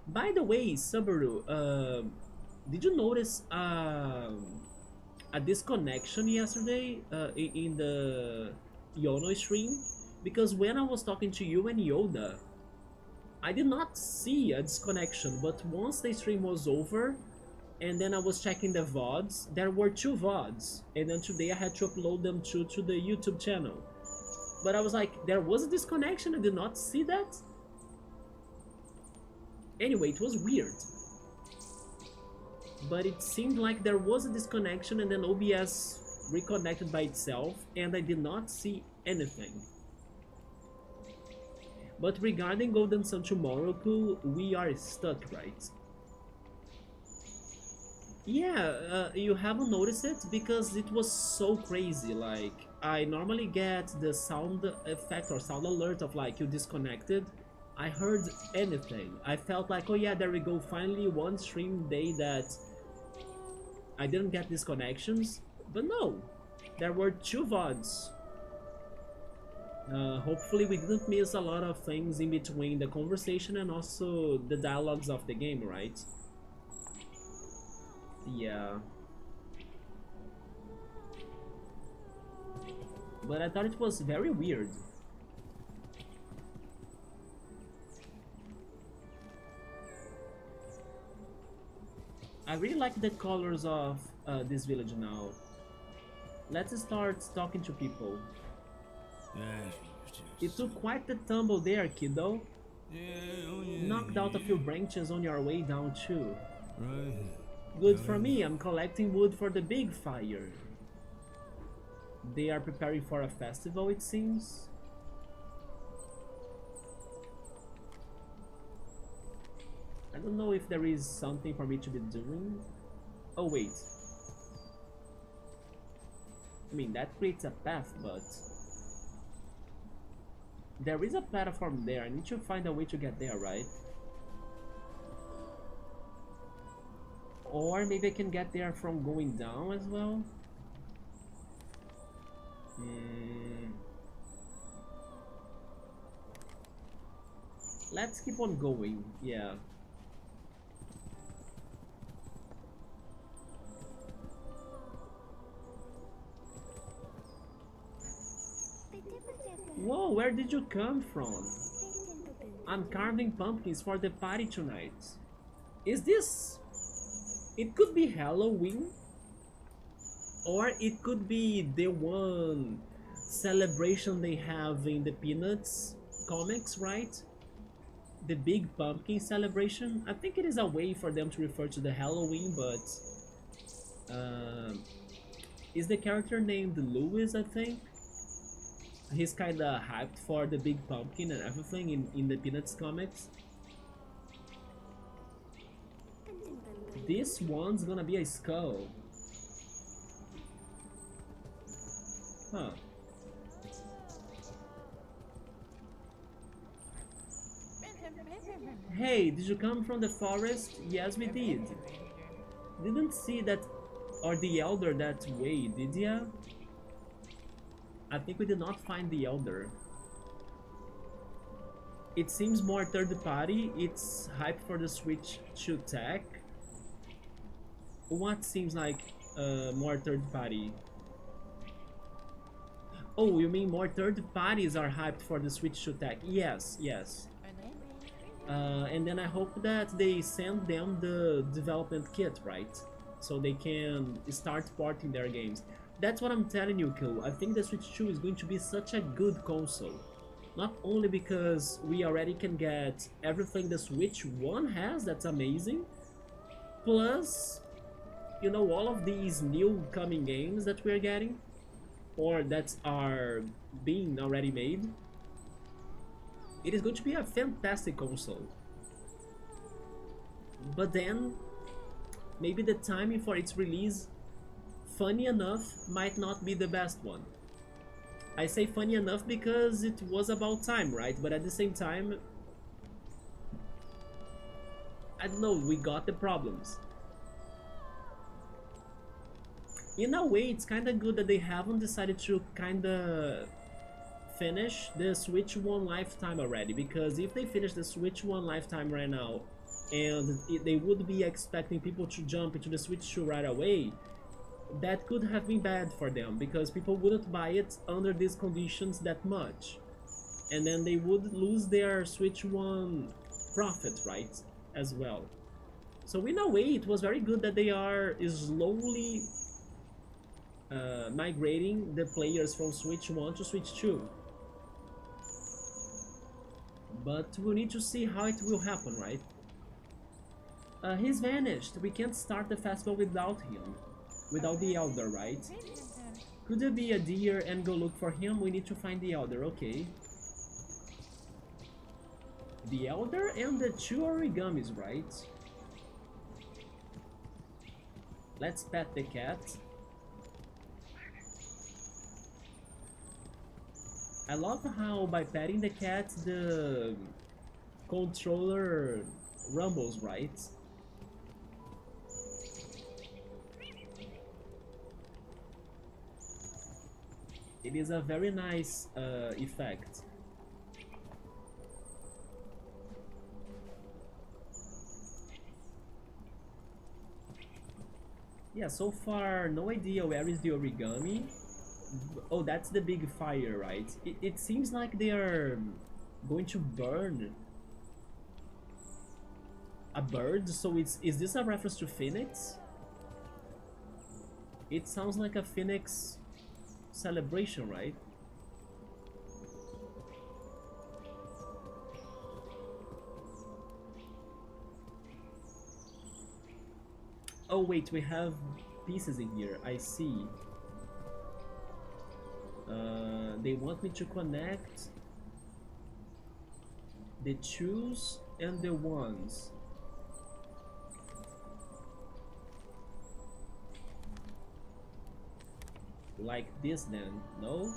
By the way, Subaru, did you notice a disconnection yesterday in the Yono stream? Because when I was talking to you and Yoda, I did not see a disconnection, but once the stream was over, and then I was checking the VODs, there were two VODs, and then today I had to upload them to the YouTube channel. But I was like, there was a disconnection, I did not see that? Anyway, it was weird. But it seemed like there was a disconnection and then OBS reconnected by itself, and I did not see anything. But regarding Golden Sun Tomorrow, we are stuck, right? Yeah, you haven't noticed it because it was so crazy. Like, I normally get the sound effect or sound alert of like you disconnected. I heard anything. I felt like, oh yeah, there we go, finally one stream day that I didn't get disconnections. But no, there were two VODs. Hopefully we didn't miss a lot of things in between the conversation and also the dialogues of the game, right? Yeah. But I thought it was very weird. I really like the colors of this village now. Let's start talking to people. It took quite the tumble there, kiddo. Knocked out a few branches on your way down too. Good for me, I'm collecting wood for the big fire. They are preparing for a festival, it seems. I don't know if there is something for me to be doing. Oh wait. I mean, that creates a path, but there is a platform there. I need to find a way to get there, right? Or maybe I can get there from going down as well. Let's keep on going, yeah. Whoa, where did you come from? I'm carving pumpkins for the party tonight. Is this... It could be Halloween, or it could be the one celebration they have in the Peanuts comics, right? The big pumpkin celebration. I think it is a way for them to refer to the Halloween, but is the character named Louis, I think? He's kinda hyped for the big pumpkin and everything in the Peanuts comics. This one's gonna be a skull. Huh. Hey, did you come from the forest? Yes, we did. Didn't see that or the elder that way, did ya? I think we did not find the elder. It seems more third party. It's hype for the Switch 2 tech. What seems like more third party? Oh, you mean more third parties are hyped for the Switch 2 tech? Yes, yes. And then I hope that they send them the development kit, right? So they can start porting their games. That's what I'm telling you, Ko. I think the Switch 2 is going to be such a good console. Not only because we already can get everything the Switch 1 has, that's amazing. Plus, you know, all of these new coming games that we're getting, or that are being already made. It is going to be a fantastic console. But then, maybe the timing for its release, funny enough, might not be the best one. I say funny enough because it was about time, right? But at the same time, I don't know, we got the problems. In a way, it's kinda good that they haven't decided to kinda finish the Switch 1 lifetime already, because if they finish the Switch 1 lifetime right now and they would be expecting people to jump into the Switch 2 right away, that could have been bad for them, because people wouldn't buy it under these conditions that much, and then they would lose their Switch 1 profit, right, as well. So in a way, it was very good that they are slowly migrating the players from Switch 1 to Switch 2. But we'll need to see how it will happen, right? He's vanished. We can't start the festival without him. Without the Elder, right? Could there be a deer and go look for him? We need to find the Elder, okay. The Elder and the 2 origamis, right? Let's pet the cat. I love how by petting the cat, the controller rumbles, right? It is a very nice effect. Yeah, so far no idea where is the origami. Oh, that's the big fire, right? It seems like they are going to burn a bird, so is this a reference to Phoenix? It sounds like a Phoenix celebration, right? Oh wait, we have pieces in here, I see. They want me to connect the twos and the ones. Like this then, no?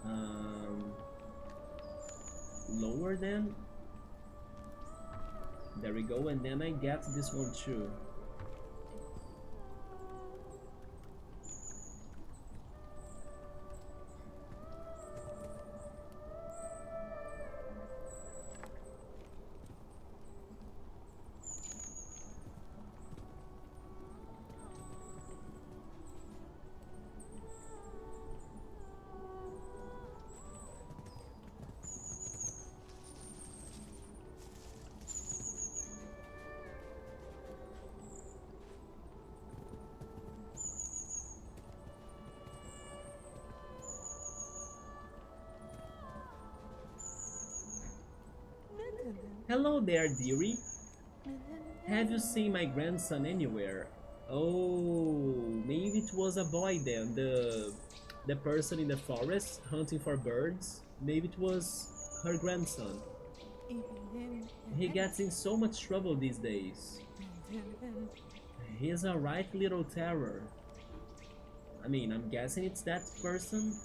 Um, Lower then? There we go, and then I get this one too. Hello there, dearie. Have you seen my grandson anywhere? Oh, maybe it was a boy then, the person in the forest hunting for birds. Maybe it was her grandson. He gets in so much trouble these days. He's a right little terror. I mean, I'm guessing it's that person.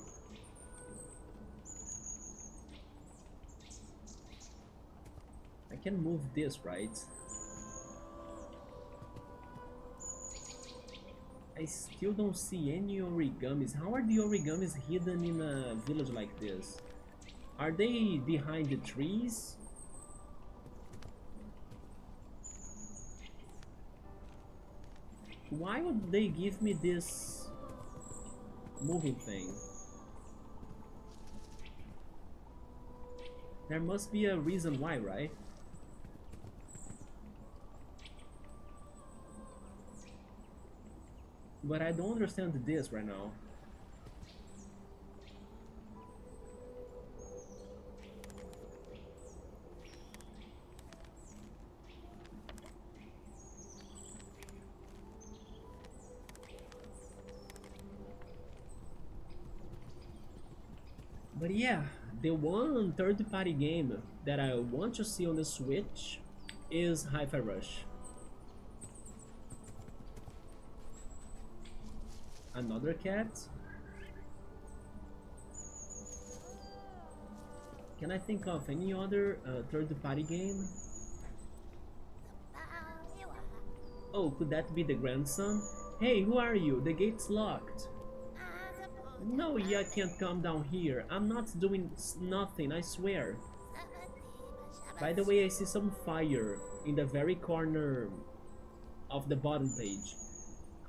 I can move this, right? I still don't see any origamis. How are the origamis hidden in a village like this? Are they behind the trees? Why would they give me this moving thing? There must be a reason why, right? But I don't understand this right now. But yeah, the one third-party game that I want to see on the Switch is Hi-Fi Rush. Another cat? Can I think of any other third-party game? Oh, could that be the grandson? Hey, who are you? The gate's locked. No, you can't come down here. I'm not doing nothing, I swear. By the way, I see some fire in the very corner of the bottom page.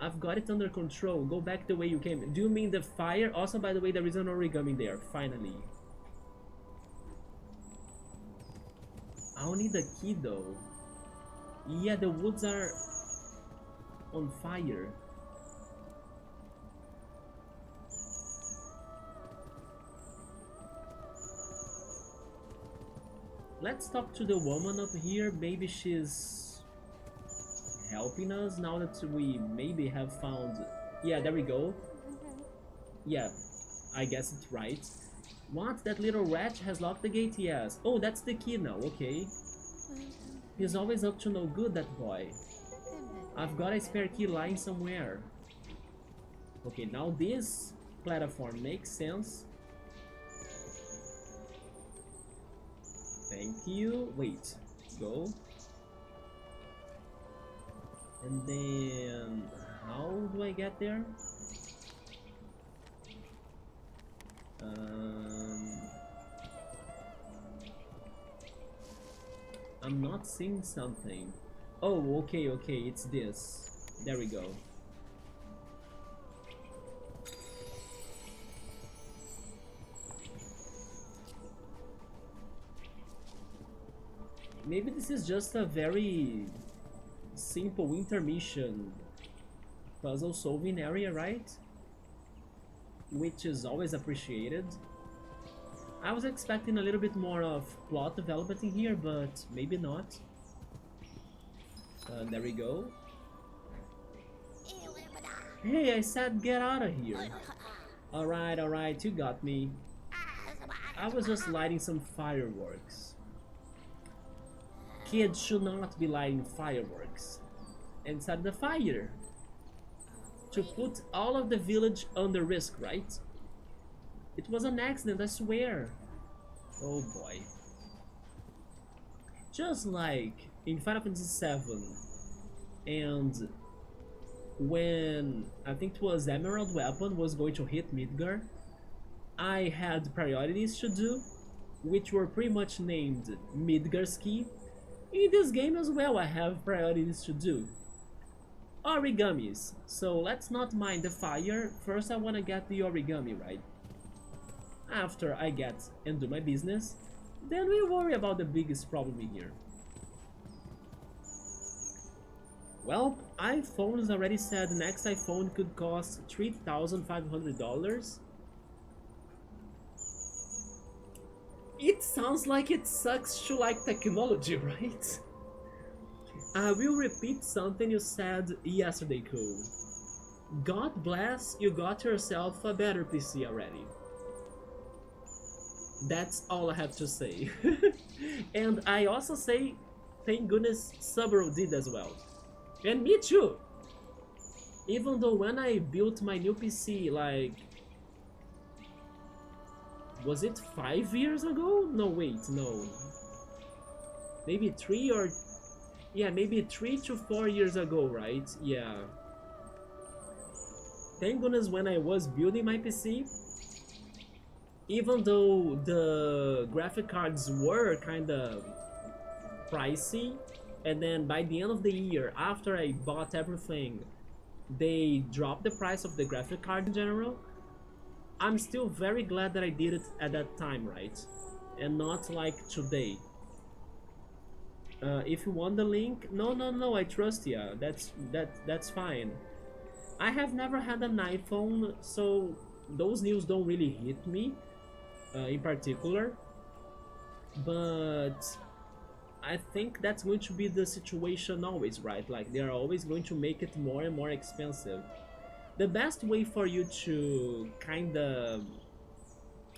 I've got it under control. Go back the way you came. Do you mean the fire? Also, by the way, there is an origami there, finally. I'll need a key though. Yeah, the woods are on fire. Let's talk to the woman up here. Maybe she's helping us now that we maybe have found... Yeah, there we go. Yeah, I guess it's right. What? That little rat has locked the gate? Yes. Oh, that's the key now, okay. He's always up to no good, that boy. I've got a spare key lying somewhere. Okay, now this platform makes sense. Thank you. Wait, go. And then, how do I get there? I'm not seeing something. Oh, okay, okay, it's this. There we go. Maybe this is just a very simple intermission puzzle solving area, right? Which is always appreciated. I was expecting a little bit more of plot development in here, but maybe not. There we go. Hey, I said get out of here. Alright, you got me. I was just lighting some fireworks. Kids should not be lighting fireworks inside the fire to put all of the village under risk, right? It was an accident, I swear. Oh boy. Just like in Final Fantasy VII, and when I think it was Emerald Weapon was going to hit Midgar, I had priorities to do, which were pretty much named Midgar's Key. In this game as well, I have priorities to do. Origamis. So let's not mind the fire. First I want to get the origami right. After I get and do my business, then we worry about the biggest problem in here. Well, iPhones already said the next iPhone could cost $3,500. It sounds like it sucks to like technology, right? I will repeat something you said yesterday, Cole. God bless you got yourself a better PC already. That's all I have to say. And I also say, thank goodness Subaru did as well. And me too! Even though when I built my new PC, like... was it 5 years ago? No, wait, no. Maybe 3 or... yeah, maybe 3 to 4 years ago, right? Yeah. Thank goodness when I was building my PC, even though the graphic cards were kinda pricey, and then by the end of the year, after I bought everything, they dropped the price of the graphic card in general, I'm still very glad that I did it at that time, right? And not like today. If you want the link, no, I trust ya. That's fine. I have never had an iPhone, so those news don't really hit me, in particular. But I think that's going to be the situation always, right? Like, they are always going to make it more and more expensive. The best way for you to kinda...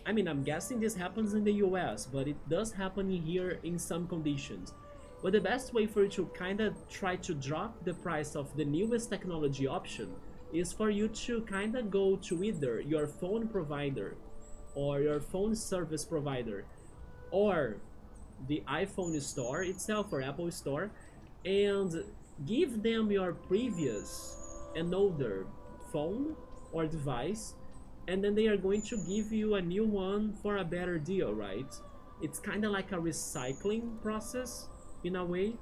I mean, I'm guessing this happens in the US, but it does happen here in some conditions. But the best way for you to kinda try to drop the price of the newest technology option is for you to kinda go to either your phone provider or your phone service provider or the iPhone store itself or Apple store and give them your previous and older phone or device, and then they are going to give you a new one for a better deal, right? It's kind of like a recycling process in a way.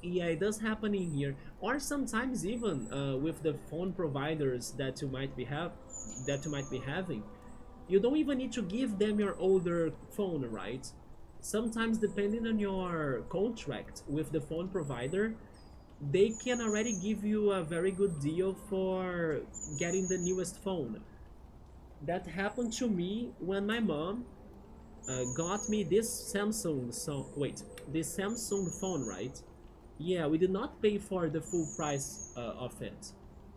Yeah, it does happen in here, or sometimes even with the phone providers that you might be having, you don't even need to give them your older phone, right? Sometimes, depending on your contract with the phone provider, they can already give you a very good deal for getting the newest phone. That happened to me when my mom got me this this Samsung phone, right? Yeah, we did not pay for the full price of it.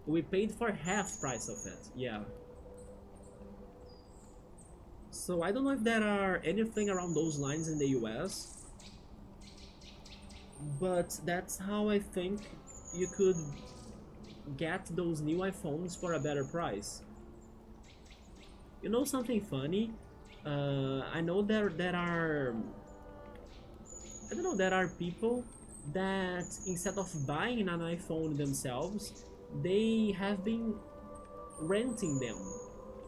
We paid for half price of it, yeah. So I don't know if there are anything around those lines in the US, but that's how I think you could get those new iPhones for a better price. You know something funny? I know there are... I don't know, there are people that instead of buying an iPhone themselves, they have been renting them.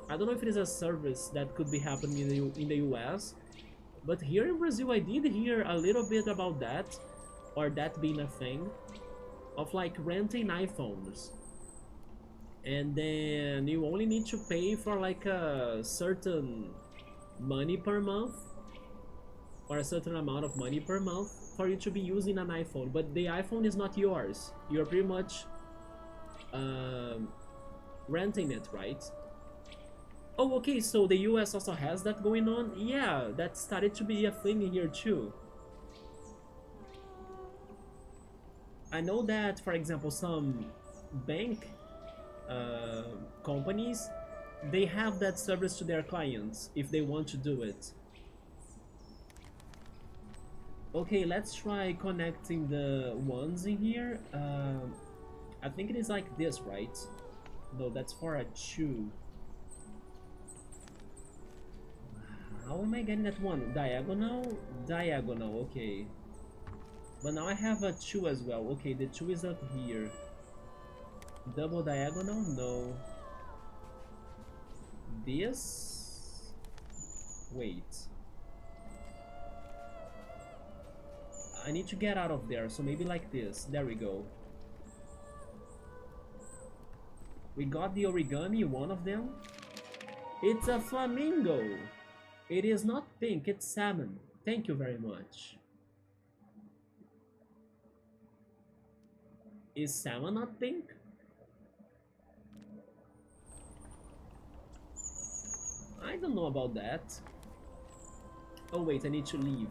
I don't know if it is a service that could be happening in the US, but here in Brazil I did hear a little bit about that. or that being a thing, of like renting iPhones. And then you only need to pay for like a certain money per month, or a certain amount of money per month for you to be using an iPhone. But the iPhone is not yours. You're pretty much renting it, right? Oh, okay, so the US also has that going on? Yeah, that started to be a thing here too. I know that, for example, some bank companies, they have that service to their clients if they want to do it. Okay, let's try connecting the ones in here. I think it is like this, right? No, that's for a 2. How am I getting that one? Diagonal? Diagonal, okay. But now I have a 2 as well. Okay, the 2 is up here. Double diagonal? No. This? Wait. I need to get out of there, so maybe like this. There we go. We got the origami, one of them. It's a flamingo. It is not pink, it's salmon. Thank you very much. Is salmon not pink? I don't know about that. Oh wait, I need to leave.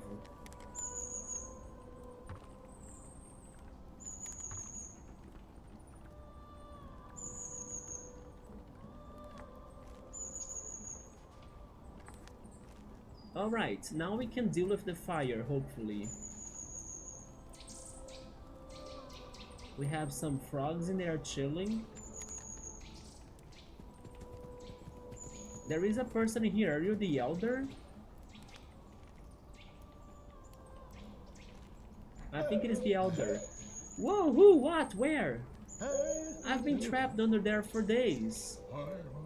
Alright, now we can deal with the fire, hopefully. We have some frogs in there chilling. There is a person here. Are you the elder? I think it is the elder. Whoa, who, what, where? I've been trapped under there for days.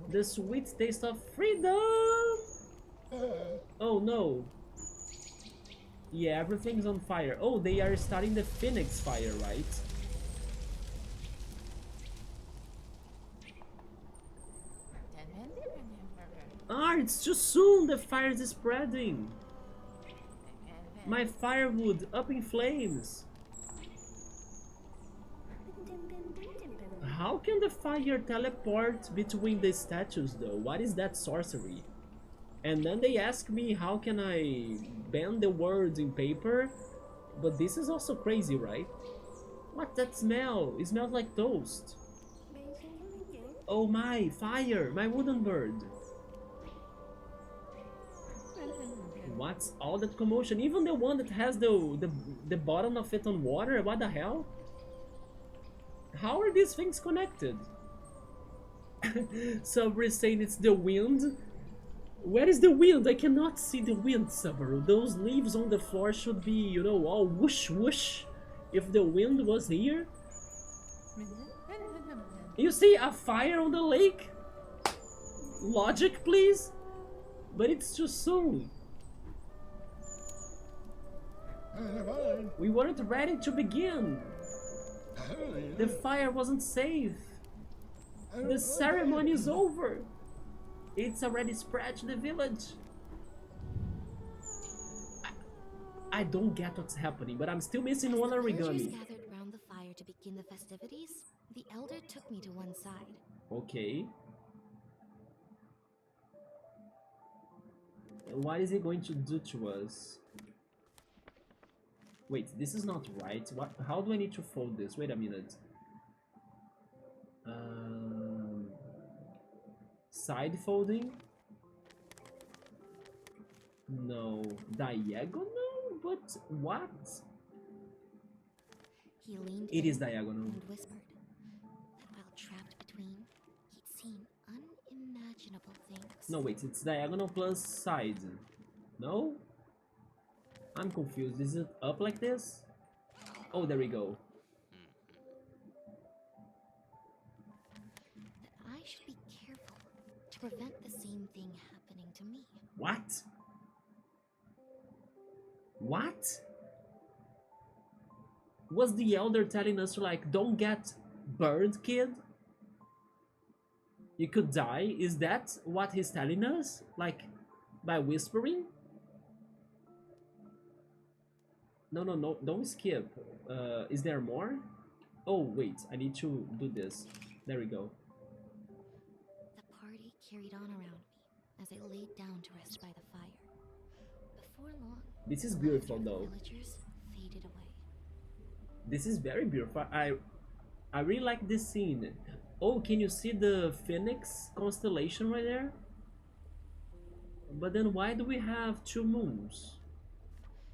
The sweet taste of freedom! Oh no. Yeah, everything's on fire. Oh, they are starting the Phoenix fire, right? Ah, it's too soon! The fire is spreading! My firewood up in flames! How can the fire teleport between the statues though? What is that sorcery? And then they ask me how can I bend the words in paper? But this is also crazy, right? What's that smell? It smells like toast. Oh my, fire! My wooden bird! What's all that commotion? Even the one that has the bottom of it on water? What the hell? How are these things connected? Subaru is saying it's the wind. Where is the wind? I cannot see the wind, Subaru. Those leaves on the floor should be, you know, all whoosh whoosh. If the wind was here. You see a fire on the lake? Logic, please? But it's too soon. We weren't ready to begin. The fire wasn't safe. The ceremony is over. It's already spread to the village. I don't get what's happening, but I'm still missing one origami. As gathered round the fire to begin the festivities, the elder took me to one side. Okay. What is he going to do to us? Wait, this is not right. What? How do I need to fold this? Wait a minute. Side folding? No. Diagonal? But what? He leaned It in is diagonal. and whispered that while trapped between, he'd seen unimaginable things. No, wait. It's diagonal plus side. No? I'm confused. Is it up like this? Oh, there we go. That I should be careful to prevent the same thing happening to me. What? What? Was the elder telling us to like, don't get burned, kid? You could die? Is that what he's telling us? Like, by whispering? No, no, no, don't skip. Is there more? Oh, wait, I need to do this. There we go. The party carried on around me as I laid down to rest by the fire. Before long, This is the beautiful, laughter of though. the villagers faded away. This is very beautiful. I really like this scene. Oh, can you see the Phoenix constellation right there? But then why do we have two moons?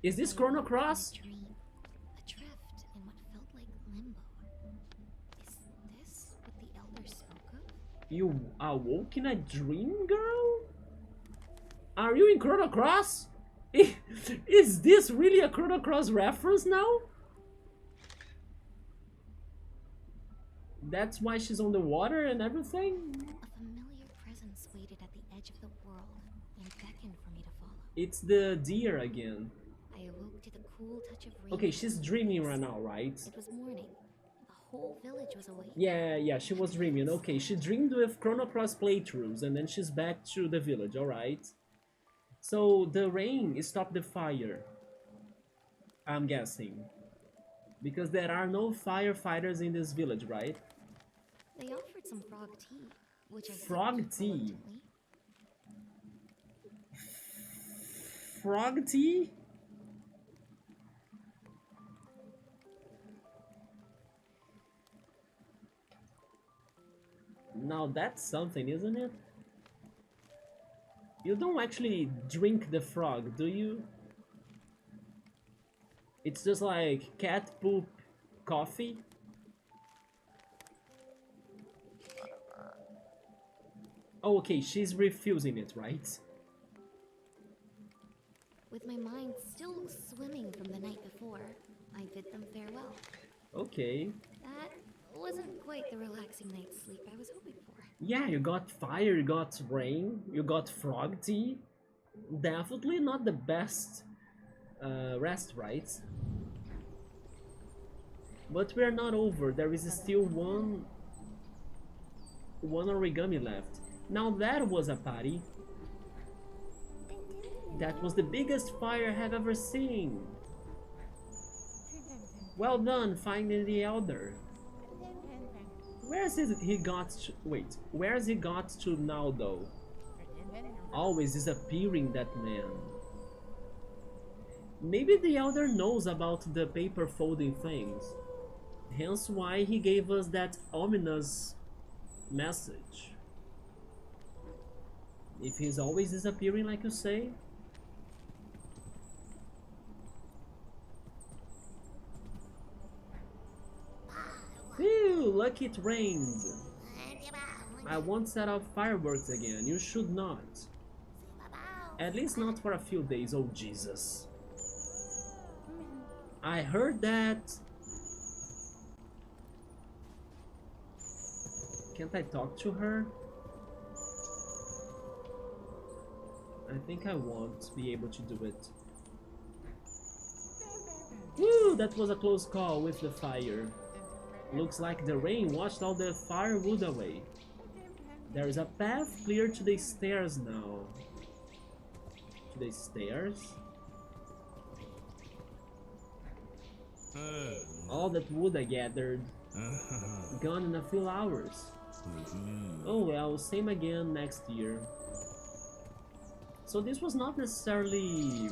Is this Chrono I Cross? had a dream, adrift in what felt like limbo. Is this what the elder spoke of? You awoke in a dream, girl? Are you in Chrono Cross? Is this really a Chrono Cross reference now? That's why she's on the water and everything? A familiar presence waited at the edge of the world and beckoned for me to follow. It's the deer again. I awoke to the cool touch of rain. Okay, she's dreaming right now, right? It was morning. The whole village was awake. Yeah, she was dreaming. Okay, she dreamed with Chrono Cross playthroughs and then she's back to the village, alright? So the rain stopped the fire, I'm guessing. Because there are no firefighters in this village, right? They offered some frog tea, which I Frog sipped tea? reluctantly. Frog tea? Now that's something, isn't it? You don't actually drink the frog, do you? It's just like cat poop coffee? Oh, okay, she's refusing it, right? With my mind still swimming from the night before, I bid them farewell. Okay. That wasn't quite the relaxing night's sleep I was hoping for. Yeah, you got fire, you got rain, you got frog tea. Definitely not the best rest, right? But we're not over. There is still one origami left. Now that was a party. That was the biggest fire I have ever seen. Well done, finding the elder. Where's he got to, wait, where's he got to now though? Always disappearing, that man. Maybe the elder knows about the paper folding things. Hence why he gave us that ominous message. If he's always disappearing like you say. Phew, lucky it rained. I won't set off fireworks again, you should not. At least not for a few days, oh Jesus. I heard that. Can't I talk to her? I think I won't be able to do it. Woo, that was a close call with the fire. Looks like the rain washed all the firewood away. There is a path clear to the stairs now. To the stairs? All that wood I gathered. Gone in a few hours. Oh well, same again next year. So this was not necessarily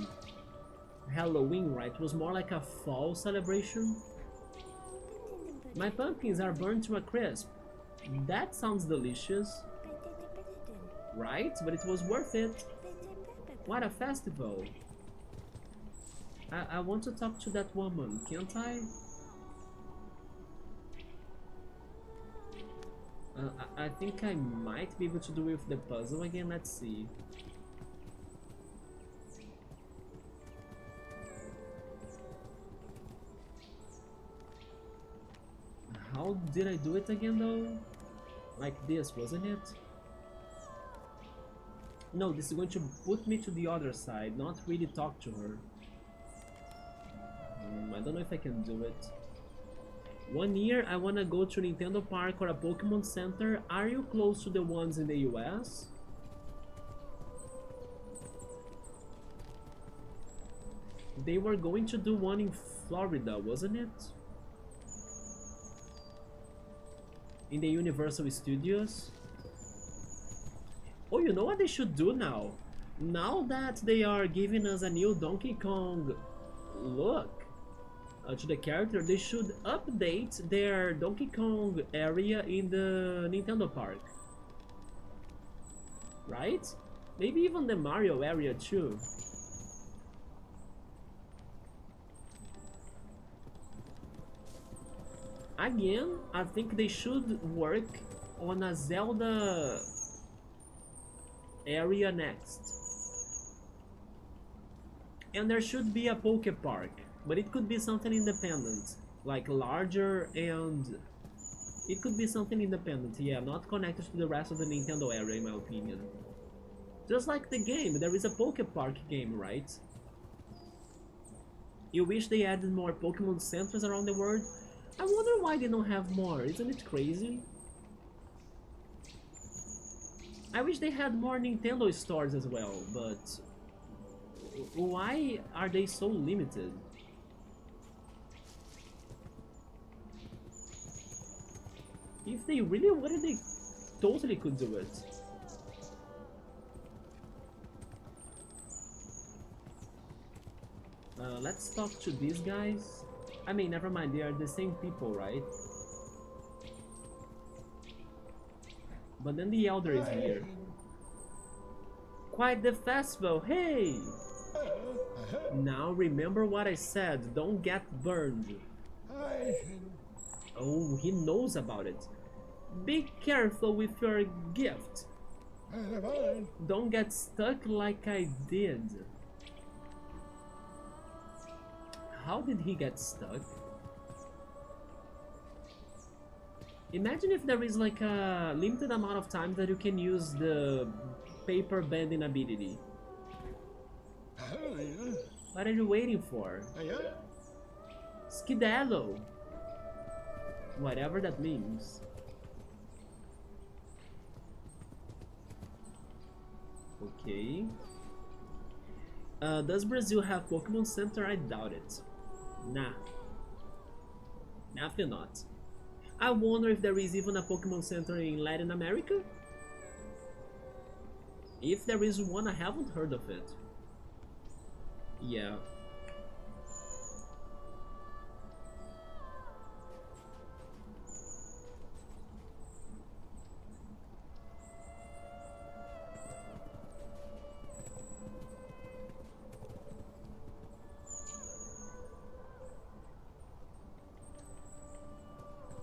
Halloween, right? It was more like a fall celebration. My pumpkins are burned to a crisp. That sounds delicious. Right? But it was worth it. What a festival. I want to talk to that woman, can't I? I think I might be able to do with the puzzle again, let's see. How did I do it again though? Like this, wasn't it? No, this is going to put me to the other side, not really talk to her. I don't know if I can do it. One year I wanna go to Nintendo Park or a Pokemon Center. Are you close to the ones in the US? They were going to do one in Florida, wasn't it? In the Universal Studios. Oh, you know what they should do now? Now that they are giving us a new Donkey Kong look to the character, they should update their Donkey Kong area in the Nintendo Park. Right? Maybe even the Mario area too. Again, I think they should work on a Zelda area next. And there should be a Poke Park, but it could be something independent, like larger, and it could be something independent, yeah, not connected to the rest of the Nintendo area in my opinion. Just like the game, there is a Poke Park game, right? You wish they added more Pokemon centers around the world? I wonder why they don't have more, isn't it crazy? I wish they had more Nintendo stores as well, but why are they so limited? If they really wanted, they totally could do it. Let's talk to these guys. I mean, never mind, they are the same people, right? But then the Elder is here. Quite the festival, hey! Now remember what I said, don't get burned. Oh, he knows about it. Be careful with your gift. Don't get stuck like I did. How did he get stuck? Imagine if there is like a limited amount of time that you can use the paper bending ability. What are you waiting for? Skedaddle! Whatever that means. Okay. Does Brazil have Pokemon Center? I doubt it. Nah. Definitely not. I wonder if there is even a Pokemon Center in Latin America? If there is one, I haven't heard of it. Yeah.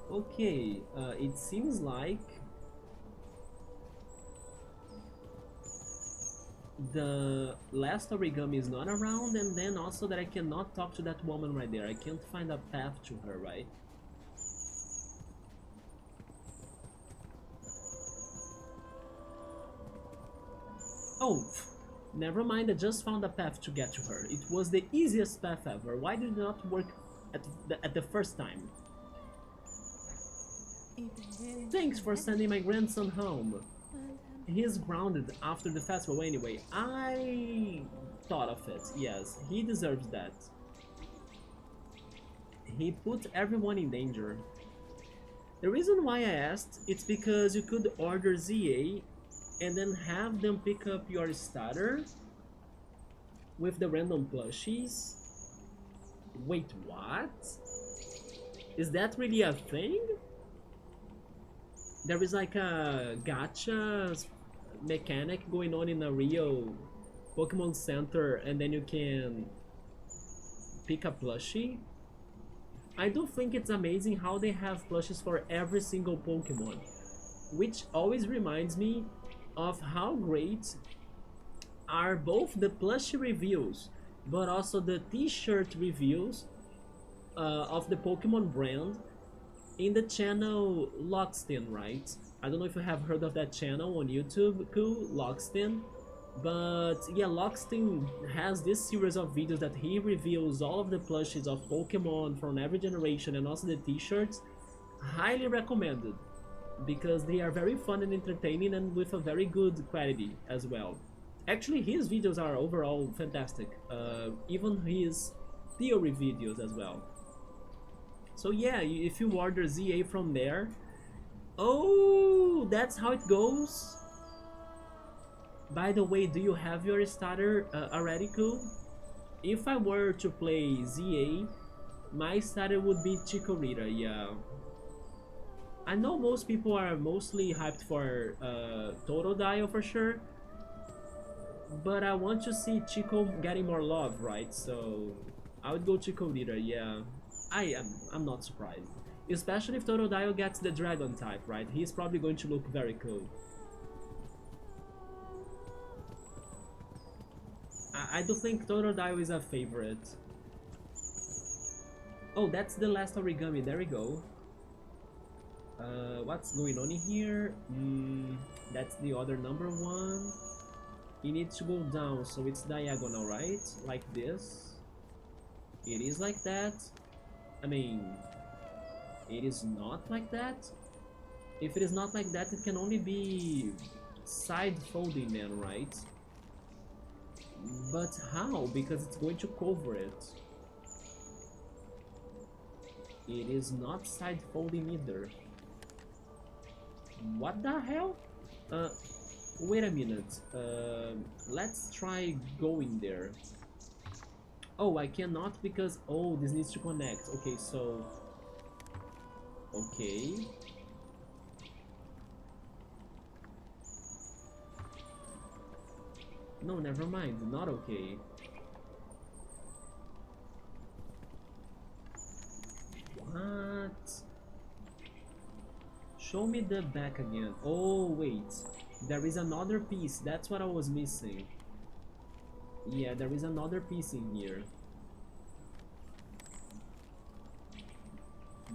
Okay, it seems like the last origami is not around, and then also that I cannot talk to that woman right there. I can't find a path to her, right? Oh, never mind, I just found a path to get to her. It was the easiest path ever. Why did it not work at the first time? Thanks for sending my grandson home. He's grounded after the festival anyway. I thought of it, yes. He deserves that. He put everyone in danger. The reason why I asked, it's because you could order ZA and then have them pick up your starter with the random plushies. Wait, what? Is that really a thing? There is like a gacha mechanic going on in a real Pokemon Center, and then you can pick a plushie. I do think it's amazing how they have plushies for every single Pokemon, which always reminds me of how great are both the plushie reviews but also the t-shirt reviews of the Pokemon brand in the channel Lockstin, right? I don't know if you have heard of that channel on YouTube, cool, Lockstin. But yeah, Lockstein has this series of videos that he reveals all of the plushies of Pokemon from every generation and also the t-shirts. Highly recommended because they are very fun and entertaining and with a very good quality as well. Actually, his videos are overall fantastic, even his theory videos as well. So yeah, if you order ZA from there, oh, that's how it goes. By the way, do you have your starter already, cool? If I were to play ZA, my starter would be Chikorita, yeah. I know most people are mostly hyped for Totodile for sure, but I want to see Chico getting more love, right? So I would go Chikorita, yeah. I'm not surprised. Especially if Totodile gets the Dragon type, right? He's probably going to look very cool. I do think Totodile is a favorite. Oh, that's the last origami, there we go. What's going on in here? That's the other number one. It needs to go down, so it's diagonal, right? Like this. It is like that. I mean, it is not like that. If it is not like that, it can only be side folding then, right? But how? Because it's going to cover it. It is not side folding either. What the hell? Wait a minute. Let's try going there. Oh, I cannot because... Oh, this needs to connect. Okay, so... Okay. No, never mind. Not okay. What? Show me the back again. Oh, wait. There is another piece. That's what I was missing. Yeah, there is another piece in here.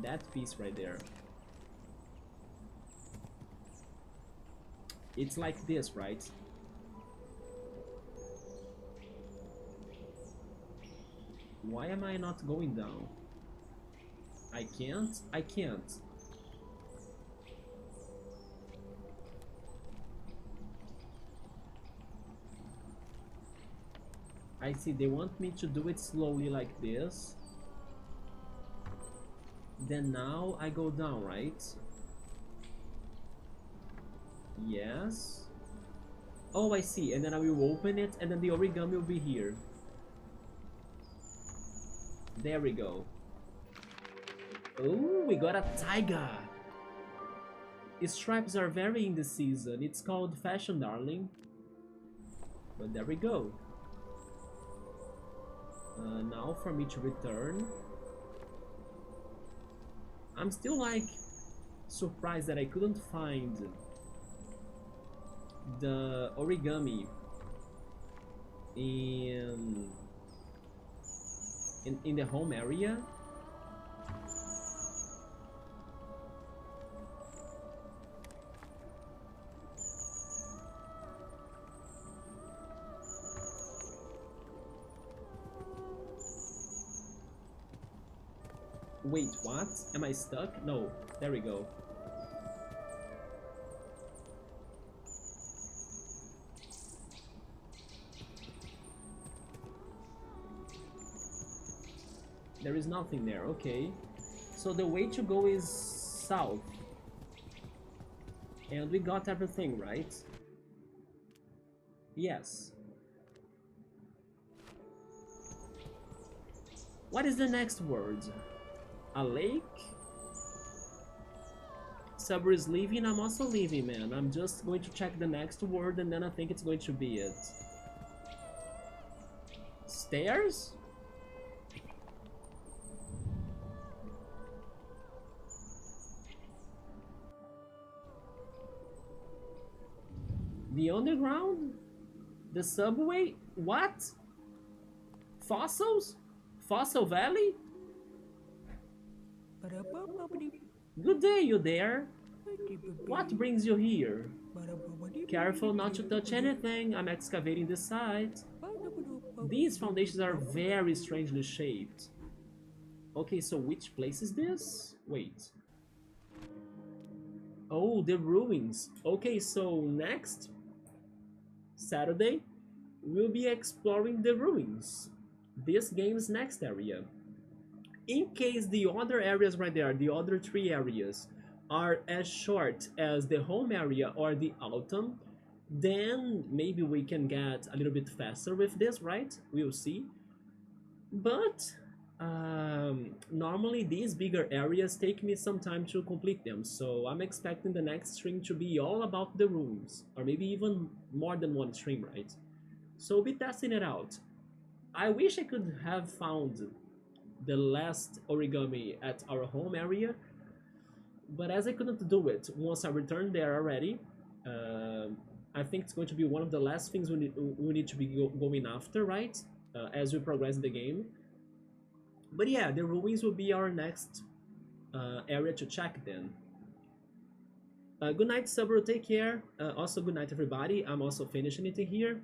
That piece right there. It's like this, right? Why am I not going down? I can't? I can't. I see, they want me to do it slowly like this. Then now I go down, right? Yes. Oh, I see, and then I will open it, and then the origami will be here. There we go. Oh, we got a tiger! Its stripes are very in the season. It's called Fashion Darling. But there we go. Now for me to return. I'm still like surprised that I couldn't find the origami in the home area. Wait, what? Am I stuck? No, there we go. There is nothing there, okay. So the way to go is south. And we got everything, right? Yes. What is the next word? A lake? Sabri is leaving, I'm also leaving, man. I'm just going to check the next word and then I think it's going to be it. Stairs? The underground? The subway? What? Fossils? Fossil Valley? Good day, you there. What brings you here? Careful not to touch anything, I'm excavating this site. These foundations are very strangely shaped. Okay, so which place is this? Wait. Oh, the ruins. Okay, so next Saturday, we'll be exploring the ruins. This game's next area. In case the other areas right there, the other three areas, are as short as the home area or the autumn, then maybe we can get a little bit faster with this, right? We'll see. But normally these bigger areas take me some time to complete them, so I'm expecting the next stream to be all about the rooms, or maybe even more than one stream, right? So we'll be testing it out. I wish I could have found the last origami at our home area, but as I couldn't do it once I returned there already, I think it's going to be one of the last things we need to be going after, right? As we progress in the game. But yeah, the ruins will be our next area to check then. Good night, Subaru. Take care. Also, good night, everybody. I'm also finishing it here.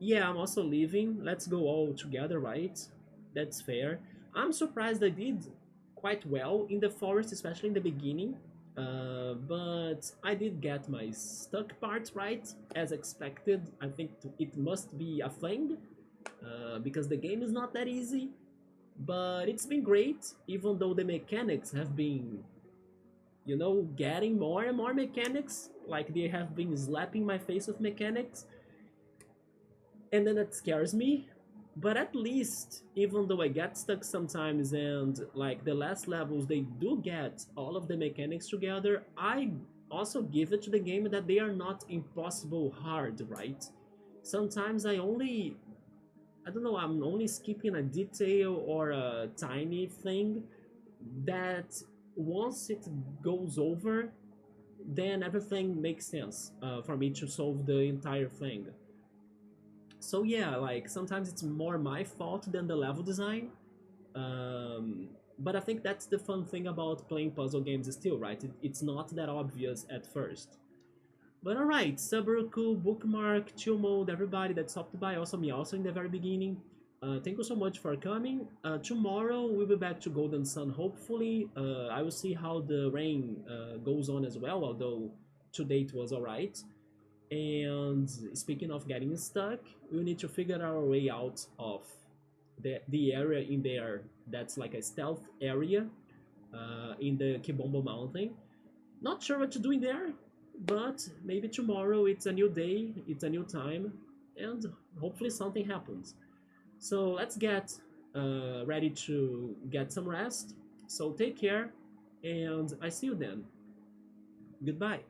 Yeah, I'm also leaving. Let's go all together, right? That's fair. I'm surprised I did quite well in the forest, especially in the beginning. But I did get my stuck part right, as expected. I think it must be a thing, because the game is not that easy. But it's been great, even though the mechanics have been, getting more and more mechanics. Like they have been slapping my face with mechanics. And then that scares me. But at least, even though I get stuck sometimes and like the last levels they do get all of the mechanics together, I also give it to the game that they are not impossible hard, right? Sometimes I don't know, I'm only skipping a detail or a tiny thing that once it goes over, then everything makes sense for me to solve the entire thing. So yeah, like sometimes it's more my fault than the level design. But I think that's the fun thing about playing puzzle games still, right? It's not that obvious at first. But alright, Subaruku, Bookmark, Chill Mode, everybody that stopped by, also me also in the very beginning. Thank you so much for coming. Tomorrow we'll be back to Golden Sun, hopefully. I will see how the rain goes on as well, although today it was alright. And speaking of getting stuck, we need to figure our way out of the area in there that's like a stealth area in the Kibombo Mountain. Not sure what to do in there, but maybe tomorrow it's a new day, it's a new time, and hopefully something happens. So let's get ready to get some rest. So take care, and I see you then. Goodbye.